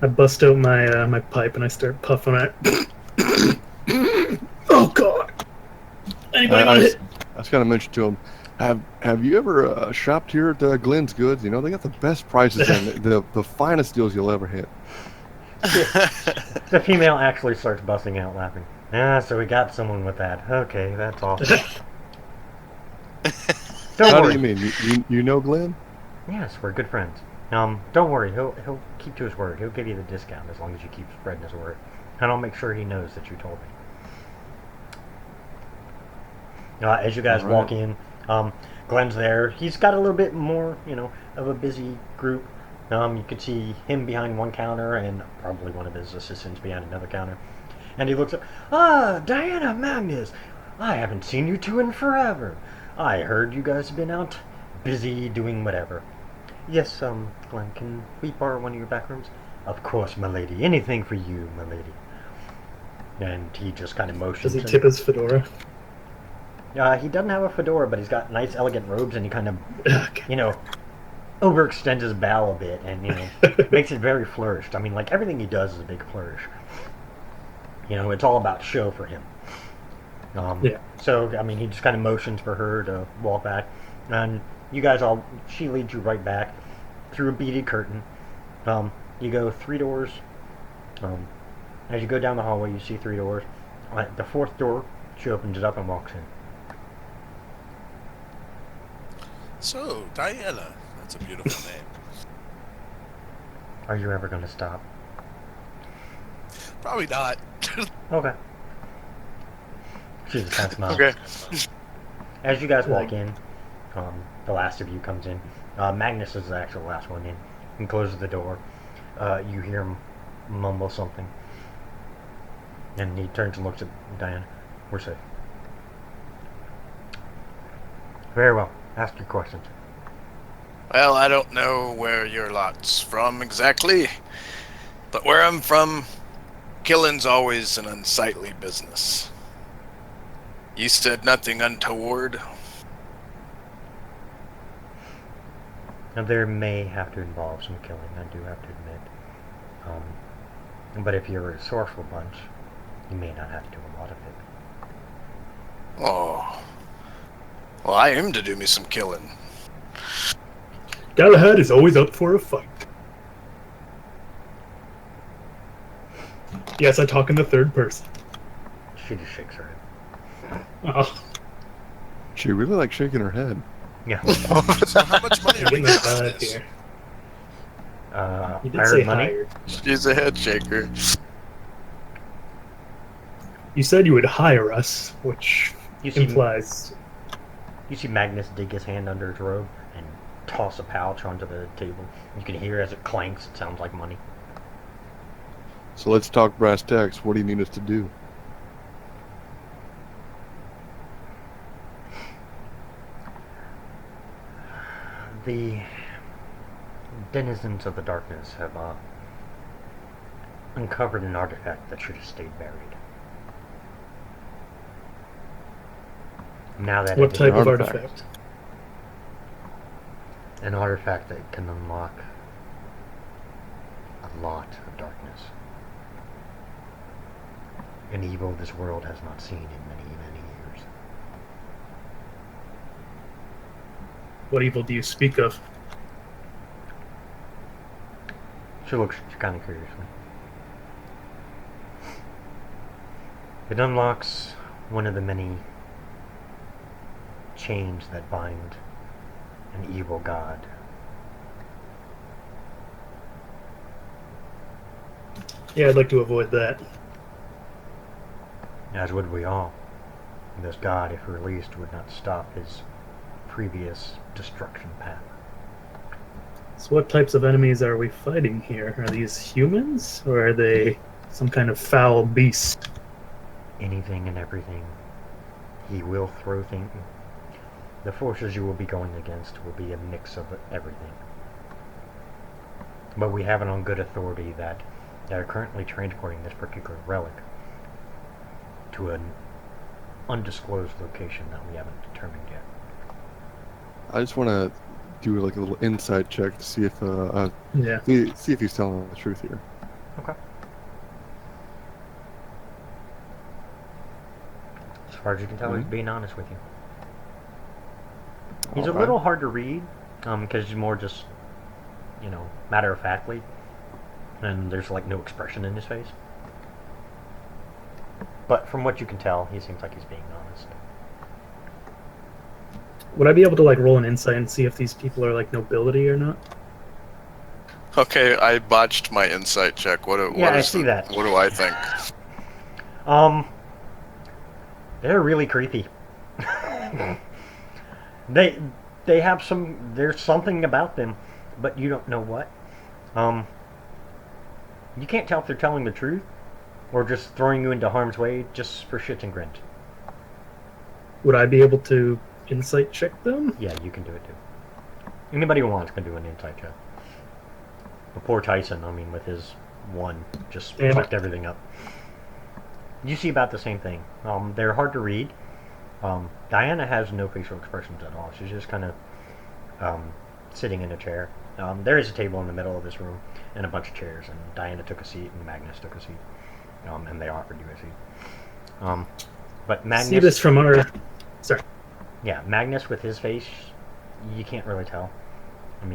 I bust out my my pipe and I start puffing it. Oh God! Anybody want it? I was going to mention to him, have you ever shopped here at Glenn's Goods? You know, they got the best prices and the finest deals you'll ever hit. The female actually starts busting out laughing. So we got someone with that. Okay, that's awesome. Don't How worry. do you mean? You know Glenn? Yes, we're good friends. Don't worry. He'll keep to his word. He'll give you the discount as long as you keep spreading his word. And I'll make sure he knows that you told me. As you guys walk in, Glenn's there. He's got a little bit more, of a busy group. You could see him behind one counter and probably one of his assistants behind another counter. And he looks up. Diana, Magnus. I haven't seen you two in forever. I heard you guys have been out busy doing whatever. Yes, Glenn, can we borrow one of your back rooms? Of course, my lady. Anything for you, my lady. And he just kind of motions. Does he tip his fedora? He doesn't have a fedora, but he's got nice, elegant robes, and he kind of, overextends his bow a bit, and, makes it very flourished. I mean, like, everything he does is a big flourish. It's all about show for him. So, I mean, he just kind of motions for her to walk back, and you guys she leads you right back through a beaded curtain. You go 3 doors. As you go down the hallway, you see 3 doors. At the 4th door, she opens it up and walks in. So, Diana. That's a beautiful name. Are you ever going to stop? Probably not. Okay. She just kind of smiles. Okay. As you guys walk in, the last of you comes in. Magnus is the actual last one in. He closes the door. You hear him mumble something. And he turns and looks at Diana. We're safe. Very well. Ask your questions. Well, I don't know where your lot's from exactly, but where I'm from, killing's always an unsightly business. You said nothing untoward? Now, there may have to involve some killing, I do have to admit. But if you're a resourceful bunch, you may not have to do a lot of it. Oh. Well, I aim to do me some killing. Galahad is always up for a fight. Yes, I talk in the third person. She just shakes her head. Oh, She really likes shaking her head. Yeah. So how much money are we getting that getting vibe out this? here. You did Hired say money? hired. She's a head shaker. You said you would hire us, which You see, implies... you see Magnus dig his hand under his robe and toss a pouch onto the table. You can hear as it clanks, it sounds like money. So let's talk brass tacks. What do you need us to do? The denizens of the darkness have uncovered an artifact that should have stayed buried. Now that What it type is of artifact? artifact? an artifact that can unlock a lot of darkness. An evil this world has not seen in many, many years. What evil do you speak of? She looks kind of curiously. It unlocks one of the many chains that bind an evil god. Yeah, I'd like to avoid that. As would we all. This god, if released, would not stop his previous destruction path. So what types of enemies are we fighting here? Are these humans, or are they some kind of foul beast? Anything and everything. He will throw things. The forces you will be going against will be a mix of everything. But we have it on good authority that they are currently transporting this particular relic to an undisclosed location that we haven't determined yet. I just want to do like a little insight check to see if Yeah. see if he's telling the truth here. Okay. As far as you can tell, he's being honest with you. He's a Alright. little hard to read, because he's more just, matter of factly, and there's like no expression in his face. But from what you can tell, he seems like he's being honest. Would I be able to like roll an insight and see if these people are like nobility or not? Okay, I botched my insight check. What Yeah, I is see that. What do I think? They're really creepy. They have some. There's something about them, but you don't know what. You can't tell if they're telling the truth, or just throwing you into harm's way just for shits and grins. Would I be able to insight check them? Yeah, you can do it too. Anybody who wants can do an insight check. But poor Tyson, with his one, just Damn it. fucked everything up. You see about the same thing. They're hard to read. Diana has no facial expressions at all. She's just kind of sitting in a chair. There is a table in the middle of this room and a bunch of chairs, and Diana took a seat and Magnus took a seat. And they offered you a seat. But Magnus... See this from our... Sorry. Yeah, Magnus with his face, you can't really tell.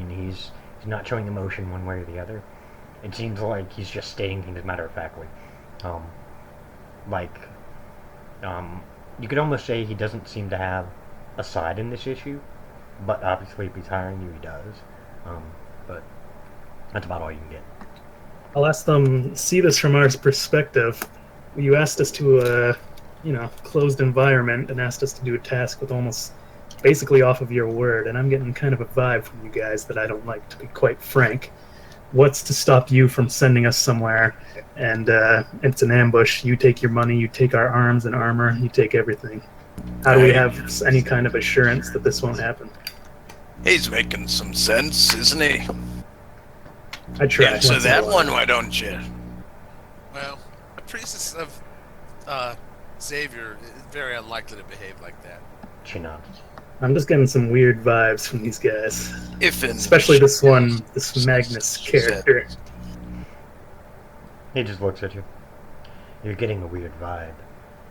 He's not showing emotion one way or the other. It seems like he's just stating things matter of factly. You could almost say he doesn't seem to have a side in this issue, but obviously if he's hiring you, he does. But that's about all you can get. I'll ask them, see this from our perspective. You asked us to closed environment and asked us to do a task with almost basically off of your word, and I'm getting kind of a vibe from you guys that I don't like, to be quite frank. What's to stop you from sending us somewhere and it's an ambush? You take your money, you take our arms and armor, you take everything. How do we have any kind of assurance that this won't happen? He's making some sense, isn't he? I try. Answer once in a that while. one, why don't you? Well, a priestess of Xavier is very unlikely to behave like that. She nods. I'm just getting some weird vibes from these guys. Especially this Magnus character. He just looks at you. You're getting a weird vibe,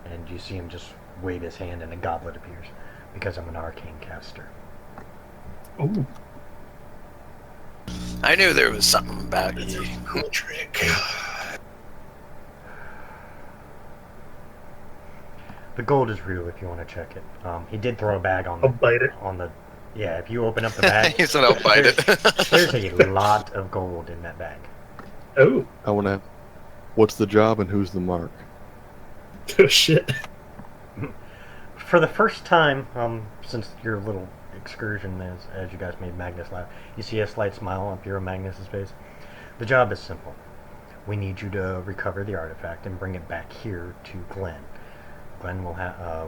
and you see him just wave his hand and a goblet appears, because I'm an arcane caster. Ooh. I knew there was something about you. Cool trick. The gold is real if you want to check it. He did throw a bag on I'll bite it. Yeah, if you open up the bag, He said I'll bite it. there's a lot of gold in that bag. Oh. I want to. What's the job and who's the mark? Oh shit. For the first time, since your little excursion as you guys made Magnus laugh, you see a slight smile on Pure Magnus's face. The job is simple. We need you to recover the artifact and bring it back here to Glenn. Glenn will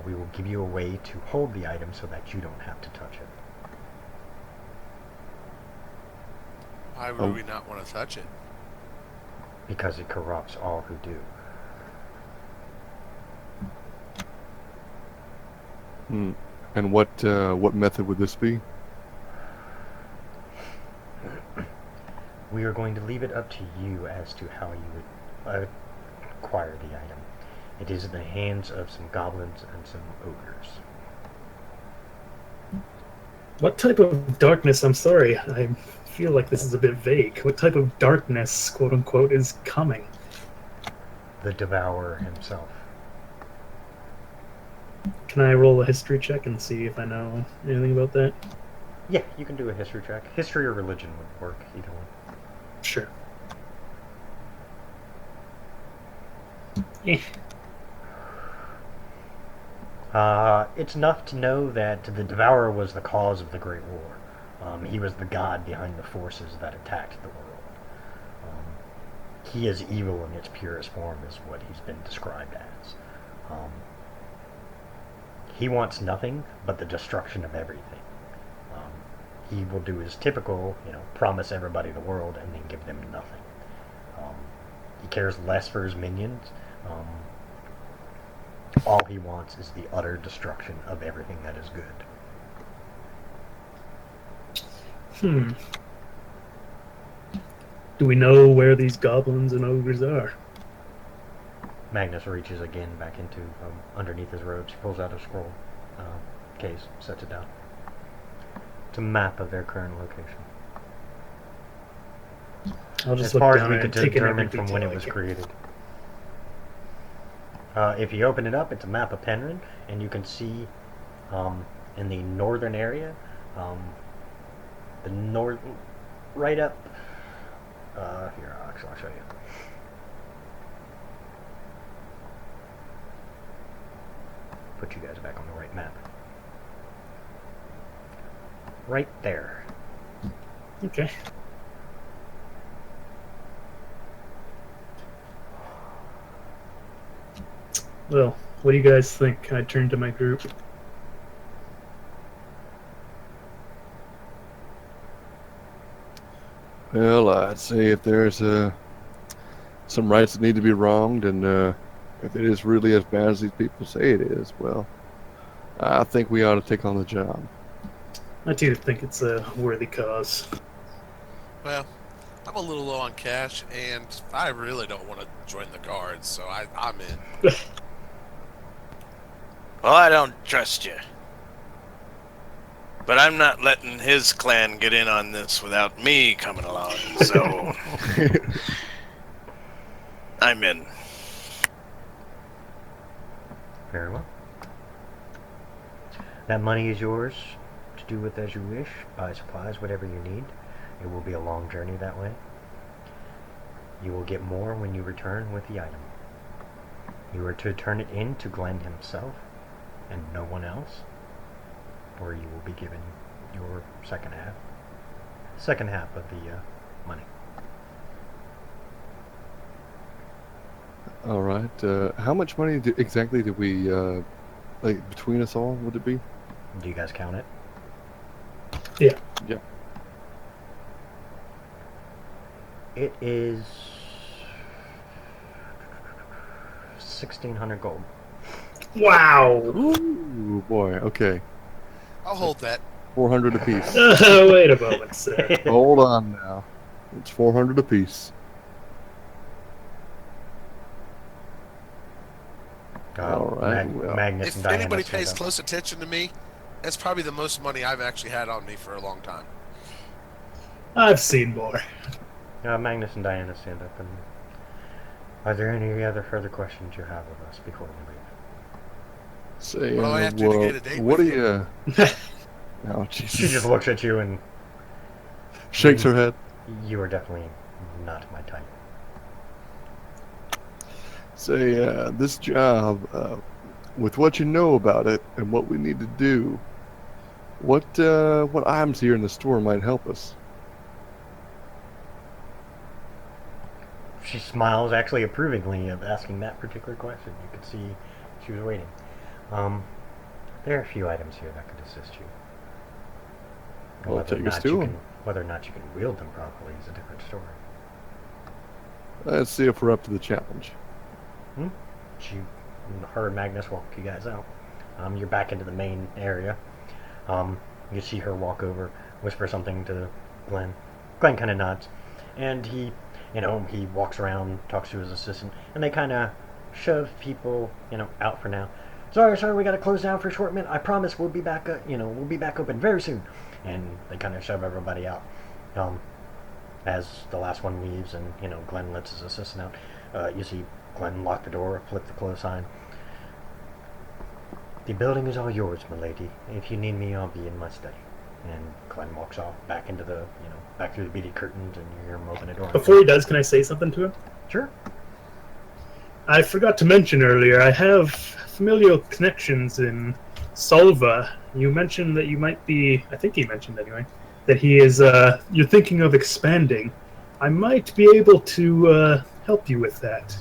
we will give you a way to hold the item so that you don't have to touch it. Why would we not want to touch it? because it corrupts all who do. Hmm. And what method would this be? We are going to leave it up to you as to how you would acquire the item. It is in the hands of some goblins and some ogres. What type of darkness? I'm sorry, I feel like this is a bit vague. What type of darkness, quote unquote, is coming? The Devourer himself. Can I roll a history check and see if I know anything about that? Yeah, you can do a history check. History or religion would work, either one. Sure. Eh. It's enough to know that the Devourer was the cause of the Great War. He was the god behind the forces that attacked the world. He is evil in its purest form, is what he's been described as. He wants nothing but the destruction of everything. He will do his typical, promise everybody the world and then give them nothing. He cares less for his minions. All he wants is the utter destruction of everything that is good. Do we know where these goblins and ogres are? Magnus reaches again back into underneath his robes. He pulls out a scroll case, sets it down. It's a map of their current location. I'll just As look far as down we at could it, take in determine every from when it detail was I can. created. If you open it up, it's a map of Penryn, and you can see in the northern area, right up. Here, actually, I'll show you. Put you guys back on the right map. Right there. Okay. Well, what do you guys think? I turn to my group. Well, I'd say if there's some rights that need to be wronged, and if it is really as bad as these people say it is, well, I think we ought to take on the job. I do think it's a worthy cause. Well, I'm a little low on cash, and I really don't want to join the guards, so I'm in. Well, I don't trust you. But I'm not letting his clan get in on this without me coming along, so I'm in. Very well. That money is yours to do with as you wish. Buy supplies, whatever you need. It will be a long journey that way. You will get more when you return with the item. You are to turn it in to Glenn himself and no one else, or you will be given your second half of the money. All right. How much money exactly did we, like, between us all, would it be? Do you guys count it? Yeah. Yeah. It is 1,600 gold. Wow! Ooh, boy. Okay. I'll hold that. 400 apiece. Wait a moment, sir. Hold on now. It's 400 apiece. All right, well. Magnus and If Diana anybody stand pays up. close attention to me, that's probably the most money I've actually had on me for a long time. I've seen more. Magnus and Diana stand up. And are there any other further questions you have of us before we leave? Say, What do I have to do to well, get a date what with do you? Oh, Jesus. She just looks at you and Shakes her head. you are definitely not my type. Say, this job, with what you know about it and what we need to do, what items here in the store might help us? She smiles actually approvingly of asking that particular question. You could see she was waiting. There are a few items here that could assist you. Well, Whether or take us not to you 'em. can- Whether or not you can wield them properly is a different story. Let's see if we're up to the challenge. Her and Magnus walk you guys out. You're back into the main area. You see her walk over, whisper something to Glenn. Glenn kind of nods, and he walks around, talks to his assistant, and they kind of shove people, out for now. Sorry, we got to close down for a short minute. I promise we'll be back. We'll be back open very soon. And they kind of shove everybody out. As the last one leaves, and Glenn lets his assistant out. You see Glenn lock the door, flip the close sign. The building is all yours, milady. If you need me, I'll be in my study. And Glenn walks off back into the, back through the beaded curtains, and you hear him open a door. Before he does, can I say something to him? Sure. I forgot to mention earlier, I have familial connections in Solva. You mentioned that you might be, I think he mentioned anyway, that he is, you're thinking of expanding. I might be able to help you with that.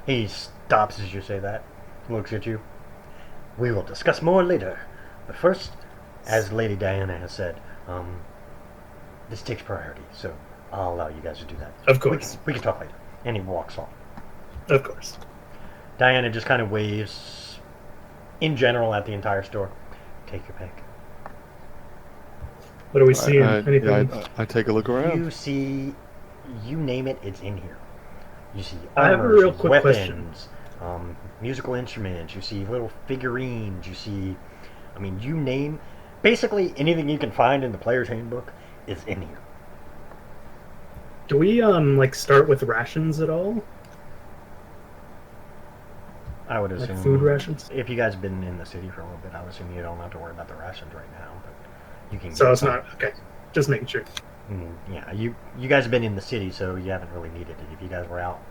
He stops as you say that, looks at you. We will discuss more later. But first, as Lady Diana has said, this takes priority, so I'll allow you guys to do that. Of course. We can talk later. And he walks off. Of course. Diana just kind of waves, in general, at the entire store. Take your pick. What are we seeing? Anything? I take a look around. You see, you name it, it's in here. You see I have a armors, real quick question. weapons, musical instruments, you see little figurines, you see, you name, basically anything you can find in the player's handbook is in here. Do we, start with rations at all? I would assume. Like food rations? If you guys have been in the city for a little bit, I would assume you don't have to worry about the rations right now, but you can So get it's some. not, okay. Just making sure. Yeah, you guys have been in the city, so you haven't really needed it. If you guys were out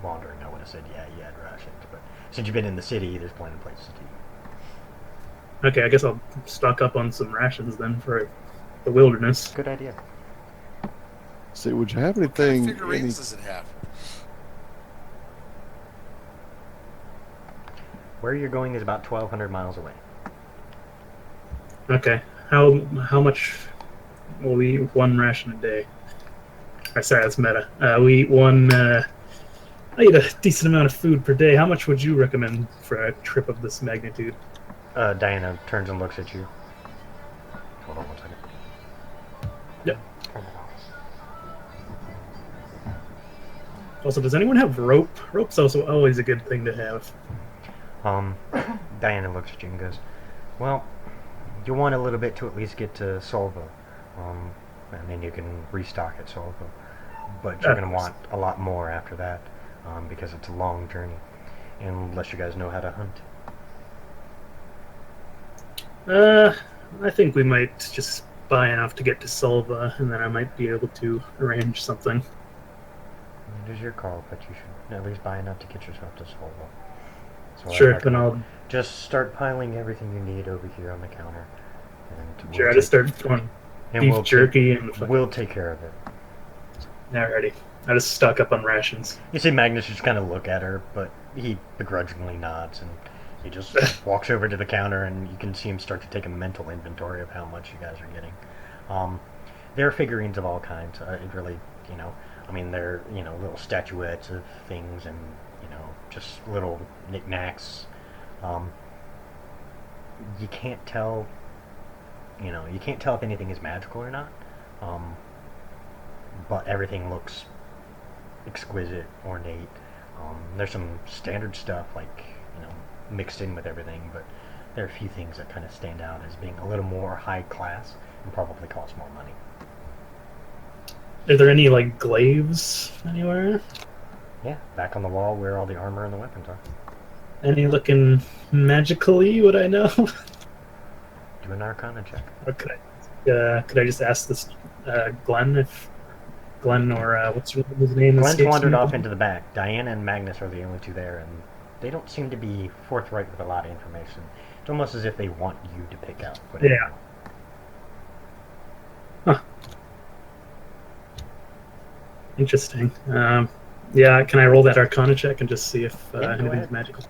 wandering, I would have said, yeah, you had rations. But since you've been in the city, there's plenty of places to eat. Okay, I guess I'll stock up on some rations then for the wilderness. Good idea. See, would you have What kind anything? of figurines does it have? Where you're going is about 1,200 miles away. Okay. How much will we eat one ration a day? Sorry, that's meta. We eat one. I eat a decent amount of food per day. How much would you recommend for a trip of this magnitude? Diana turns and looks at you. Hold on one second. Yep. Also, does anyone have rope? Rope's also always a good thing to have. Diana looks at you and goes, well, you want a little bit to at least get to Solva. And then you can restock at Solva. But you're going to want a lot more after that, because it's a long journey. Unless you guys know how to hunt. I think we might just buy enough to get to Solva, and then I might be able to arrange something. It is your call, but you should at least buy enough to get yourself to Solva. So Sure, then I'll... just start piling everything you need over here on the counter. And Sure, I just start going beef jerky and... We'll take care of it. Alrighty. I just stock up on rations. You see Magnus just kind of look at her, but he begrudgingly nods, and he just walks over to the counter, and you can see him start to take a mental inventory of how much you guys are getting. There are figurines of all kinds. It really, they're, little statuettes of things and, just little knickknacks. You can't tell, if anything is magical or not. But everything looks exquisite, ornate. There's some standard stuff, like, mixed in with everything, but there are a few things that kind of stand out as being a little more high class and probably cost more money. Are there any, glaives anywhere? Yeah, back on the wall where all the armor and the weapons are. Any looking magically, would I know? Do an Arcana check. Or could I just ask this Glenn if Glenn or what's his name? Glenn's wandered off into the back. Diana and Magnus are the only two there, and they don't seem to be forthright with a lot of information. It's almost as if they want you to pick out what Yeah. Huh. Interesting. Yeah, can I roll that Arcana check and just see if Yeah, go anything's ahead. magical?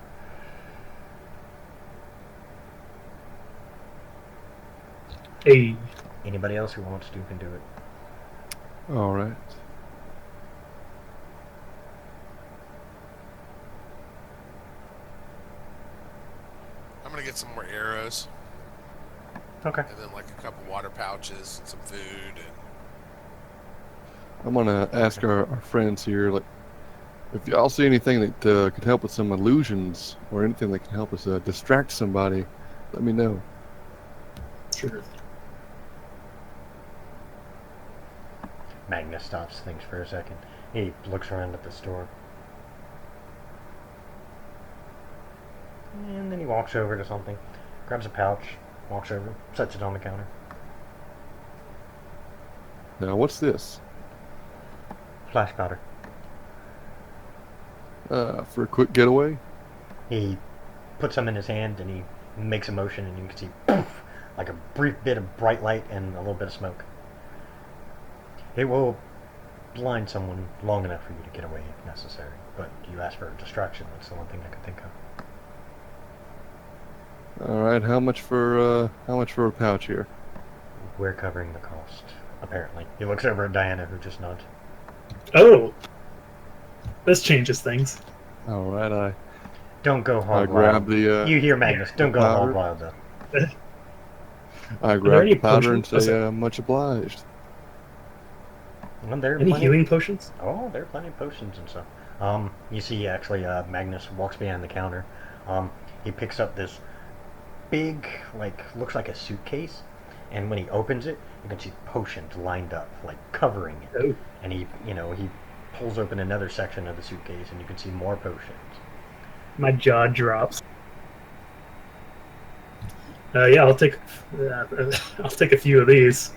Hey. Anybody else who wants to can do it. All right. get some more arrows, Okay. and then like a couple water pouches, and some food, and I'm gonna ask our friends here, like, if y'all see anything that could help with some illusions or anything that can help us distract somebody, let me know. Sure. Magnus stops, thinks for a second. He looks around at the store. And then he walks over to something, grabs a pouch, walks over, sets it on the counter. Now, what's this? Flash powder. For a quick getaway? He puts some in his hand and he makes a motion, and you can see poof, like a brief bit of bright light and a little bit of smoke. It will blind someone long enough for you to get away if necessary, but you ask for a distraction. That's the one thing I can think of. All right, how much for a pouch here? We're covering the cost, apparently. He looks over at Diana, who just nods. Oh, this changes things. All right, Don't go I hog grab wild. the You hear Magnus. Don't go powder. hog wild, though. I there grab any the powder and potions? say, much obliged. Well, there are Any plenty- healing potions? Oh, there are plenty of potions and stuff. You see, actually, Magnus walks behind the counter. He picks up this big, looks like a suitcase, and when he opens it, you can see potions lined up, covering it. Oh. And he pulls open another section of the suitcase, and you can see more potions. My jaw drops. Yeah, I'll take a few of these.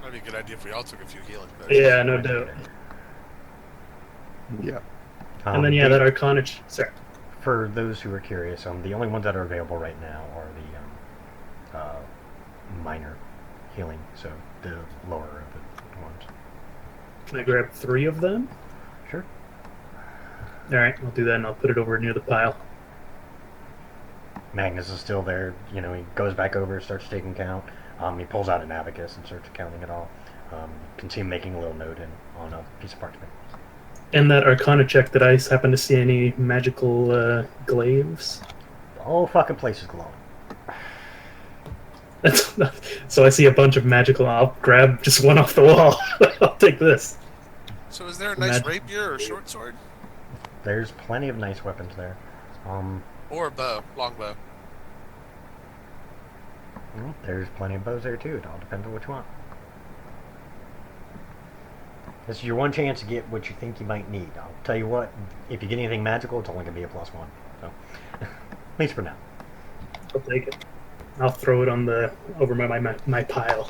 that'd be a good idea if we all took a few healing potions. Yeah, no doubt. Yeah. And then yeah, that Arcana. Sorry. For those who are curious, the only ones that are available right now are the minor healing, so the lower of the ones. Can I grab 3 of them? Sure. All right, I'll do that, and I'll put it over near the pile. Magnus is still there. He goes back over, starts taking count. He pulls out an abacus and starts counting it all. You can see him making a little note on a piece of parchment. And that Arcana check, did I happen to see any magical glaives? The whole fucking place is glowing. So I see a bunch of magical. I'll grab just one off the wall. I'll take this. So is there a nice Imagine- rapier or short sword? There's plenty of nice weapons there. Or a bow, long bow? There's plenty of bows there too. It all depends on what you want. This is your one chance to get what you think you might need. I'll tell you what, if you get anything magical, it's only going to be a +1. So, at least for now. I'll take it. I'll throw it on over my pile.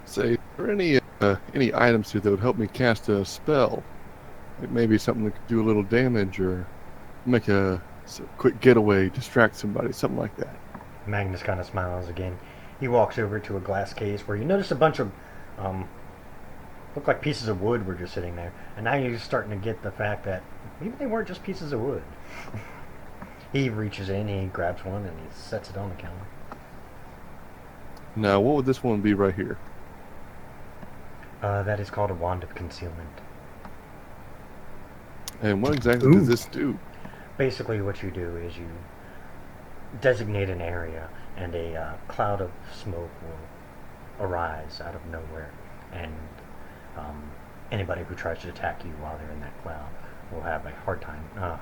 Say, are there any items here that would help me cast a spell? Like maybe something that could do a little damage or make a quick getaway, distract somebody, something like that. Magnus kind of smiles again. He walks over to a glass case where you notice a bunch of, look like pieces of wood were just sitting there. And now you're starting to get the fact that maybe they weren't just pieces of wood. He reaches in, he grabs one, and he sets it on the counter. Now, what would this one be right here? That is called a wand of concealment. And what exactly does this do? Basically, what you do is you designate an area, and a cloud of smoke will arise out of nowhere, and anybody who tries to attack you while they're in that cloud will have a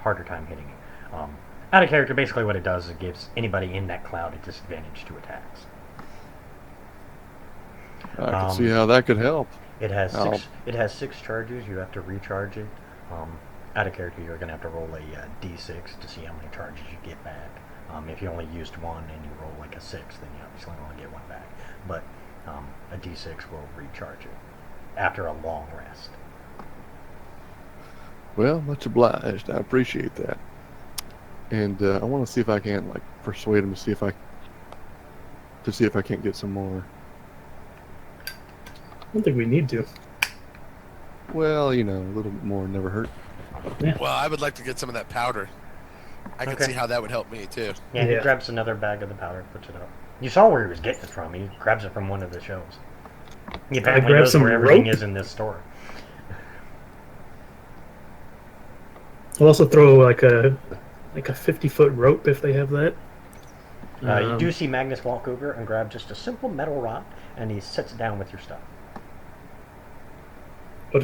harder time hitting you. Out of character, basically what it does is it gives anybody in that cloud a disadvantage to attacks. I can see how that could help. It has six charges. You have to recharge it. Out of character, you're going to have to roll a d6 to see how many charges you get back. If you only used one and you roll like a 6, then you obviously only get one back. But a d6 will recharge it after a long rest. Well, much obliged. I appreciate that. And I want to see if I can persuade him to see if I can't get some more. I don't think we need to. Well, a little bit more never hurt. Well, I would like to get some of that powder. I can Okay. see how that would help me too. Yeah, he Yeah. grabs another bag of the powder, puts it up. You saw where he was getting it from. He grabs it from one of the shelves. He apparently grab knows some where everything rope? is in this store. I'll also throw like a 50-foot rope if they have that. You do see Magnus walk over and grab just a simple metal rod, and he sits it down with your stuff.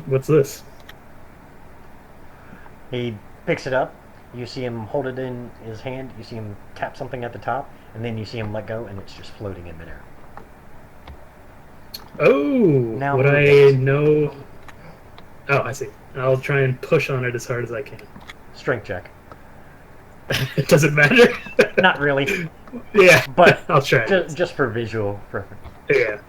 What's this? He picks it up. You see him hold it in his hand. You see him tap something at the top, and then you see him let go, and it's just floating in midair. Oh, Now would move I it. know? Oh, I see. I'll try and push on it as hard as I can. Strength check. It doesn't matter. Not really, Yeah, but I'll try. just for visual reference. Yeah.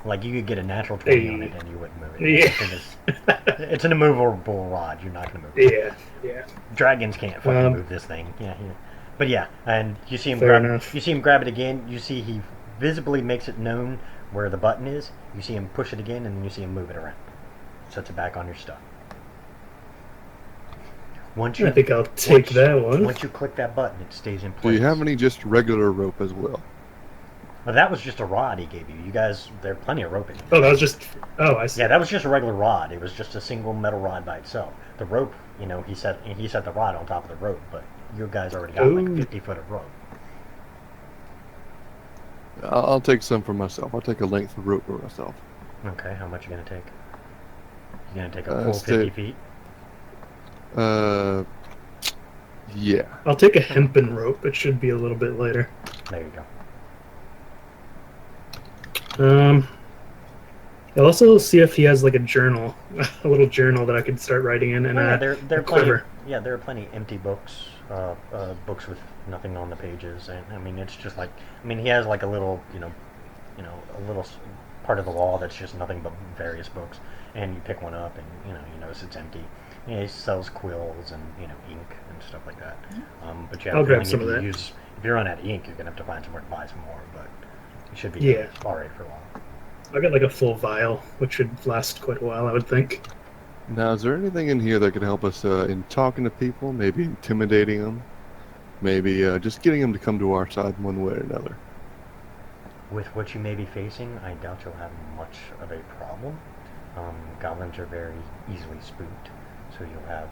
Like, you could get a natural 20 on it, and you wouldn't move it. Yeah. It's an immovable rod. You're not going to move it. Yeah. Yeah. Dragons can't fucking move this thing. Yeah. But yeah, and you see him Fair grab. enough. You see him grab it again. You see he visibly makes it known where the button is. You see him push it again, and then you see him move it around. Sets it back on your stuff. Once you, I think I'll take once- that one. Once you click that button, it stays in Do place. you have any just regular rope as well? Well, that was just a rod he gave you. You guys, there's plenty of rope in here. Oh, that was just. Oh, I see. Yeah, that was just a regular rod. It was just a single metal rod by itself. The rope, he set the rod on top of the rope, but you guys already got like Ooh. 50 foot of rope. I'll take some for myself. I'll take a length of rope for myself. Okay, how much you gonna take? You gonna take a full Let's 50 take- feet? Yeah. I'll take a hempen rope. It should be a little bit later. There you go. I'll also see if he has like a journal, a little journal that I could start writing in, and Oh, yeah, a there are plenty. quiver. Yeah, there are plenty empty books, books with nothing on the pages, and I mean it's just like he has like a little a little part of the wall that's just nothing but various books, and you pick one up and you notice it's empty. He sells quills and ink and stuff like that. But yeah, I'll grab I mean, some of that. if you run out of ink, you're gonna have to find somewhere to buy some more. But you should be Yeah. all right for a while. I've got like a full vial, which should last quite a while, I would think. Now, is there anything in here that could help us in talking to people? Maybe intimidating them? Maybe just getting them to come to our side one way or another? With what you may be facing, I doubt you'll have much of a problem. Goblins are very easily spooked, so you'll have